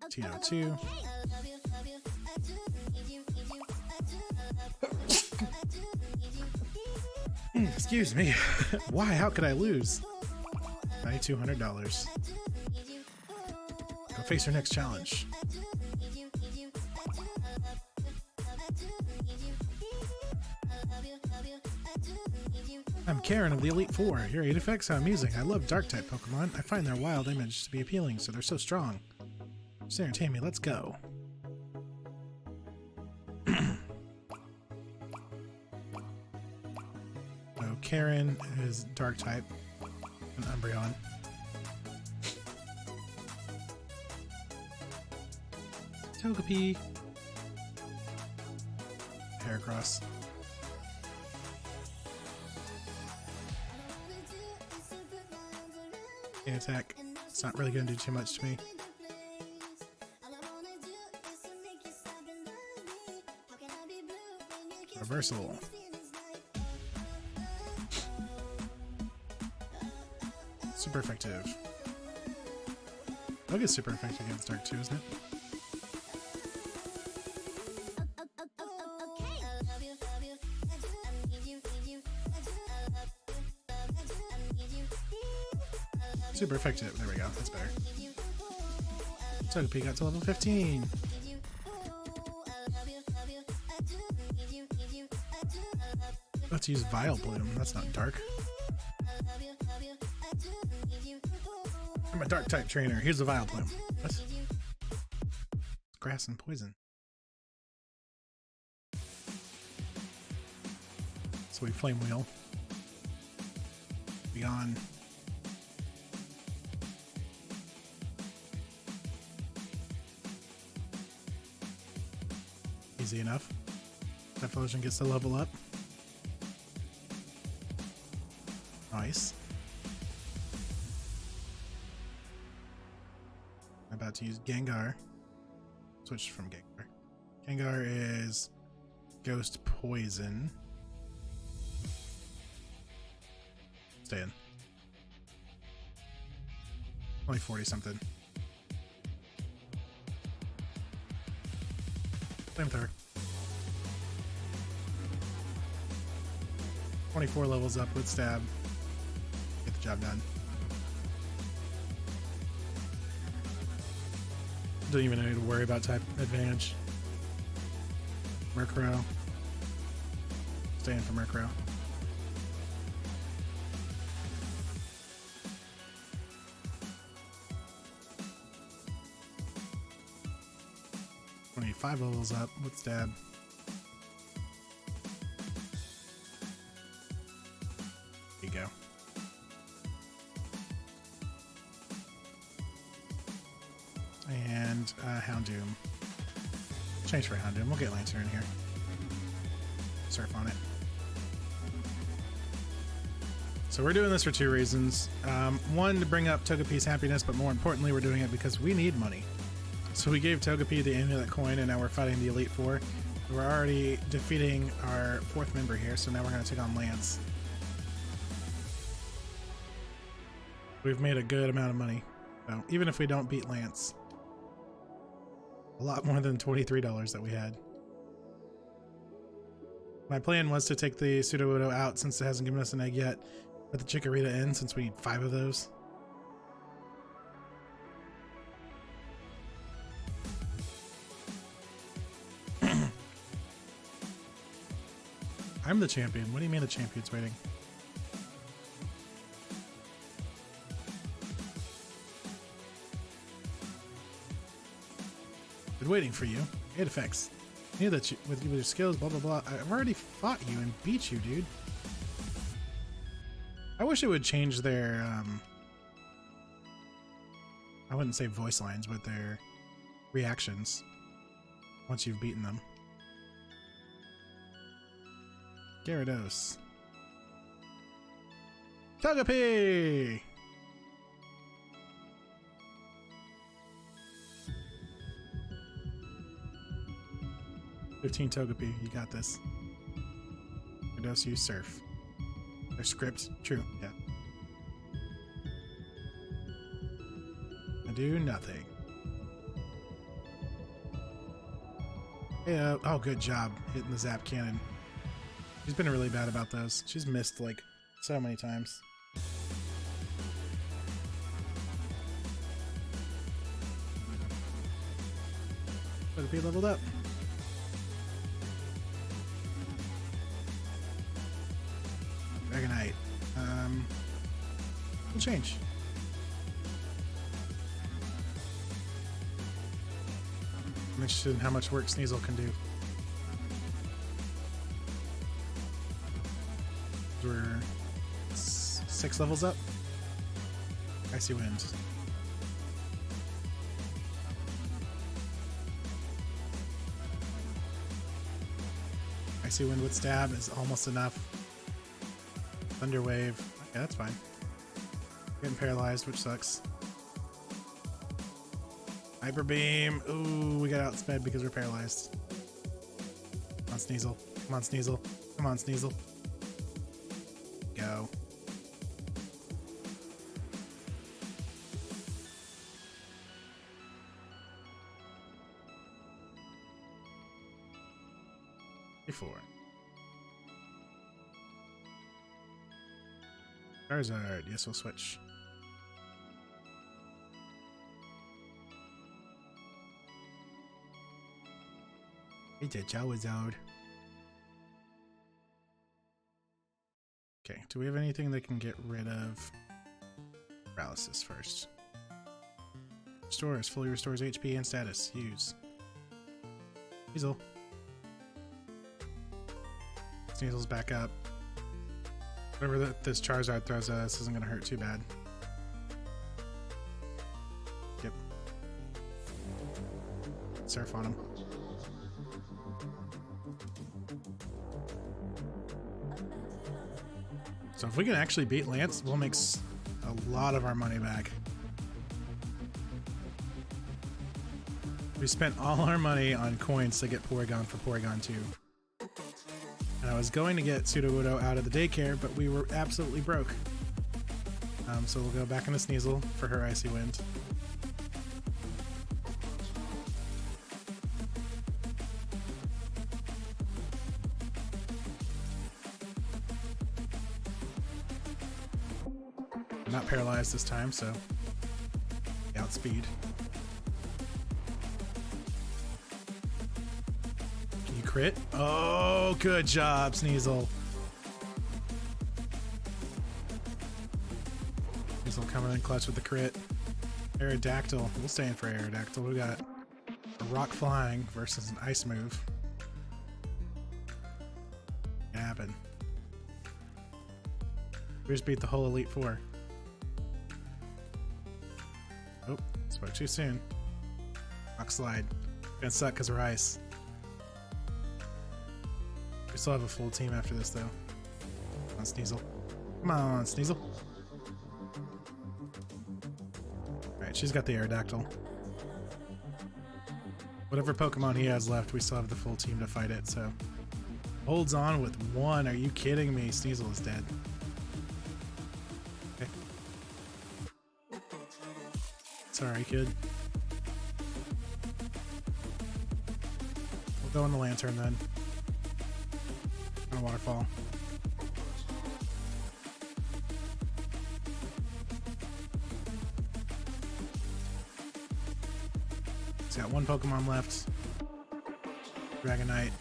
TO2. Excuse me. Why? How could I lose? $9,200. Go face your next challenge. I'm Karen of the Elite Four. Your Aedifex sound amusing. I love Dark-type Pokemon. I find their wild image to be appealing, so they're so strong. Just entertain me. Let's go. Karen is Dark type and Umbreon. Togepi. Heracross. Attack. It's not really going to do too much to me. Reversal. Super effective. Bug is super effective against Dark too, isn't it? super effective. There we go. That's better. Togepi got to level 15. Let's use Vile Bloom. That's not dark. I'm a dark type trainer. Here's the Vile Bloom. What? Grass and poison. So we Flame Wheel. Beyond. Easy enough. Typhlosion gets to level up. Nice. I'm about to use Gengar. Switch from Gengar. Gengar is Ghost Poison. Stay in. Only 40 something. Flamethrower. 24 levels up with Stab. Get the job done. Don't even need to worry about type advantage. Murkrow. Stay in for Murkrow. Five levels up with Stab. There you go. And Houndoom. Change for Houndoom. We'll get Lancer in here. Surf on it. So we're doing this for two reasons. One, to bring up Togepi's happiness, but more importantly, we're doing it because we need money. So we gave Togepi the Amulet Coin, and now we're fighting the Elite Four. We're already defeating our fourth member here, so now we're going to take on Lance. We've made a good amount of money. So even if we don't beat Lance, a lot more than $23 that we had. My plan was to take the Sudowoodo out since it hasn't given us an egg yet, put the Chikorita in since we need 5 of those. I'm the champion. What do you mean the champion's waiting? Been waiting for you. Aedifex. I knew that you, with your skills, blah blah blah. I've already fought you and beat you, dude. I wish it would change their I wouldn't say voice lines, but their reactions once you've beaten them. Gyarados. Togepi! $15 Togepi, you got this. Gyarados, use Surf. Their script, true, yeah. I do nothing. Yeah, oh, good job hitting the Zap Cannon. She's been really bad about those. She's missed like so many times. Togepi leveled up. Dragonite. We'll change. I'm interested in how much work Sneasel can do. We're 6 levels up. Icy Wind. Icy Wind with Stab is almost enough. Thunder Wave. Okay, that's fine. Getting paralyzed, which sucks. Hyper Beam. Ooh, we got outsped because we're paralyzed. Come on, Sneasel. Come on, Sneasel. Come on, Sneasel. Go. Before. Charizard. Yes, we'll switch. It's a Charizard. Okay, do we have anything that can get rid of paralysis first? Restores, fully restores HP and status. Use. Sneasel. Sneasel's back up. Whatever this Charizard throws at us isn't going to hurt too bad. Yep. Surf on him. So if we can actually beat Lance, we'll make a lot of our money back. We spent all our money on coins to get Porygon for Porygon 2. And I was going to get Sudowoodo out of the daycare, but we were absolutely broke. So we'll go back into Sneasel for her Icy Wind. I'm not paralyzed this time, so outspeed. Can you crit? Oh, good job, Sneasel. Sneasel coming in clutch with the crit. Aerodactyl. We'll stay in for Aerodactyl. We got a rock flying versus an ice move. Can happen. We just beat the whole Elite Four. Oh, spoke too soon. Rock slide. Gonna suck because we're ice. We still have a full team after this, though. Come on, Sneasel. Come on, Sneasel. Alright, she's got the Aerodactyl. Whatever Pokemon he has left, we still have the full team to fight it, so. Holds on with one. Are you kidding me? Sneasel is dead. Okay. Sorry, kid. We'll go in the Lantern then. On a waterfall. He's got one Pokemon left. Dragonite.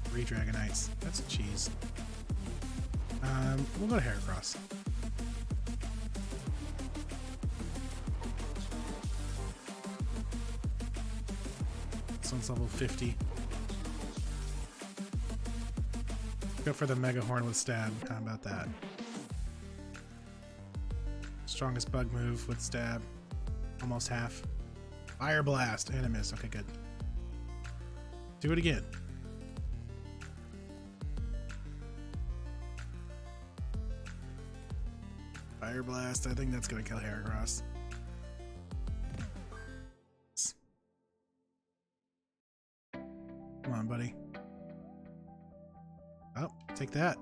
3 Dragonites. That's a cheese. We'll go to Heracross. This one's level 50. Go for the Mega Horn with Stab. How about that? Strongest bug move with Stab. Almost half. Fire Blast. And a miss. Okay, good. Do it again. Fire Blast. I think that's going to kill Heracross. Come on, buddy. Oh, take that.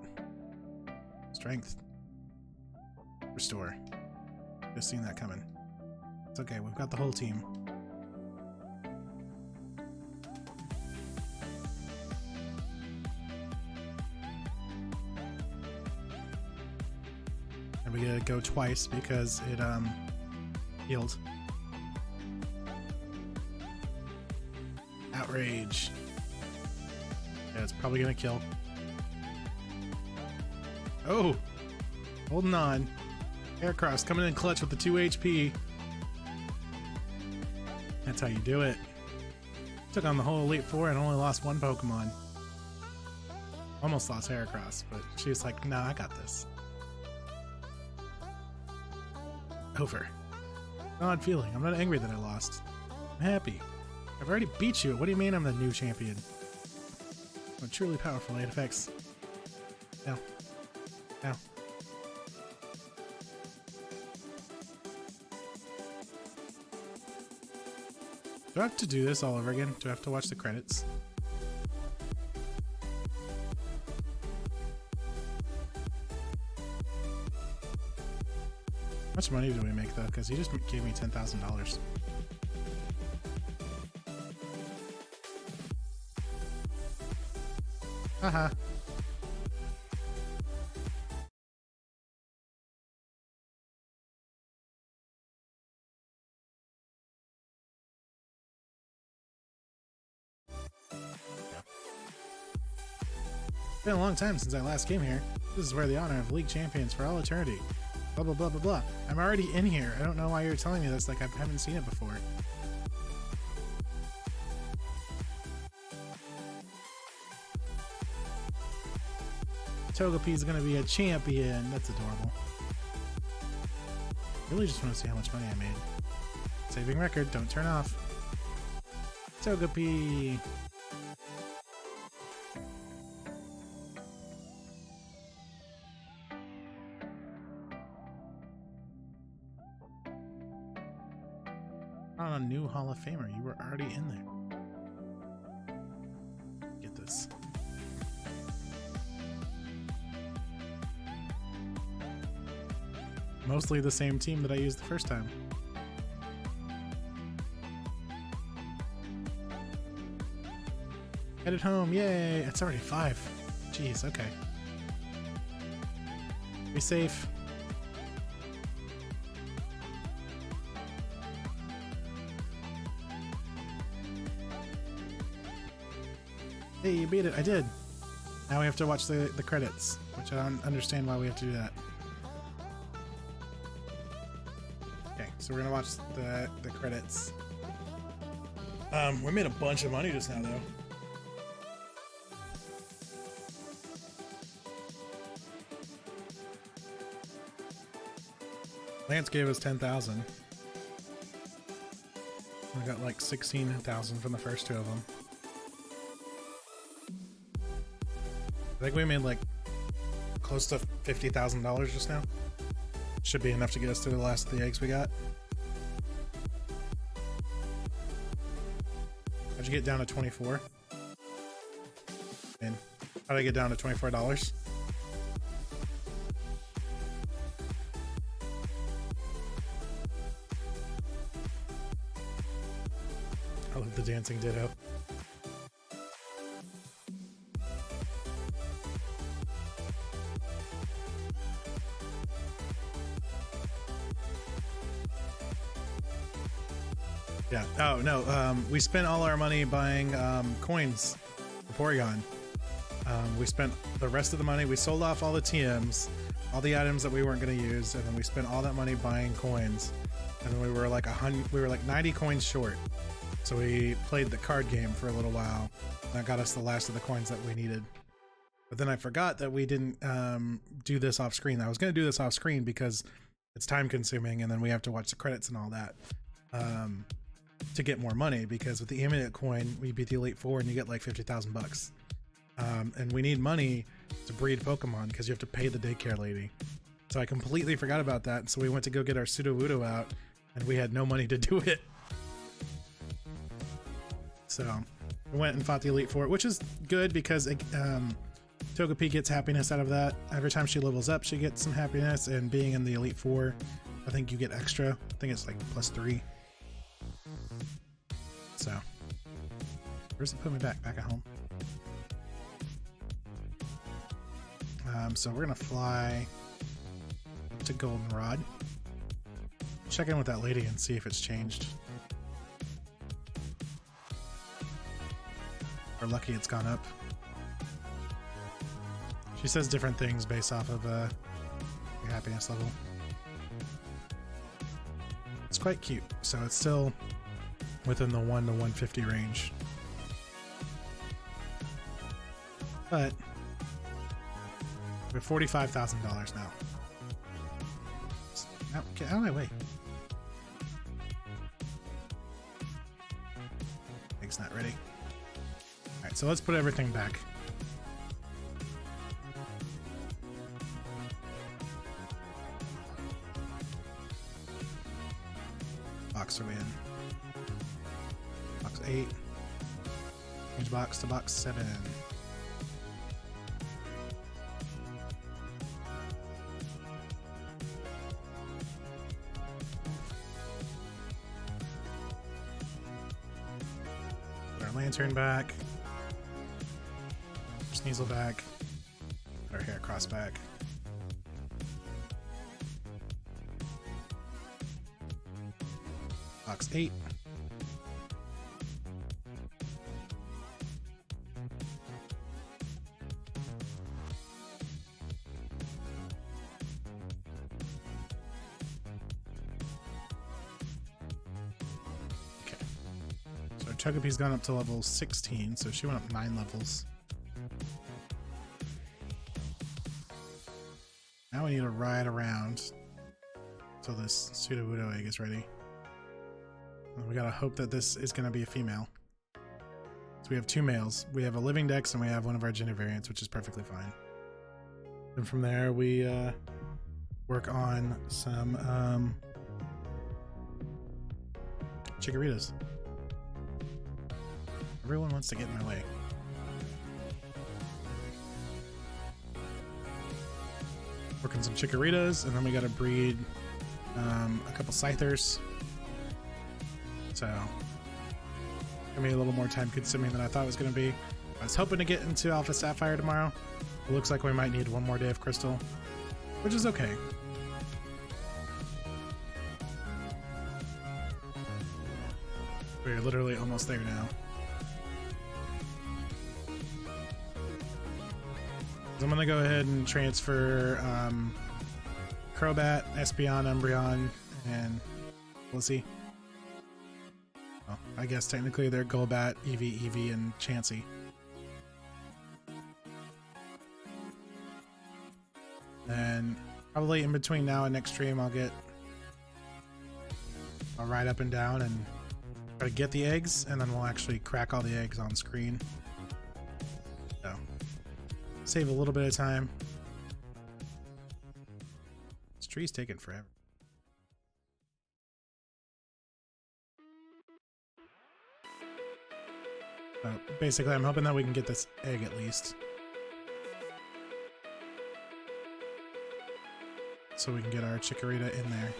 Strength. Restore. Just seen that coming. It's okay, we've got the whole team. And we gotta go twice because it healed. Outrage. Yeah, it's probably gonna kill. Oh! Holding on. Heracross coming in clutch with the 2 HP. That's how you do it. Took on the whole Elite Four and only lost one Pokemon. Almost lost Heracross, but she was like, nah, I got this. Over. Odd feeling. I'm not angry that I lost. I'm happy. I've already beat you. What do you mean I'm the new champion? I'm truly powerful, Aedifex. Ow. Ow. Do I have to do this all over again? Do I have to watch the credits? How much money do we make though? Because he just gave me $10,000. Haha. It's been a long time since I last came here. This is where the honor of league champions for all eternity. Blah, blah, blah, blah, blah. I'm already in here. I don't know why you're telling me this like I haven't seen it before. Togepi is going to be a champion. That's adorable. Really just want to see how much money I made. Saving record. Don't turn off. Togepi. On a new Hall of Famer. You were already in there. Get this. Mostly the same team that I used the first time. Headed home, yay! It's already 5. Jeez, okay. Be safe. Hey, you beat it. I did. Now we have to watch the credits, which I don't understand why we have to do that. Okay, so we're gonna watch the credits. We made a bunch of money just now, though. Lance gave us 10,000. We got like 16,000 from the first 2 of them. I think we made like close to $50,000 just now. Should be enough to get us to the last of the eggs we got. How'd you get down to 24? And how'd I get down to $24? I love the dancing ditto. Yeah. Oh, no. We spent all our money buying coins for Porygon. We spent the rest of the money. We sold off all the TMs, all the items that we weren't going to use, and then we spent all that money buying coins. And then we were like 90 coins short. So we played the card game for a little while. That got us the last of the coins that we needed. But then I forgot that we didn't do this off screen. I was going to do this off screen because it's time consuming, and then we have to watch the credits and all that. To get more money, because with the Amulet coin we beat the Elite Four and you get like 50,000 bucks. And we need money to breed Pokemon because you have to pay the daycare lady. So I completely forgot about that. So we went to go get our Sudowoodo out and we had no money to do it. So we went and fought the Elite Four, which is good because Togepi gets happiness out of that. Every time she levels up, she gets some happiness, and being in the Elite Four, I think you get extra. I think it's like +3. So, where's it put me back? Back at home. So we're gonna fly to Goldenrod. Check in with that lady and see if it's changed. We're lucky it's gone up. She says different things based off of your happiness level. It's quite cute, so it's still within the 1 to 150 range. But we have $45,000 now. Now, get out of my way. Egg's not ready. Alright, so let's put everything back. Box are we in? Box 8. Change box to box 7. Put our lantern back. Sneasel back. Put our hair cross back. Box 8. Togepi's gone up to level 16, so she went up 9 levels. Now we need to ride around until this Sudowoodo egg is ready. And we gotta hope that this is gonna be a female. So we have 2 males. We have a living dex and we have one of our gender variants, which is perfectly fine. And from there we work on some chikorritas. Everyone wants to get in my way. Working some chikorritas, and then we gotta breed a couple scythers. So gonna be a little more time consuming than I thought it was gonna be. I was hoping to get into Alpha Sapphire tomorrow. It looks like we might need one more day of Crystal, which is okay. We're literally almost there now. So I'm gonna go ahead and transfer Crobat, Espeon, Umbreon, and Blissey. Well, I guess technically they're Golbat, Eevee, and Chansey. Then probably in between now and next stream I'll ride up and down and try to get the eggs, and then we'll actually crack all the eggs on screen. So save a little bit of time. This tree's taking forever. So basically I'm hoping that we can get this egg at least, so we can get our Chikorita in there.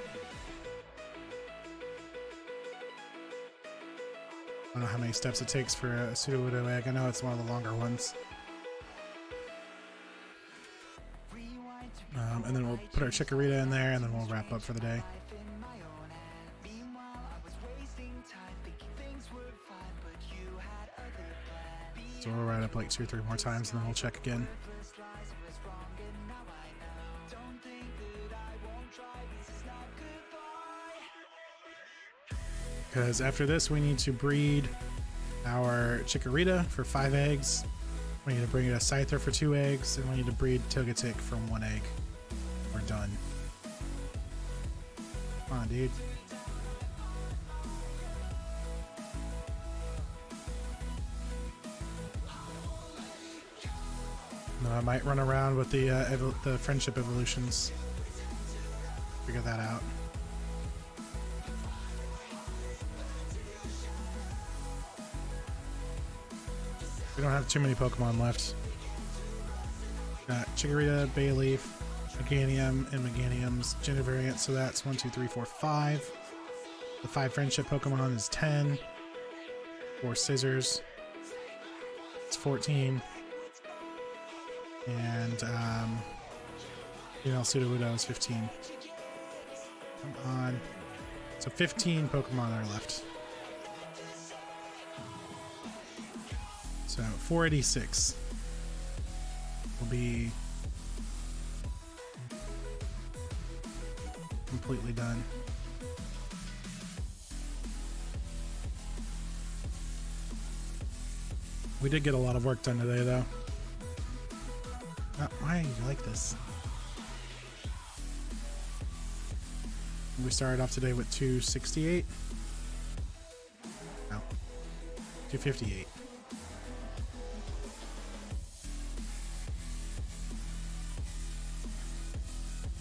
I don't know how many steps it takes for a Sudowoodo egg. I know it's one of the longer ones. And then we'll put our Chikorita in there, and then we'll wrap up for the day. So we'll ride up like 2 or 3 more times, and then we'll check again. Because after this, we need to breed our Chikorita for 5 eggs. We need to breed a Scyther for 2 eggs, and we need to breed Togetic for 1 egg. We're done. Come on, dude. No, I might run around with the friendship evolutions. Figure that out. We don't have too many Pokemon left. Got Chikorita, Bayleaf, Meganium, and Meganium's gender variant, so that's 1, 2, 3, 4, 5. The 5 friendship Pokemon is 10. 4 Scissors. It's 14. And Sudowoodo is 15. Come on. So 15 Pokemon are left. So 486 will be completely done. We did get a lot of work done today, though. Why are you like this? We started off today with 268. No, 258.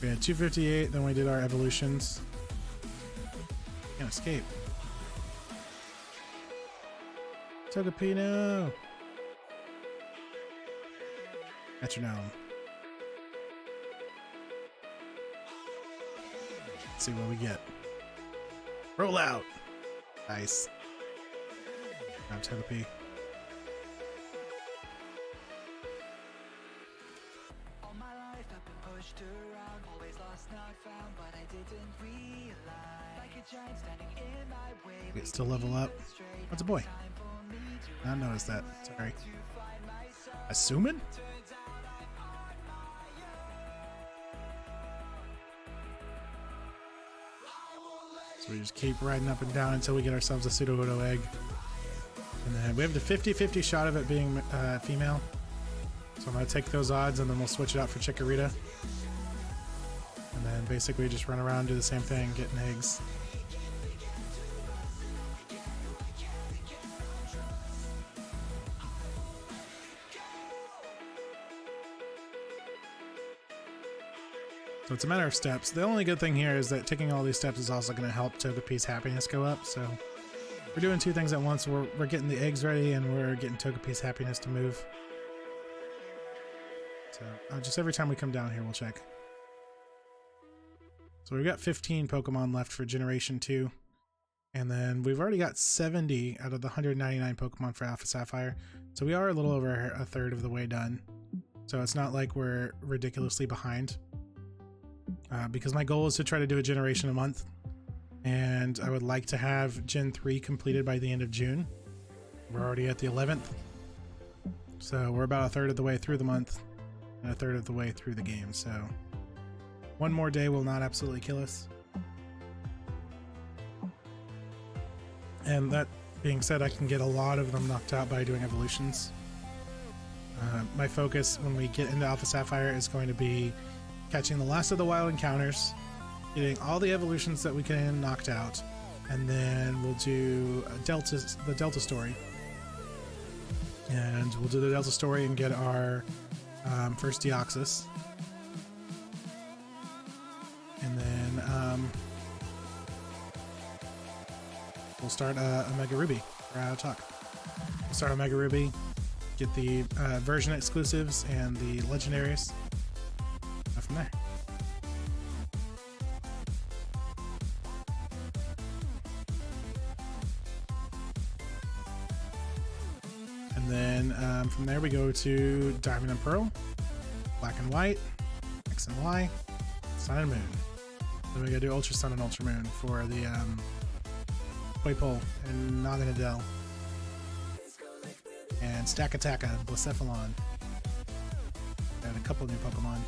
We had 258, then we did our evolutions. Can't escape. Togepino! Metronome. Let's see what we get. Roll out! Nice. Now Togepi. We can still level up. What's a boy? I noticed that. Sorry. Assuming? So we just keep riding up and down until we get ourselves a Sudowoodo egg. And then we have the 50-50 shot of it being female. So I'm going to take those odds and then we'll switch it out for Chikorita. And then basically just run around, do the same thing, getting eggs. So it's a matter of steps. The only good thing here is that taking all these steps is also going to help Togepi's happiness go up. So we're doing two things at once. We're getting the eggs ready and we're getting Togepi's happiness to move. So just every time we come down here, we'll check. So we've got 15 Pokemon left for Generation 2. And then we've already got 70 out of the 199 Pokemon for Alpha Sapphire. So we are a little over a third of the way done. So it's not like we're ridiculously behind. Because my goal is to try to do a generation a month. And I would like to have Gen 3 completed by the end of June. We're already at the 11th. So we're about a third of the way through the month. And a third of the way through the game. So one more day will not absolutely kill us. And that being said, I can get a lot of them knocked out by doing evolutions. My focus when we get into Alpha Sapphire is going to be catching the last of the wild encounters, getting all the evolutions that we can knocked out, and then we'll do the Delta story. And we'll do the Delta story and get our first Deoxys. And then we'll start a Mega Ruby. We're out of talk. We'll start a Mega Ruby, get the version exclusives and the legendaries. From there. And then from there we go to Diamond and Pearl, Black and White, X and Y, Sun and Moon. Then we gotta do Ultra Sun and Ultra Moon for the Claypole and Naganadel. And Stakataka, Blacephalon. Got a couple new Pokemon.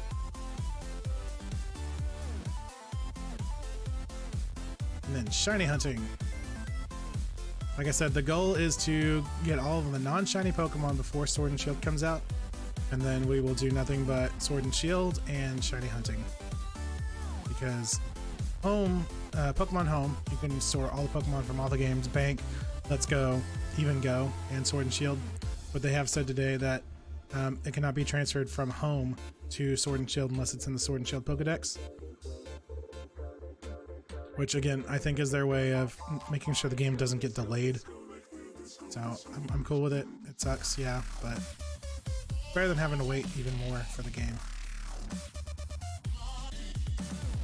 And then shiny hunting. Like I said, the goal is to get all of the non-shiny Pokemon before Sword and Shield comes out. And then we will do nothing but Sword and Shield and shiny hunting. Because Home, Pokemon Home, you can store all the Pokemon from all the games, Bank, Let's Go, Even Go, and Sword and Shield. But they have said today that it cannot be transferred from Home to Sword and Shield unless it's in the Sword and Shield Pokedex. Which again, I think is their way of making sure the game doesn't get delayed. So I'm cool with it. It sucks, yeah, but better than having to wait even more for the game.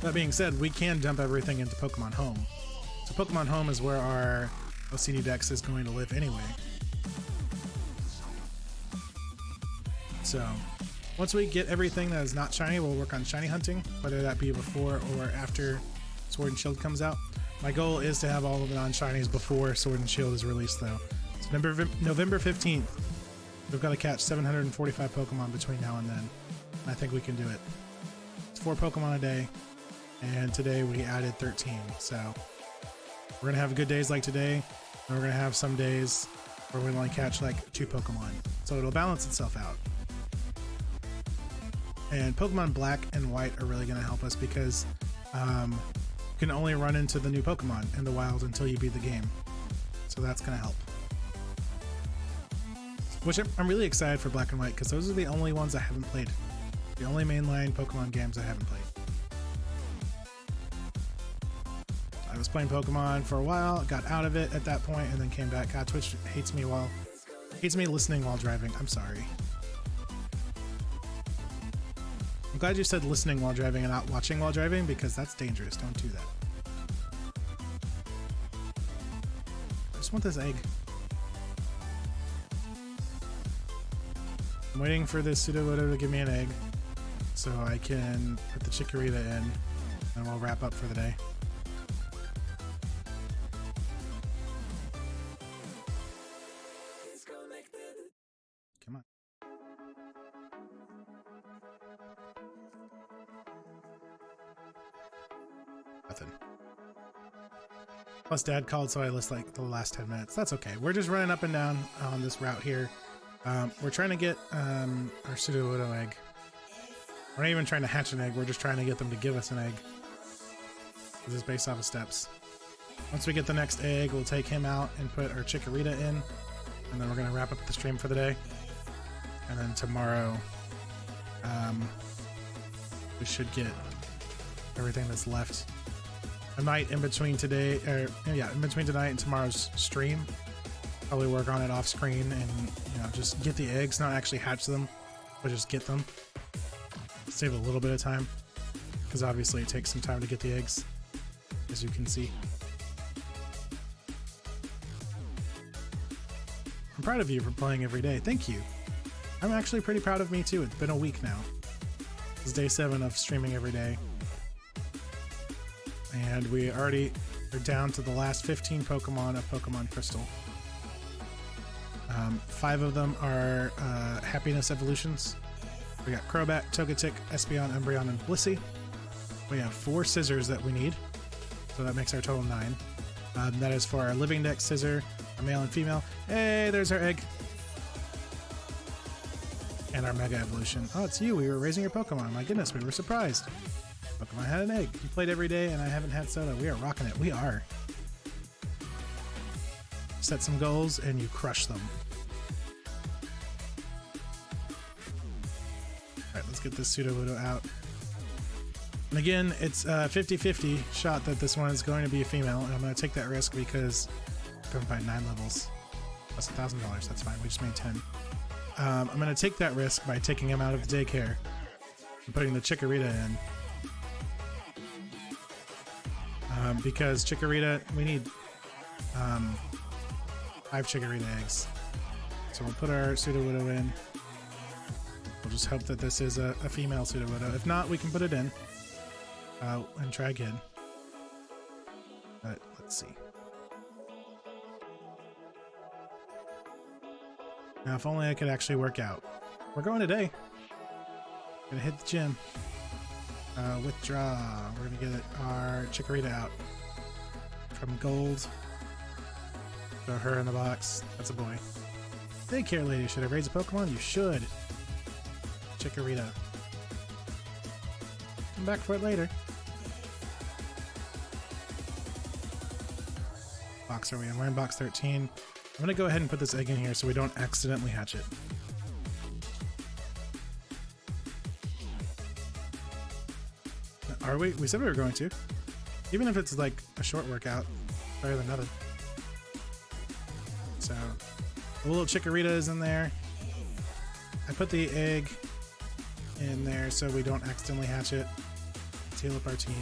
That being said, we can dump everything into Pokemon Home. So Pokemon Home is where our OCD Dex is going to live anyway. So once we get everything that is not shiny, we'll work on shiny hunting, whether that be before or after Sword and Shield comes out. My goal is to have all of the non-shinies before Sword and Shield is released though. So November 15th, we've got to catch 745 Pokemon between now and then. And I think we can do it. It's 4 Pokemon a day, and today we added 13. So we're going to have good days like today, and we're going to have some days where we only catch like 2 Pokemon. So it'll balance itself out. And Pokemon Black and White are really going to help us because you can only run into the new Pokemon in the wild until you beat the game. So that's going to help. Which I'm really excited for Black and White because those are the only ones I haven't played. The only mainline Pokemon games I haven't played. I was playing Pokemon for a while, got out of it at that point, and then came back. God, Twitch hates me listening while driving. I'm sorry. I'm glad you said listening while driving and not watching while driving because that's dangerous. Don't do that. I just want this egg. I'm waiting for this Sudowoodo to give me an egg so I can put the Chikorita in and we'll wrap up for the day. Come on. Nothing. Plus Dad called, so I missed like the last 10 minutes. That's okay. We're just running up and down on this route here. We're trying to get our pseudo egg. We're not even trying to hatch an egg. We're just trying to get them to give us an egg. This is based off of steps. Once we get the next egg, we'll take him out and put our Chikorita in. And then we're going to wrap up the stream for the day. And then tomorrow, we should get everything that's left. I might, in between tonight and tomorrow's stream, probably work on it off screen and, you know, just get the eggs, not actually hatch them, but just get them. Save a little bit of time, because obviously it takes some time to get the eggs, as you can see. I'm proud of you for playing every day. Thank you. I'm actually pretty proud of me too. It's been a week now. This is day 7 of streaming every day. And we already are down to the last 15 Pokemon of Pokemon Crystal. 5 of them are happiness evolutions. We got Crobat, Togetic, Espeon, Umbreon, and Blissey. We have 4 scissors that we need, so that makes our total 9. That is for our Living Dex scissor, our male and female. Hey, there's our egg. And our Mega Evolution. Oh, it's you. We were raising your Pokemon. My goodness, we were surprised. Pokemon had an egg. You played every day, and I haven't had soda. We are rocking it. We are. Set some goals, and you crush them. Alright, let's get this Sudowoodo out. And again, it's a 50-50 shot that this one is going to be a female, and I'm going to take that risk because I'm going to buy 9 levels. That's $1,000. That's fine. We just made 10. I'm going to take that risk by taking him out of the daycare and putting the Chikorita in. Because Chikorita, we need 5 Chikorita eggs. So we'll put our Sudowoodo in. We'll just hope that this is a female Sudowoodo. If not, we can put it in and try again. But let's see. Now, if only I could actually work out. We're going today. Gonna hit the gym. Withdraw. We're gonna get our Chikorita out from gold. Throw her in the box. That's a boy. Daycare lady. Should I raise a Pokemon? You should. Chikorita. Come back for it later. Box are we in? We're in box 13. I'm gonna go ahead and put this egg in here so we don't accidentally hatch it. Are we? We said we were going to. Even if it's like a short workout, better than nothing. So, the little Chikorita is in there. I put the egg in there so we don't accidentally hatch it. Let's heal up our team.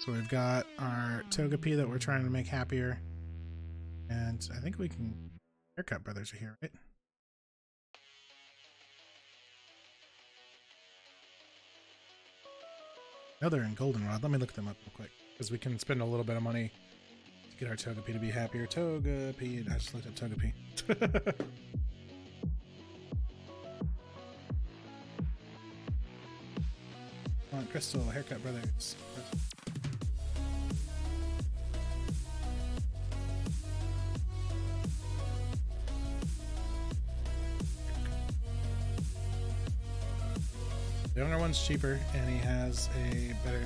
So we've got our Togepi that we're trying to make happier. And I think we can... Haircut Brothers are here, right? No, they're in Goldenrod. Let me look them up real quick. Because we can spend a little bit of money to get our Togepi to be happier. Togepi. I just looked up Togepi. Come on, Crystal, Haircut Brothers. The younger one's cheaper, and he has a better...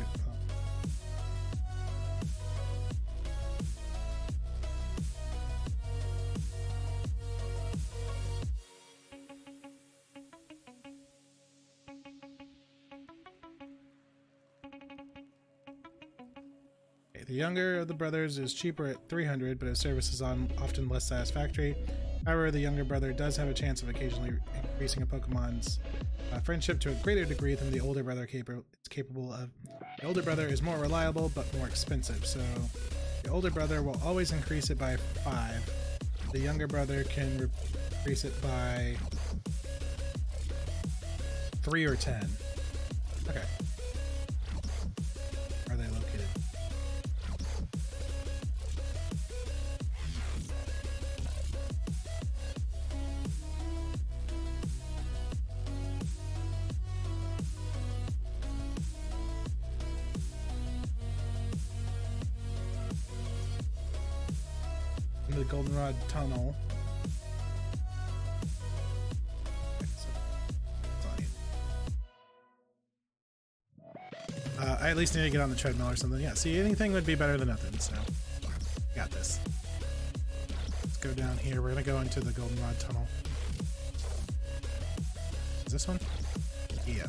Okay, the younger of the brothers is cheaper at 300, but his service is often less satisfactory. However, the younger brother does have a chance of occasionally increasing a Pokemon's friendship to a greater degree than the older brother is capable of. The older brother is more reliable, but more expensive, so the older brother will always increase it by 5. The younger brother can increase it by 3 or 10. Okay. Where are they located? into the goldenrod tunnel. Okay, so that's all I need. I at least need to get on the treadmill or something. Yeah, see, anything would be better than nothing, so got this. Let's go down here. We're gonna go into the goldenrod tunnel. Is this one? Yeah.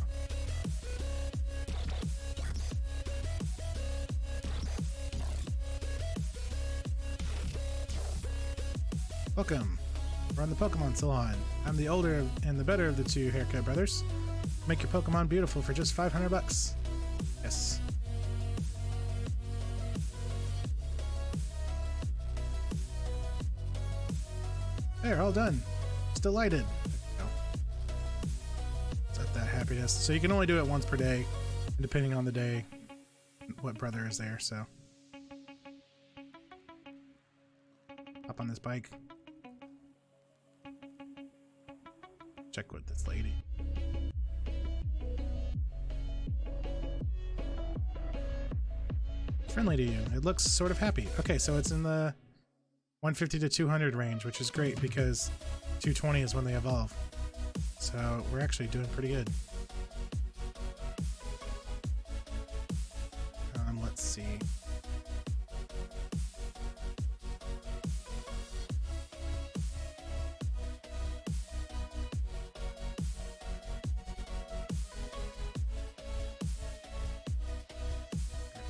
Welcome. We're on the Pokemon Salon. I'm the older and the better of the two haircut brothers. Make your Pokemon beautiful for just 500 bucks. Yes. There, all done. It's delighted. Set that happiness. So you can only do it once per day, depending on the day, what brother is there, so. Hop on this bike. Check with this lady. It's friendly to you. It looks sort of happy. Okay, so it's in the 150 to 200 range, which is great because 220 is when they evolve. So we're actually doing pretty good. Let's see.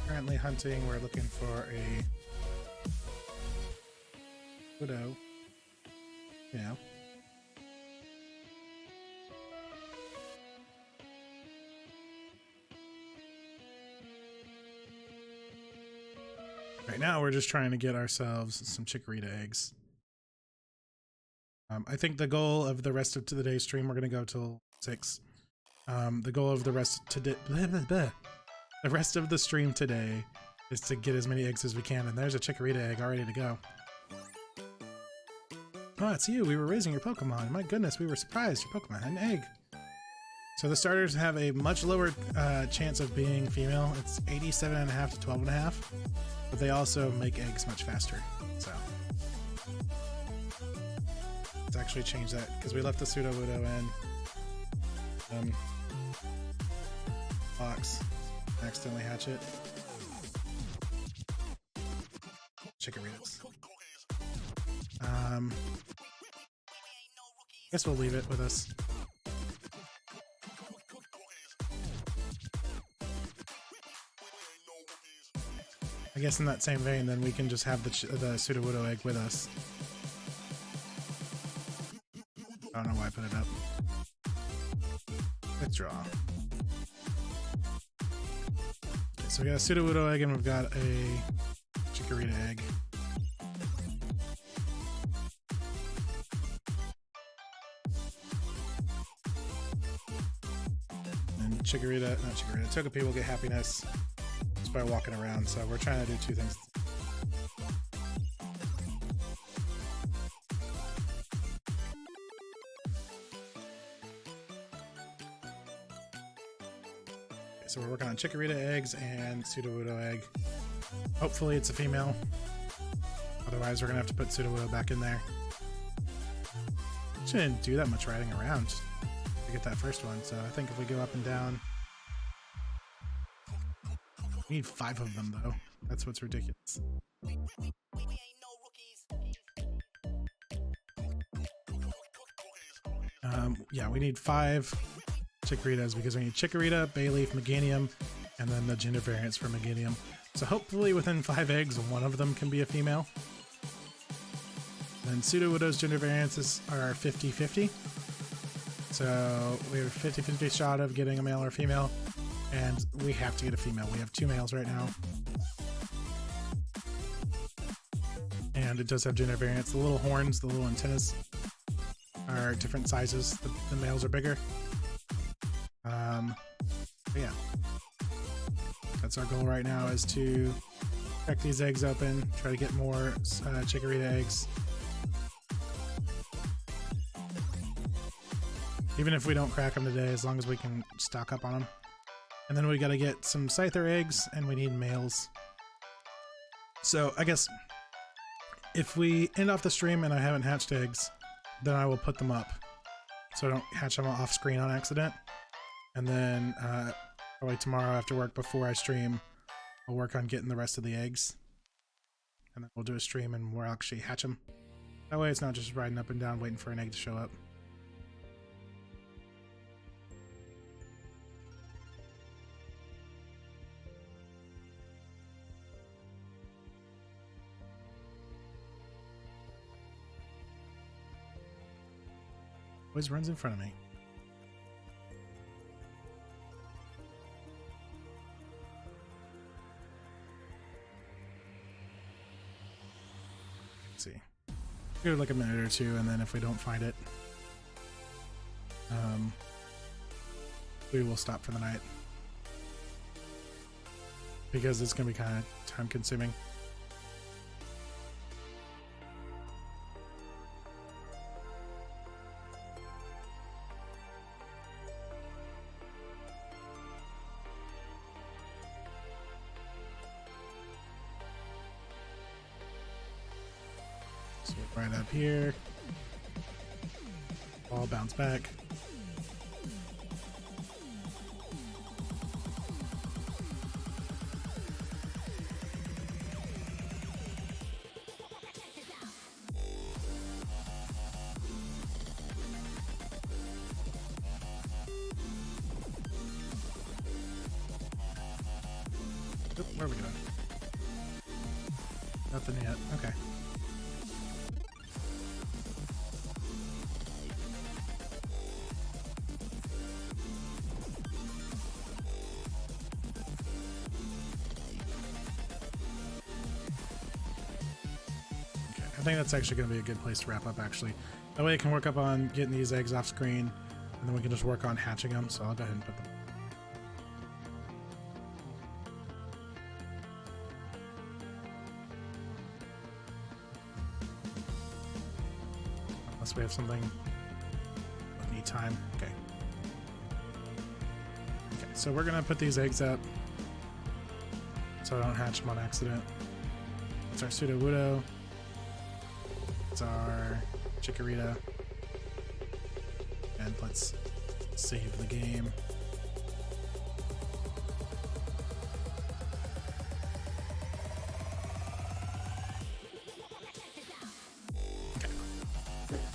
Currently hunting, we're looking for a widow. Yeah. Right now, we're just trying to get ourselves some chikorita eggs. I think the goal of the rest of the day stream, we're going to go till 6. The goal of the rest today, the rest of the stream today is to get as many eggs as we can. And there's a chikorita egg all ready to go. Oh, it's you. We were raising your Pokemon. My goodness, we were surprised. Your Pokemon had an egg. So the starters have a much lower chance of being female. It's 87.5 to 12.5. But they also make eggs much faster. So let's actually change that because we left the Sudowoodo in box. Accidentally hatch it. Chikoritas. Guess we'll leave it with us. I guess in that same vein, then we can just have the Sudowoodo egg with us. I don't know why I put it up. Withdraw. Okay, so we got a Sudowoodo egg and we've got a Chikorita egg. And Togepi will get happiness just by walking around, so we're trying to do two things. Okay, so we're working on Chikorita eggs and Sudowoodo egg. Hopefully it's a female. Otherwise we're gonna have to put Sudowoodo back in there. Shouldn't do that much riding around to get that first one, so I think if we go up and down. We need 5 of them though. That's what's ridiculous. Yeah, we need 5 Chikoritas because we need Chikorita, Bayleaf, Meganium, and then the gender variants for Meganium. So hopefully within 5 eggs, one of them can be a female. Then Sudowoodo's gender variants are 50-50. So we have a 50-50 shot of getting a male or female. And we have to get a female. We have 2 males right now. And it does have gender variants. The little horns, the little antennas are different sizes. The males are bigger. But yeah. That's our goal right now, is to crack these eggs open, try to get more Chikorita eggs. Even if we don't crack them today, as long as we can stock up on them. And then we got to get some Scyther eggs, and we need males. So I guess if we end off the stream and I haven't hatched eggs, then I will put them up so I don't hatch them off screen on accident. And then probably tomorrow after work before I stream, I'll work on getting the rest of the eggs. And then we'll do a stream and we'll actually hatch them. That way it's not just riding up and down waiting for an egg to show up. Always runs in front of me. Let's see. Give it like a minute or two, and then if we don't find it, we will stop for the night. Because it's going to be kind of time consuming. Right up here. Ball bounce back. Oop, where are we going? Nothing yet. Okay. I think that's actually going to be a good place to wrap up, actually. That way I can work up on getting these eggs off screen, and then we can just work on hatching them, so I'll go ahead and put them. Unless we have something we need time. Okay. Okay, so we're going to put these eggs up so I don't hatch them on accident. It's our pseudo-wudo. Our chikorita, and let's save the game. Okay.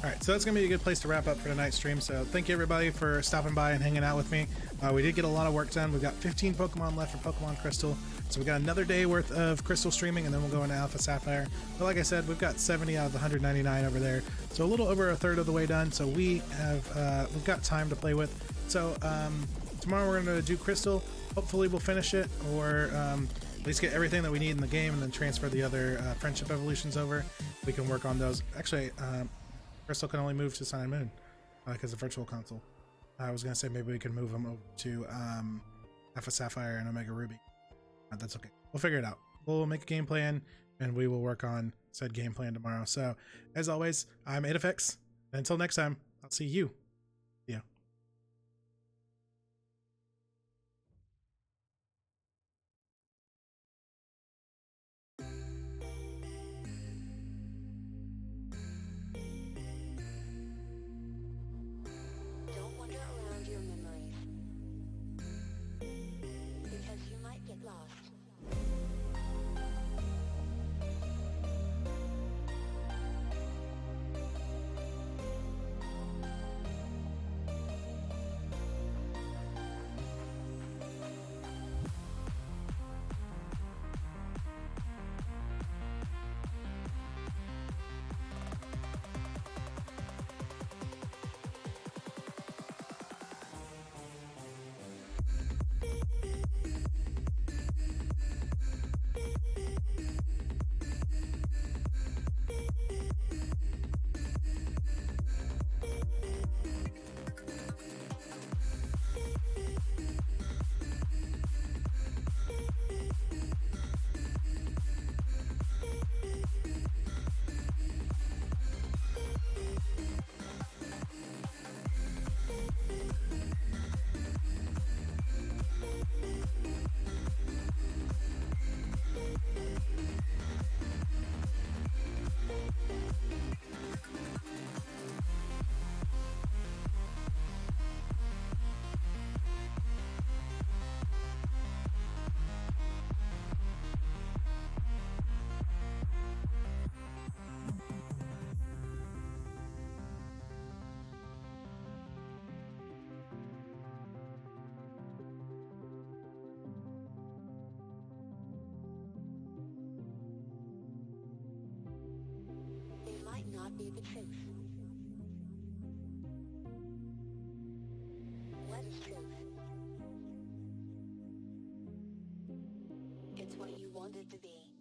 All right, so that's gonna be a good place to wrap up for tonight's stream. So thank you everybody for stopping by and hanging out with me. We did get a lot of work done. We've got 15 Pokemon left for Pokemon Crystal. So we got another day worth of Crystal streaming, and then we'll go into Alpha Sapphire. But like I said, we've got 70 out of the 199 over there, so a little over a third of the way done. So we've got time to play with. So tomorrow we're going to do Crystal. Hopefully we'll finish it, or at least get everything that we need in the game, and then transfer the other friendship evolutions over. We can work on those. Actually, Crystal can only move to Sun and Moon because of Virtual Console. I was going to say maybe we can move them over to Alpha Sapphire and Omega Ruby. That's okay. We'll figure it out. We'll make a game plan, and we will work on said game plan tomorrow. So, as always, I'm Aedifex. Until next time, I'll see you. Yeah. Don't wander around your memories, because you might get lost. might be the truth. What is truth? It's what you want it to be.